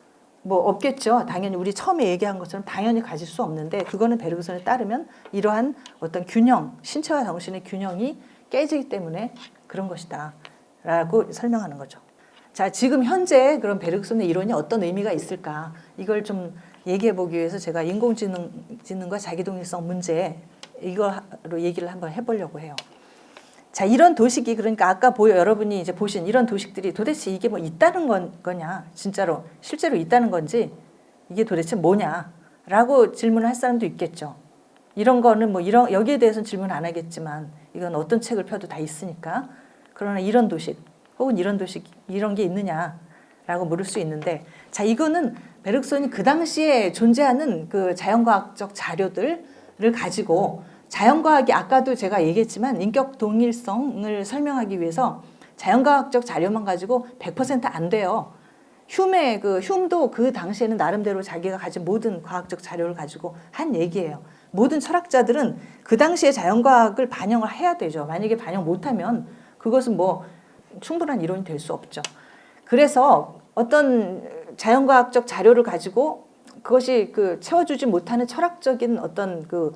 뭐 없겠죠. 당연히 우리 처음에 얘기한 것처럼 당연히 가질 수 없는데 그거는 베르그손에 따르면 이러한 어떤 균형, 신체와 정신의 균형이 깨지기 때문에 그런 것이다 라고 설명하는 거죠. 자, 지금 현재 그런 베르그손의 이론이 어떤 의미가 있을까 이걸 좀 얘기해 보기 위해서 제가 인공지능과 자기동일성 문제 이거로 얘기를 한번 해보려고 해요. 자, 이런 도식이 그러니까 아까 여러분이 이제 보신 이런 도식들이 도대체 이게 뭐 있다는 거냐 진짜로 실제로 있다는 건지 이게 도대체 뭐냐라고 질문을 할 사람도 있겠죠. 이런 거는 뭐 여기에 대해서는 질문 안 하겠지만 이건 어떤 책을 펴도 다 있으니까 그러나 이런 도식 혹은 이런 도식 이런 게 있느냐라고 물을 수 있는데 자 이거는 베르그손이 그 당시에 존재하는 그 자연과학적 자료들을 가지고 자연과학이 아까도 제가 얘기했지만 인격 동일성을 설명하기 위해서 자연과학적 자료만 가지고 100% 안 돼요. 흉도 그 당시에는 나름대로 자기가 가진 모든 과학적 자료를 가지고 한 얘기예요. 모든 철학자들은 그 당시에 자연과학을 반영을 해야 되죠. 만약에 반영 못하면 그것은 뭐 충분한 이론이 될 수 없죠. 그래서 어떤 자연과학적 자료를 가지고 그것이 그 채워주지 못하는 철학적인 어떤 그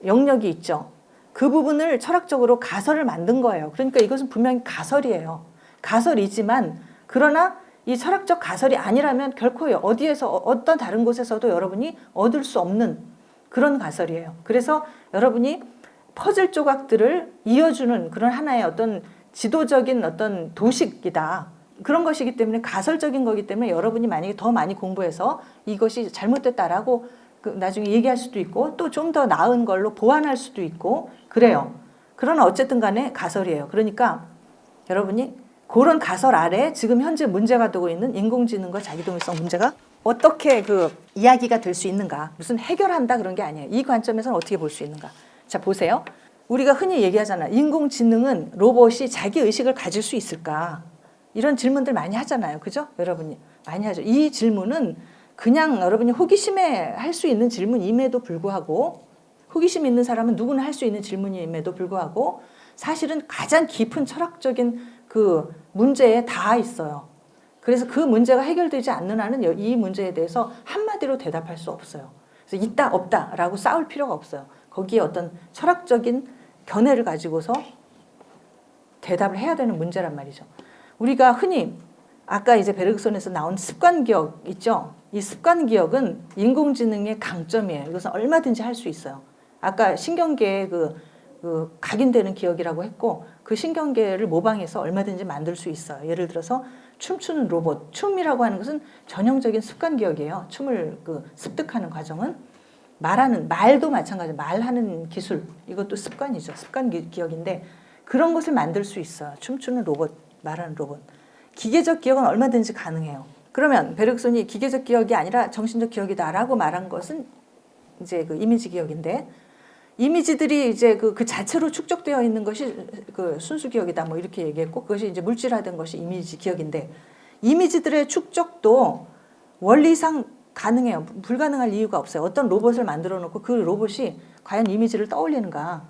영역이 있죠. 그 부분을 철학적으로 가설을 만든 거예요. 그러니까 이것은 분명히 가설이에요. 가설이지만 그러나 이 철학적 가설이 아니라면 결코 어디에서 어떤 다른 곳에서도 여러분이 얻을 수 없는 그런 가설이에요. 그래서 여러분이 퍼즐 조각들을 이어주는 그런 하나의 어떤 지도적인 어떤 도식이다. 그런 것이기 때문에 가설적인 거기 때문에 여러분이 만약에 더 많이 공부해서 이것이 잘못됐다라고 나중에 얘기할 수도 있고 또 좀 더 나은 걸로 보완할 수도 있고 그래요. 그러나 어쨌든 간에 가설이에요. 그러니까 여러분이 그런 가설 아래 지금 현재 문제가 되고 있는 인공지능과 자기동일성 문제가 어떻게 이야기가 될 수 있는가. 무슨 해결한다 그런 게 아니에요. 이 관점에서는 어떻게 볼 수 있는가. 자, 보세요. 우리가 흔히 얘기하잖아. 인공지능은 로봇이 자기 의식을 가질 수 있을까? 이런 질문들 많이 하잖아요. 그죠? 여러분이 많이 하죠. 이 질문은 그냥 여러분이 호기심에 할 수 있는 질문임에도 불구하고 호기심 있는 사람은 누구나 할 수 있는 질문임에도 불구하고 사실은 가장 깊은 철학적인 문제에 닿아 있어요. 그래서 그 문제가 해결되지 않는 한은 이 문제에 대해서 한마디로 대답할 수 없어요. 그래서 있다 없다라고 싸울 필요가 없어요. 거기에 어떤 철학적인 견해를 가지고서 대답을 해야 되는 문제란 말이죠. 우리가 흔히 아까 이제 베르그손에서 나온 습관기억 있죠. 이 습관기억은 인공지능의 강점이에요. 이것은 얼마든지 할 수 있어요. 아까 신경계의 각인되는 기억이라고 했고 그 신경계를 모방해서 얼마든지 만들 수 있어요. 예를 들어서 춤추는 로봇, 춤이라고 하는 것은 전형적인 습관기억이에요. 춤을 습득하는 과정은 말도 마찬가지예요. 말하는 기술, 이것도 습관이죠. 습관기억인데 그런 것을 만들 수 있어요. 춤추는 로봇, 말하는 로봇. 기계적 기억은 얼마든지 가능해요. 그러면 베르그손이 기계적 기억이 아니라 정신적 기억이다라고 말한 것은 이제 이미지 기억인데 이미지들이 이제 그 자체로 축적되어 있는 것이 순수 기억이다 뭐 이렇게 얘기했고 그것이 이제 물질화된 것이 이미지 기억인데 이미지들의 축적도 원리상 가능해요. 불가능할 이유가 없어요. 어떤 로봇을 만들어 놓고 그 로봇이 과연 이미지를 떠올리는가.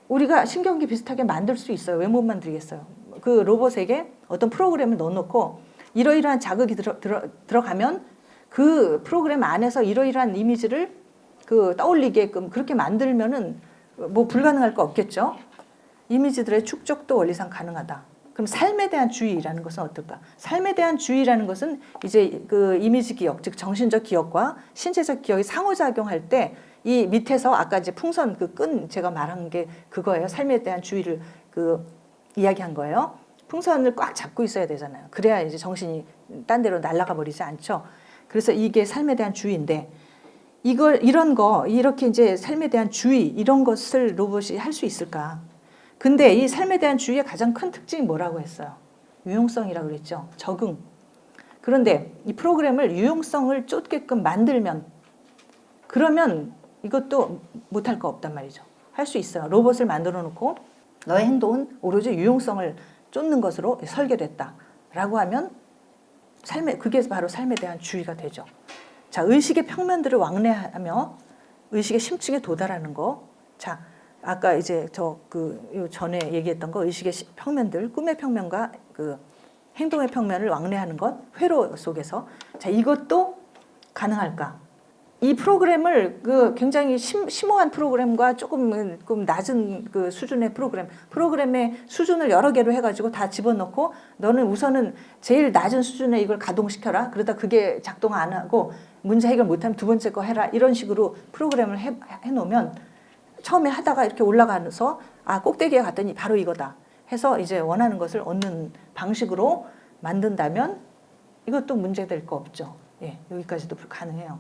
우리가 신경기 비슷하게 만들 수 있어요. 왜 못 만들겠어요? 그 로봇에게 어떤 프로그램을 넣어놓고 이러이러한 자극이 들어가면 그 프로그램 안에서 이러이러한 이미지를 떠올리게끔 그렇게 만들면은 뭐 불가능할 거 없겠죠. 이미지들의 축적도 원리상 가능하다. 그럼 삶에 대한 주의라는 것은 어떨까? 삶에 대한 주의라는 것은 이제 이미지 기억, 즉 정신적 기억과 신체적 기억이 상호작용할 때 이 밑에서 아까 이제 풍선 끈 제가 말한 게 그거예요. 삶에 대한 주의를 이야기한 거예요. 풍선을 꽉 잡고 있어야 되잖아요. 그래야 이제 정신이 딴 데로 날아가 버리지 않죠. 그래서 이게 삶에 대한 주의인데 이렇게 이제 삶에 대한 주의 이런 것을 로봇이 할 수 있을까? 근데 이 삶에 대한 주의의 가장 큰 특징이 뭐라고 했어요? 유용성이라고 그랬죠. 적응. 그런데 이 프로그램을 유용성을 쫓게끔 만들면 그러면 이것도 못할 거 없단 말이죠. 할 수 있어요. 로봇을 만들어 놓고 너의 행동은 오로지 유용성을 쫓는 것으로 설계됐다라고 하면 그게 바로 삶에 대한 주의가 되죠. 자, 의식의 평면들을 왕래하며 의식의 심층에 도달하는 거. 자, 아까 이제 전에 얘기했던 거 의식의 평면들, 꿈의 평면과 행동의 평면을 왕래하는 것, 회로 속에서. 자, 이것도 가능할까? 이 프로그램을 굉장히 심오한 프로그램과 조금 낮은 수준의 프로그램의 수준을 여러 개로 해가지고 다 집어넣고 너는 우선은 제일 낮은 수준에 이걸 가동시켜라. 그러다 그게 작동 안 하고 문제 해결 못하면 두 번째 거 해라. 이런 식으로 프로그램을 해놓으면 처음에 하다가 이렇게 올라가면서 꼭대기에 갔더니 바로 이거다 해서 이제 원하는 것을 얻는 방식으로 만든다면 이것도 문제될 거 없죠. 예, 여기까지도 가능해요.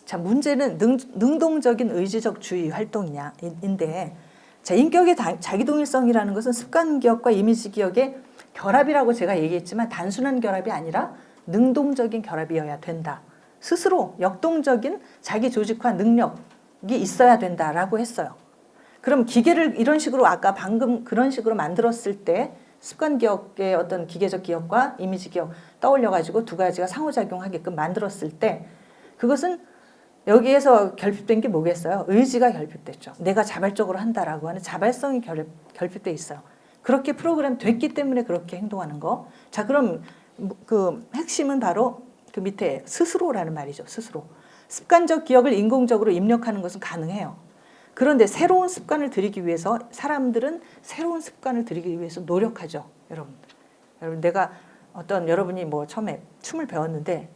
자, 문제는 능동적인 의지적 주의 활동인데 자, 인격의 자기동일성이라는 것은 습관기억과 이미지기억의 결합이라고 제가 얘기했지만 단순한 결합이 아니라 능동적인 결합이어야 된다. 스스로 역동적인 자기 조직화 능력이 있어야 된다라고 했어요. 그럼 기계를 이런 식으로 아까 방금 그런 식으로 만들었을 때 습관기억의 어떤 기계적 기억과 이미지기억 떠올려가지고 두 가지가 상호작용하게끔 만들었을 때 그것은 여기에서 결핍된 게 뭐겠어요? 의지가 결핍됐죠. 내가 자발적으로 한다라고 하는 자발성이 결핍돼 있어요. 그렇게 프로그램 됐기 때문에 그렇게 행동하는 거. 자, 그럼 핵심은 바로 그 밑에 스스로라는 말이죠. 스스로. 습관적 기억을 인공적으로 입력하는 것은 가능해요. 그런데 새로운 습관을 들이기 위해서 사람들은 새로운 습관을 들이기 위해서 노력하죠. 여러분 내가 여러분이 뭐 처음에 춤을 배웠는데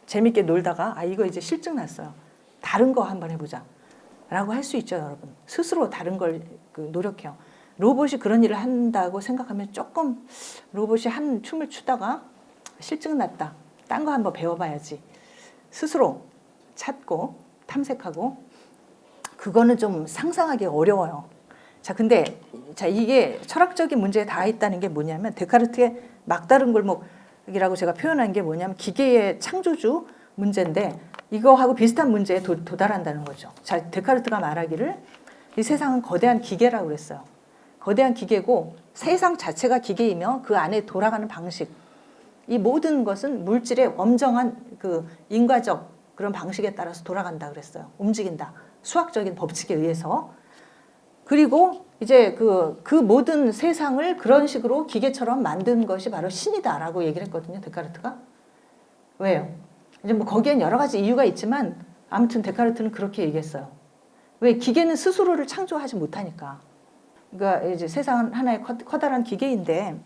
재밌게 놀다가 이거 이제 실증 났어요. 다른 거 한번 해보자 라고 할 수 있죠. 여러분 스스로 다른 걸 노력해요. 로봇이 그런 일을 한다고 생각하면 조금 로봇이 한 춤을 추다가 실증 났다. 딴 거 한번 배워봐야지. 스스로 찾고 탐색하고 그거는 좀 상상하기 어려워요. 자, 근데 자 이게 철학적인 문제에 닿아 있다는 게 뭐냐면 데카르트의 막다른 골목이라고 제가 표현한 게 뭐냐면 기계의 창조주 문제인데 이거하고 비슷한 문제에 도달한다는 거죠. 자, 데카르트가 말하기를 이 세상은 거대한 기계라고 그랬어요. 거대한 기계고 세상 자체가 기계이며 그 안에 돌아가는 방식 이 모든 것은 물질의 엄정한 그 인과적 그런 방식에 따라서 돌아간다 그랬어요. 움직인다. 수학적인 법칙에 의해서. 그리고 이제 그 모든 세상을 그런 식으로 기계처럼 만든 것이 바로 신이다라고 얘기를 했거든요. 데카르트가. 왜요? 이제 뭐 거기엔 여러 가지 이유가 있지만 아무튼 데카르트는 그렇게 얘기했어요. 왜? 기계는 스스로를 창조하지 못하니까. 그러니까 이제 세상은 하나의 커다란 기계인데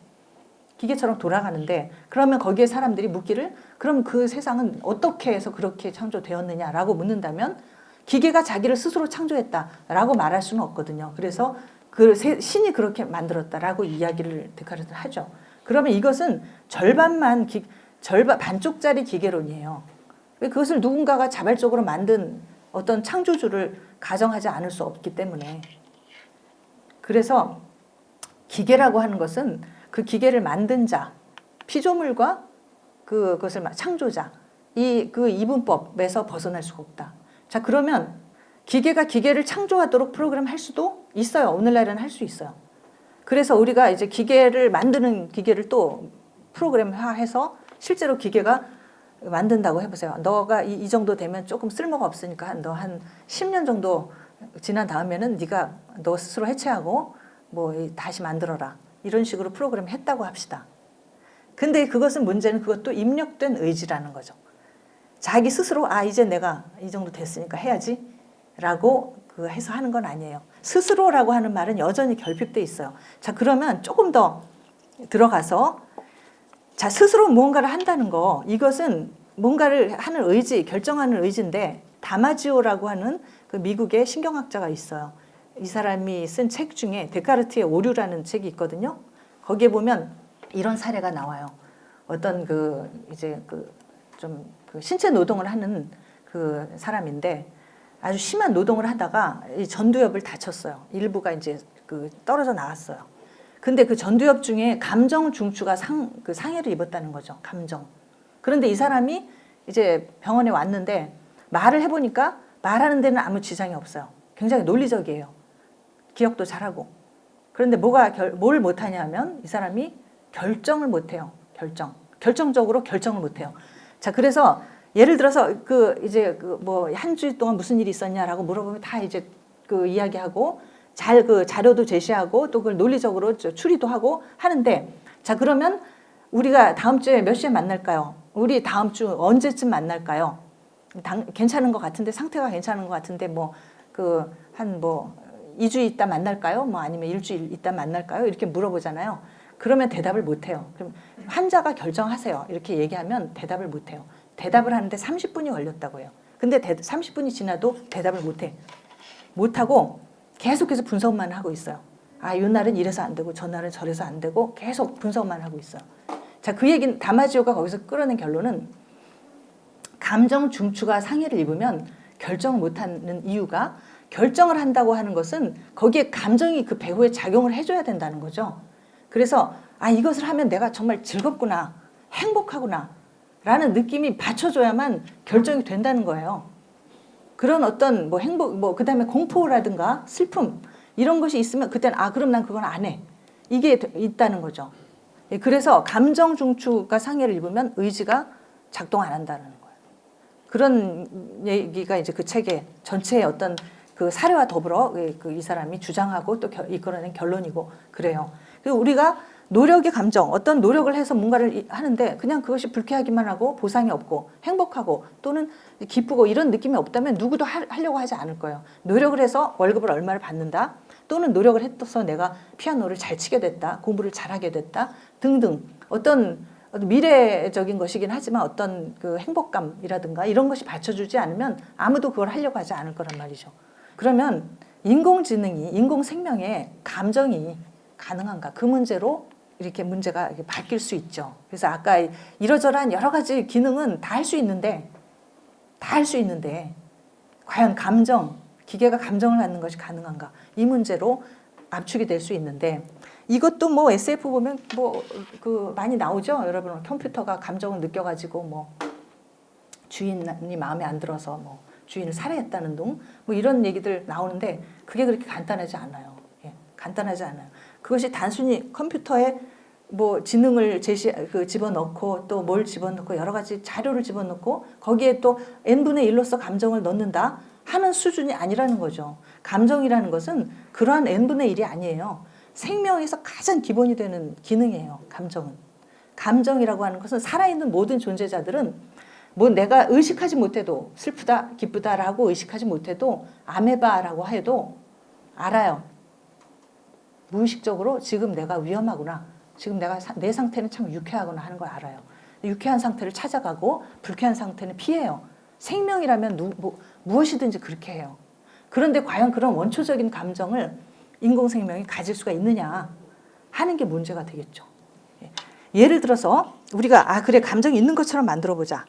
기계처럼 돌아가는데 그러면 거기에 사람들이 묻기를 그럼 그 세상은 어떻게 해서 그렇게 창조되었느냐라고 묻는다면 기계가 자기를 스스로 창조했다라고 말할 수는 없거든요. 그래서 그 신이 그렇게 만들었다라고 이야기를 데카르트는 하죠. 그러면 이것은 반쪽짜리 기계론이에요. 그것을 누군가가 자발적으로 만든 어떤 창조주를 가정하지 않을 수 없기 때문에 그래서 기계라고 하는 것은 그 기계를 만든 자, 피조물과 그것을 창조자 그 이분법에서 벗어날 수가 없다. 자, 그러면 기계가 기계를 창조하도록 프로그램할 수도 있어요. 오늘날에는 할 수 있어요. 그래서 우리가 이제 기계를 만드는 기계를 또 프로그램화해서 실제로 기계가 만든다고 해보세요. 너가 이 정도 되면 조금 쓸모가 없으니까 너 한 10년 정도 지난 다음에는 네가 너 스스로 해체하고 뭐 다시 만들어라. 이런 식으로 프로그램 했다고 합시다. 근데 그것은 문제는 그것도 입력된 의지라는 거죠. 자기 스스로 이제 내가 이 정도 됐으니까 해야지 라고 해서 하는 건 아니에요. 스스로라고 하는 말은 여전히 결핍돼 있어요. 자, 그러면 조금 더 들어가서 자, 스스로 무언가를 한다는 거 이것은 뭔가를 하는 의지, 결정하는 의지인데 다마지오라고 하는 그 미국의 신경학자가 있어요. 이 사람이 쓴 책 중에 데카르트의 오류라는 책이 있거든요. 거기에 보면 이런 사례가 나와요. 어떤 이제 좀 신체 노동을 하는 그 사람인데 아주 심한 노동을 하다가 이 전두엽을 다쳤어요. 일부가 이제 떨어져 나왔어요. 근데 그 전두엽 중에 감정 중추가 상해를 입었다는 거죠. 감정. 그런데 이 사람이 이제 병원에 왔는데 말을 해보니까 말하는 데는 아무 지장이 없어요. 굉장히 논리적이에요. 기억도 잘하고. 그런데 뭘 못하냐면 이 사람이 결정을 못해요. 결정적으로 결정을 못해요. 자, 그래서 예를 들어서 뭐 한 주 동안 무슨 일이 있었냐라고 물어보면 다 이제 이야기하고 자료도 제시하고 또 그걸 논리적으로 추리도 하고 하는데 자, 그러면 우리가 다음 주에 몇 시에 만날까요? 우리 다음 주 언제쯤 만날까요? 괜찮은 것 같은데 상태가 괜찮은 것 같은데 한 2주 있다 만날까요? 뭐 아니면 일주일 있다 만날까요? 이렇게 물어보잖아요. 그러면 대답을 못 해요. 그럼 환자가 결정하세요. 이렇게 얘기하면 대답을 못 해요. 대답을 하는데 30분이 걸렸다고 해요. 근데 30분이 지나도 대답을 못 해. 못 하고 계속해서 분석만 하고 있어요. 이 날은 이래서 안 되고 저 날은 저래서 안 되고 계속 분석만 하고 있어요. 자, 그 얘기는 다마지오가 거기서 끌어낸 결론은 감정 중추가 상해를 입으면 결정을 못하는 이유가 결정을 한다고 하는 것은 거기에 감정이 그 배후에 작용을 해줘야 된다는 거죠. 그래서 이것을 하면 내가 정말 즐겁구나, 행복하구나 라는 느낌이 받쳐줘야만 결정이 된다는 거예요. 그런 어떤 행복, 그 다음에 공포라든가 슬픔 이런 것이 있으면 그때는 그럼 난 그건 안 해. 이게 있다는 거죠. 그래서 감정 중추가 상해를 입으면 의지가 작동 안 한다는 거예요. 그런 얘기가 이제 그 책의 전체의 어떤 그 사례와 더불어 이 사람이 주장하고 또 이끌어낸 결론이고 그래요. 그리고 우리가 노력의 감정, 어떤 노력을 해서 뭔가를 하는데 그냥 그것이 불쾌하기만 하고 보상이 없고 행복하고 또는 기쁘고 이런 느낌이 없다면 누구도 하려고 하지 않을 거예요. 노력을 해서 월급을 얼마를 받는다. 또는 노력을 해서 내가 피아노를 잘 치게 됐다. 공부를 잘하게 됐다. 등등 어떤 미래적인 것이긴 하지만 어떤 그 행복감이라든가 이런 것이 받쳐주지 않으면 아무도 그걸 하려고 하지 않을 거란 말이죠. 그러면 인공생명의 감정이 가능한가? 그 문제로 이렇게 문제가 바뀔 수 있죠. 그래서 아까 이러저러한 여러 가지 기능은 다 할 수 있는데 다 할 수 있는데 과연 기계가 감정을 갖는 것이 가능한가? 이 문제로 압축이 될 수 있는데 이것도 뭐 SF 보면 뭐 그 많이 나오죠. 여러분 컴퓨터가 감정을 느껴가지고 뭐 주인이 마음에 안 들어서 뭐 주인을 살해했다는 둥 뭐 이런 얘기들 나오는데 그게 그렇게 간단하지 않아요. 예, 간단하지 않아요. 그것이 단순히 컴퓨터에 뭐 지능을 집어넣고 또 뭘 집어넣고 여러 가지 자료를 집어넣고 거기에 또 n분의 1로서 감정을 넣는다 하는 수준이 아니라는 거죠. 감정이라는 것은 그러한 n분의 1이 아니에요. 생명에서 가장 기본이 되는 기능이에요. 감정은. 감정이라고 하는 것은 살아있는 모든 존재자들은 뭐 내가 의식하지 못해도 슬프다 기쁘다라고 의식하지 못해도 아메바라고 해도 알아요. 무의식적으로 지금 내가 위험하구나. 지금 내 상태는 참 유쾌하구나 하는 걸 알아요. 유쾌한 상태를 찾아가고 불쾌한 상태는 피해요. 생명이라면 무엇이든지 그렇게 해요. 그런데 과연 그런 원초적인 감정을 인공생명이 가질 수가 있느냐 하는 게 문제가 되겠죠. 예를 들어서 우리가 그래 감정이 있는 것처럼 만들어보자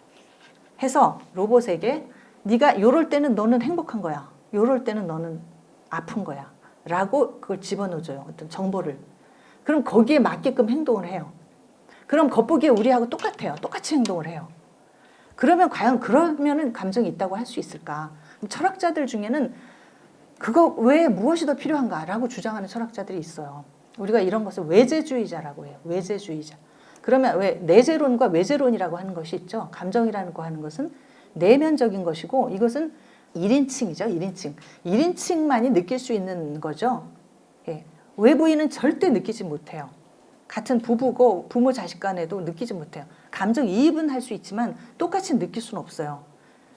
해서 로봇에게 네가 요럴 때는 너는 행복한 거야. 요럴 때는 너는 아픈 거야. 라고 그걸 집어넣어줘요. 어떤 정보를. 그럼 거기에 맞게끔 행동을 해요. 그럼 겉보기에 우리하고 똑같아요. 똑같이 행동을 해요. 그러면 과연 그러면은 감정이 있다고 할 수 있을까? 철학자들 중에는 그거 왜 무엇이 더 필요한가라고 주장하는 철학자들이 있어요. 우리가 이런 것을 외재주의자라고 해요. 외재주의자. 그러면 왜 내재론과 외재론이라고 하는 것이 있죠. 감정이라는 거 하는 것은 내면적인 것이고 이것은 1인칭이죠. 1인칭. 1인칭만이 느낄 수 있는 거죠. 예. 외부인은 절대 느끼지 못해요. 같은 부부고 부모 자식 간에도 느끼지 못해요. 감정 이입은 할 수 있지만 똑같이 느낄 수는 없어요.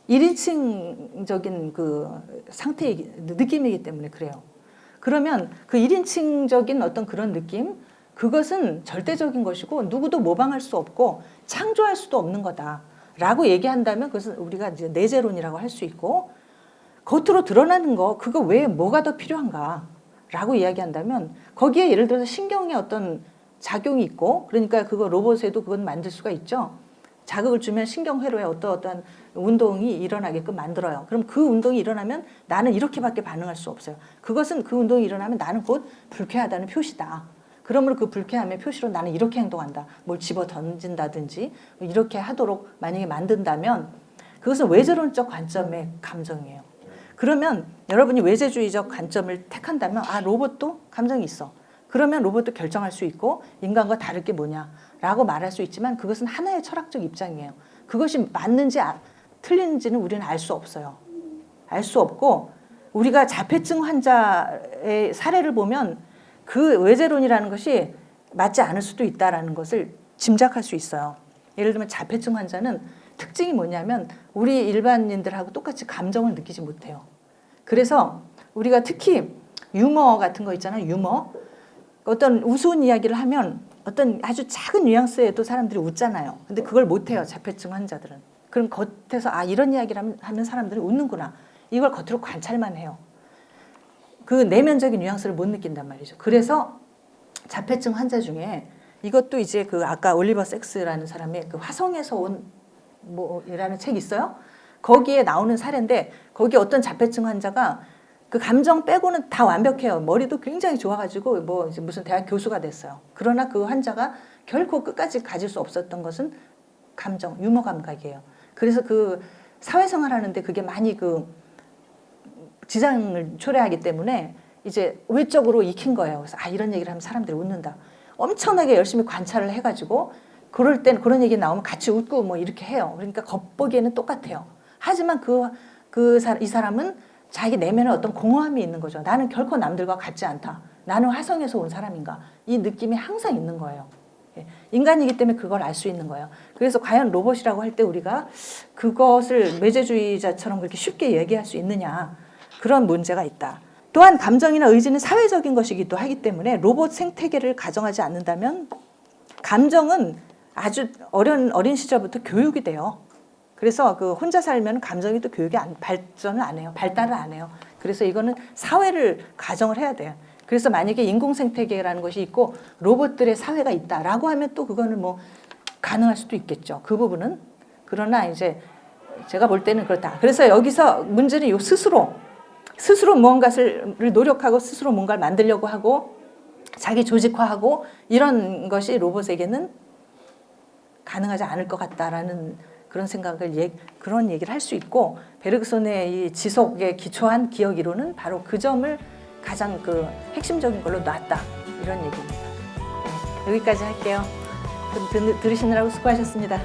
1인칭적인 그 상태의 느낌이기 때문에 그래요. 그러면 그 1인칭적인 어떤 그런 느낌, 그것은 절대적인 것이고 누구도 모방할 수 없고 창조할 수도 없는 거다라고 얘기한다면 그것은 우리가 이제 내재론이라고 할 수 있고 겉으로 드러나는 거 그거 왜 뭐가 더 필요한가라고 이야기한다면 거기에 예를 들어서 신경의 어떤 작용이 있고 그러니까 그거 로봇에도 그건 만들 수가 있죠. 자극을 주면 신경회로에 어떠한 운동이 일어나게끔 만들어요. 그럼 그 운동이 일어나면 나는 이렇게밖에 반응할 수 없어요. 그것은 그 운동이 일어나면 나는 곧 불쾌하다는 표시다. 그러므로 그 불쾌함의 표시로 나는 이렇게 행동한다. 뭘 집어 던진다든지 이렇게 하도록 만약에 만든다면 그것은 외재론적 관점의 감정이에요. 그러면 여러분이 외재주의적 관점을 택한다면 로봇도 감정이 있어. 그러면 로봇도 결정할 수 있고 인간과 다를 게 뭐냐라고 말할 수 있지만 그것은 하나의 철학적 입장이에요. 그것이 맞는지 틀린지는 우리는 알 수 없어요. 알 수 없고 우리가 자폐증 환자의 사례를 보면 그 외재론이라는 것이 맞지 않을 수도 있다라는 것을 짐작할 수 있어요. 예를 들면 자폐증 환자는 특징이 뭐냐면 우리 일반인들하고 똑같이 감정을 느끼지 못해요. 그래서 우리가 특히 유머 같은 거 있잖아요. 유머. 어떤 우스운 이야기를 하면 어떤 아주 작은 뉘앙스에도 사람들이 웃잖아요. 근데 그걸 못해요. 자폐증 환자들은. 그럼 겉에서 이런 이야기를 하면 사람들이 웃는구나. 이걸 겉으로 관찰만 해요. 그 내면적인 뉘앙스를 못 느낀단 말이죠. 그래서 자폐증 환자 중에 이것도 이제 그 아까 올리버 섹스라는 사람의 그 화성에서 온 뭐라는 책이 있어요. 거기에 나오는 사례인데 거기 어떤 자폐증 환자가 그 감정 빼고는 다 완벽해요. 머리도 굉장히 좋아가지고 뭐 이제 무슨 대학 교수가 됐어요. 그러나 그 환자가 결코 끝까지 가질 수 없었던 것은 감정, 유머 감각이에요. 그래서 그 사회생활 하는데 그게 많이 그 지장을 초래하기 때문에 이제 외적으로 익힌 거예요. 그래서 이런 얘기를 하면 사람들이 웃는다. 엄청나게 열심히 관찰을 해가지고 그럴 땐 그런 얘기 나오면 같이 웃고 뭐 이렇게 해요. 그러니까 겉보기에는 똑같아요. 하지만 이 사람은 자기 내면에 어떤 공허함이 있는 거죠. 나는 결코 남들과 같지 않다. 나는 화성에서 온 사람인가. 이 느낌이 항상 있는 거예요. 인간이기 때문에 그걸 알 수 있는 거예요. 그래서 과연 로봇이라고 할 때 우리가 그것을 외재주의자처럼 그렇게 쉽게 얘기할 수 있느냐. 그런 문제가 있다. 또한 감정이나 의지는 사회적인 것이기도 하기 때문에 로봇 생태계를 가정하지 않는다면 감정은 아주 어린 시절부터 교육이 돼요. 그래서 그 혼자 살면 감정이 또 교육이 발전을 안 해요. 발달을 안 해요. 그래서 이거는 사회를 가정을 해야 돼요. 그래서 만약에 인공생태계라는 것이 있고 로봇들의 사회가 있다라고 하면 또 그거는 뭐 가능할 수도 있겠죠. 그 부분은. 그러나 이제 제가 볼 때는 그렇다. 그래서 여기서 문제는 요 스스로 무언가를 노력하고 스스로 뭔가를 만들려고 하고 자기 조직화하고 이런 것이 로봇에게는 가능하지 않을 것 같다라는 그런 생각을 그런 얘기를 할 수 있고, 베르그손의 이 지속에 기초한 기억 이론은 바로 그 점을 가장 그 핵심적인 걸로 놨다, 이런 얘기입니다. 네, 여기까지 할게요. 들으시느라고 수고하셨습니다.